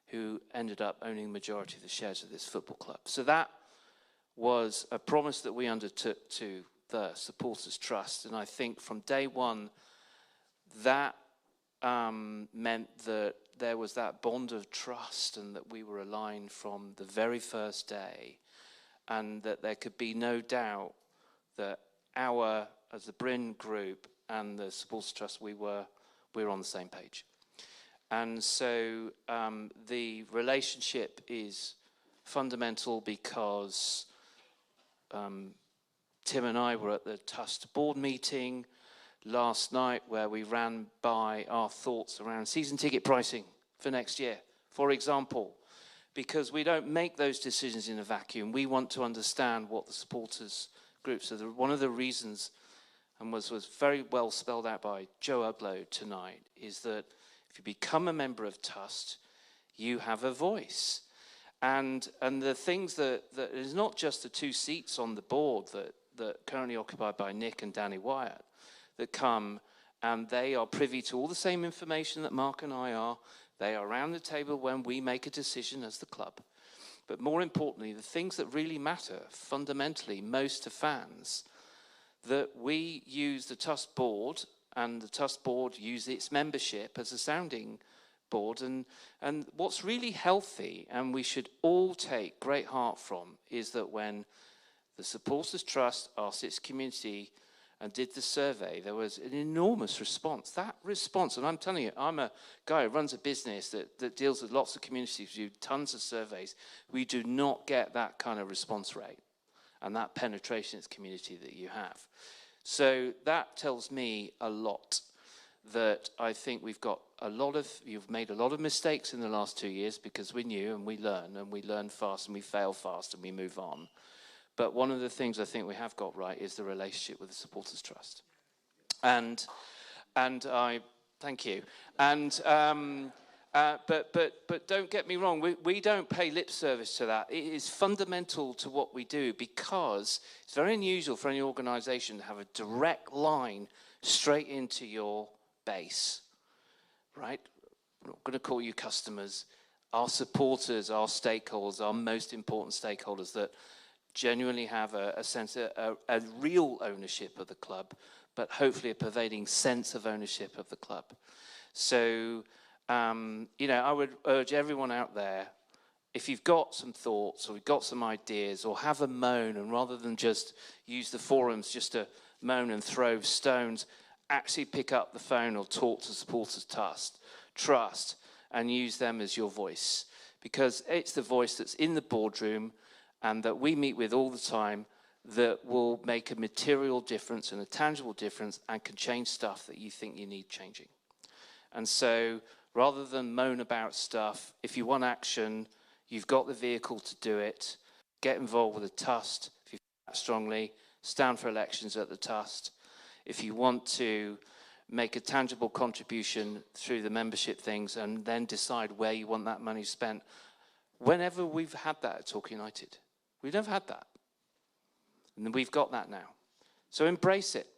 who ended up owning the majority of the shares of this football club. So that was a promise that we undertook to the supporters' trust, and I think from day one that meant that there was that bond of trust and that we were aligned from the very first day, and that there could be no doubt that as the Bryn group and the supporters' trust, we were on the same page. And so the relationship is fundamental because Tim and I were at the TUFC board meeting last night where we ran by our thoughts around season ticket pricing for next year, for example, because we don't make those decisions in a vacuum. We want to understand what the supporters group, so one of the reasons, and was very well spelled out by Joe Uglow tonight, is that if you become a member of TUFC, you have a voice. And the things that is not just the 2 seats on the board that currently occupied by Nick and Danny Wyatt, that come, and they are privy to all the same information that Mark and I are. They are around the table when we make a decision as the club. But more importantly, the things that really matter fundamentally most to fans, that we use the TUFC board, and the TUFC board use its membership as a sounding board. And what's really healthy, and we should all take great heart from, is that when the Supporters Trust asked its community and did the survey, there was an enormous response. That response, and I'm telling you, I'm a guy who runs a business that deals with lots of communities, we do tons of surveys. We do not get that kind of response rate and that penetration in the community that you have. So that tells me a lot, that I think you've made a lot of mistakes in the last 2 years, because we knew and we learn fast and we fail fast and we move on. But one of the things I think we have got right is the relationship with the Supporters Trust. And I thank you. And but don't get me wrong, we don't pay lip service to that. It is fundamental to what we do, because it's very unusual for any organisation to have a direct line straight into your base, right? I'm not going to call you customers. Our supporters, our stakeholders, our most important stakeholders that genuinely have a sense of a real ownership of the club, but hopefully a pervading sense of ownership of the club. So, you know, I would urge everyone out there, if you've got some thoughts or you've got some ideas or have a moan, and rather than just use the forums just to moan and throw stones, actually pick up the phone or talk to Supporters Trust and use them as your voice, because it's the voice that's in the boardroom and that we meet with all the time that will make a material difference and a tangible difference and can change stuff that you think you need changing. And so rather than moan about stuff, if you want action, you've got the vehicle to do it. Get involved with the TUFC. If you feel that strongly, stand for elections at the TUFC. If you want to make a tangible contribution through the membership things and then decide where you want that money spent. Whenever we've had that at Torquay United, we've never had that. And we've got that now. So embrace it.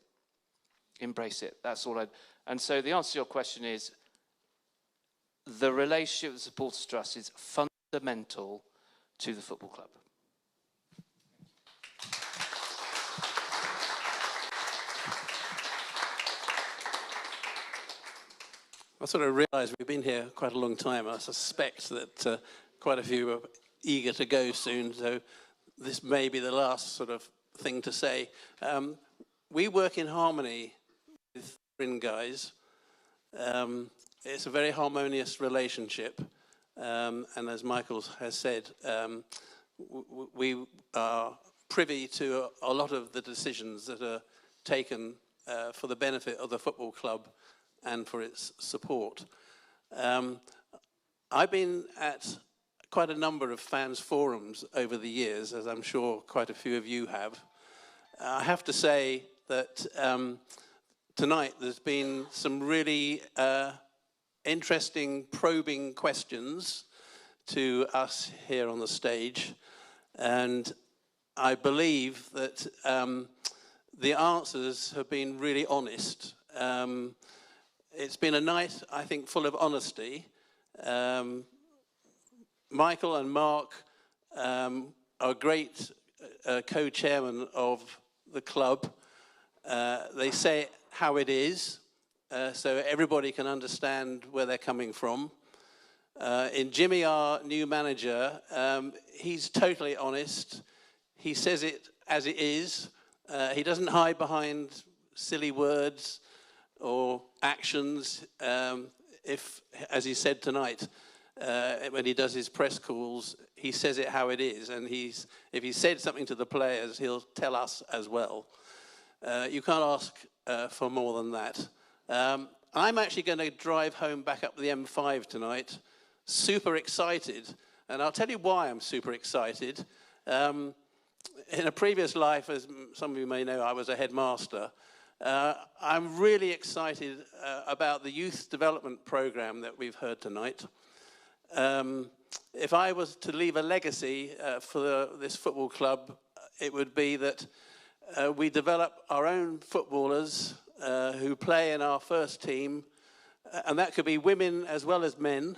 Embrace it. That's all And so the answer to your question is, the relationship with the Supporters Trust is fundamental to the football club. I sort of realise we've been here quite a long time. I suspect that quite a few are eager to go soon, so this may be the last sort of thing to say. We work in harmony with Bryn guys. It's a very harmonious relationship, and as Michael has said, we are privy to a lot of the decisions that are taken for the benefit of the football club and for its support. I've been at quite a number of fans' forums over the years, as I'm sure quite a few of you have. I have to say that tonight there's been some really interesting, probing questions to us here on the stage, and I believe that the answers have been really honest. It's been a night, I think, full of honesty. Michael and Mark are great co-chairmen of the club. They say it how it is, so everybody can understand where they're coming from. In Jimmy, our new manager, he's totally honest. He says it as it is. He doesn't hide behind silly words or actions. If, as he said tonight, when he does his press calls, he says it how it is, and if he said something to the players, he'll tell us as well. You can't ask for more than that. I'm actually going to drive home back up the M5 tonight, super excited, and I'll tell you why I'm super excited. In a previous life, as some of you may know, I was a headmaster. I'm really excited about the youth development program that we've heard tonight. If I was to leave a legacy for this football club, it would be that we develop our own footballers who play in our first team, and that could be women as well as men,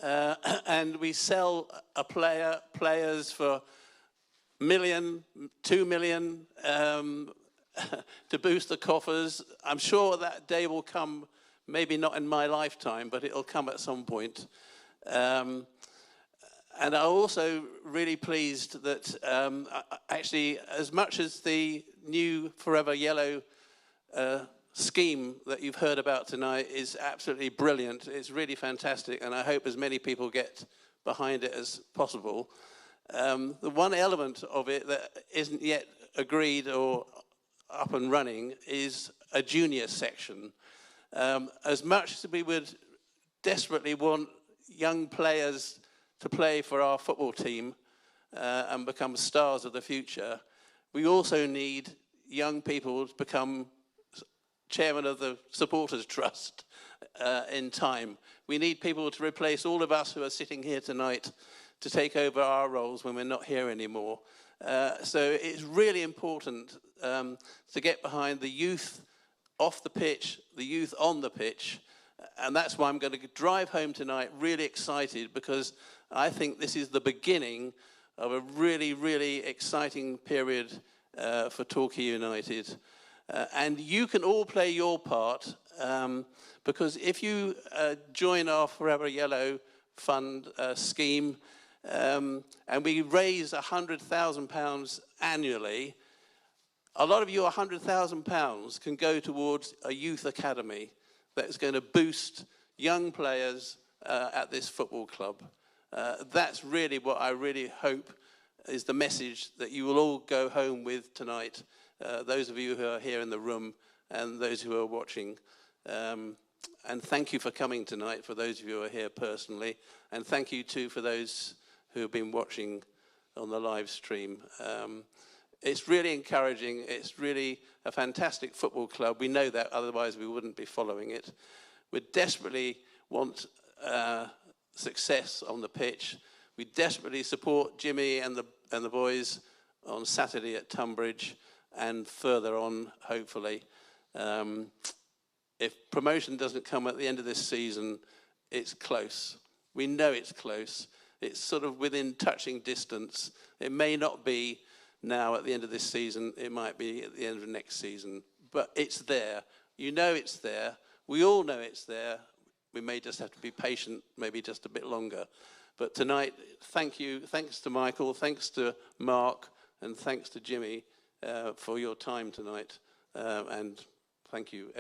and we sell players for $1 million, $2 million, to boost the coffers. I'm sure that day will come, maybe not in my lifetime, but it'll come at some point. And I'm also really pleased that actually, as much as the new Forever Yellow scheme that you've heard about tonight is absolutely brilliant, it's really fantastic, and I hope as many people get behind it as possible. The one element of it that isn't yet agreed or up and running is a junior section. As much as we would desperately want young players to play for our football team and become stars of the future, we also need young people to become chairman of the Supporters Trust in time. We need people to replace all of us who are sitting here tonight to take over our roles when we're not here anymore. So it's really important to get behind the youth off the pitch, the youth on the pitch, and that's why I'm going to drive home tonight really excited, because I think this is the beginning of a really, really exciting period for Torquay United. And you can all play your part, because if you join our Forever Yellow Fund scheme, and we raise £100,000 annually, a lot of your £100,000 can go towards a youth academy that's going to boost young players at this football club. That's really what I really hope is the message that you will all go home with tonight, those of you who are here in the room and those who are watching. And thank you for coming tonight, for those of you who are here personally. And thank you too for those who have been watching on the live stream. It's really encouraging. It's really a fantastic football club. We know that, otherwise we wouldn't be following it. We desperately want success on the pitch. We desperately support Jimmy and the boys on Saturday at Tunbridge and further on, hopefully. If promotion doesn't come at the end of this season, it's close. We know it's close. It's sort of within touching distance. It may not be now at the end of this season. It might be at the end of next season. But it's there. You know it's there. We all know it's there. We may just have to be patient, maybe just a bit longer. But tonight, thank you. Thanks to Michael. Thanks to Mark. And thanks to Jimmy for your time tonight. And thank you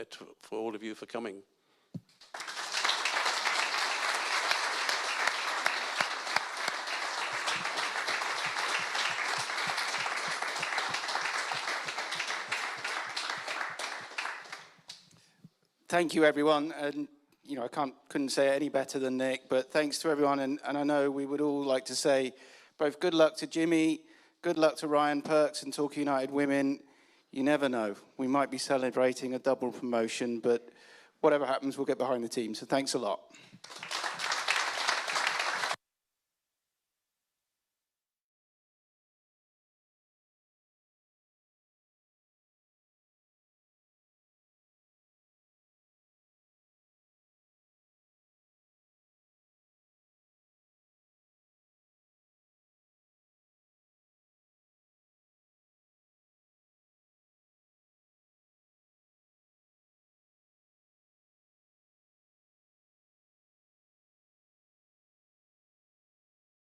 for all of you for coming. Thank you, everyone. And you know, I couldn't say it any better than Nick. But thanks to everyone. And I know we would all like to say both good luck to Jimmy, good luck to Ryan Perks and Torquay United Women. You never know. We might be celebrating a double promotion, but whatever happens, we'll get behind the team. So thanks a lot.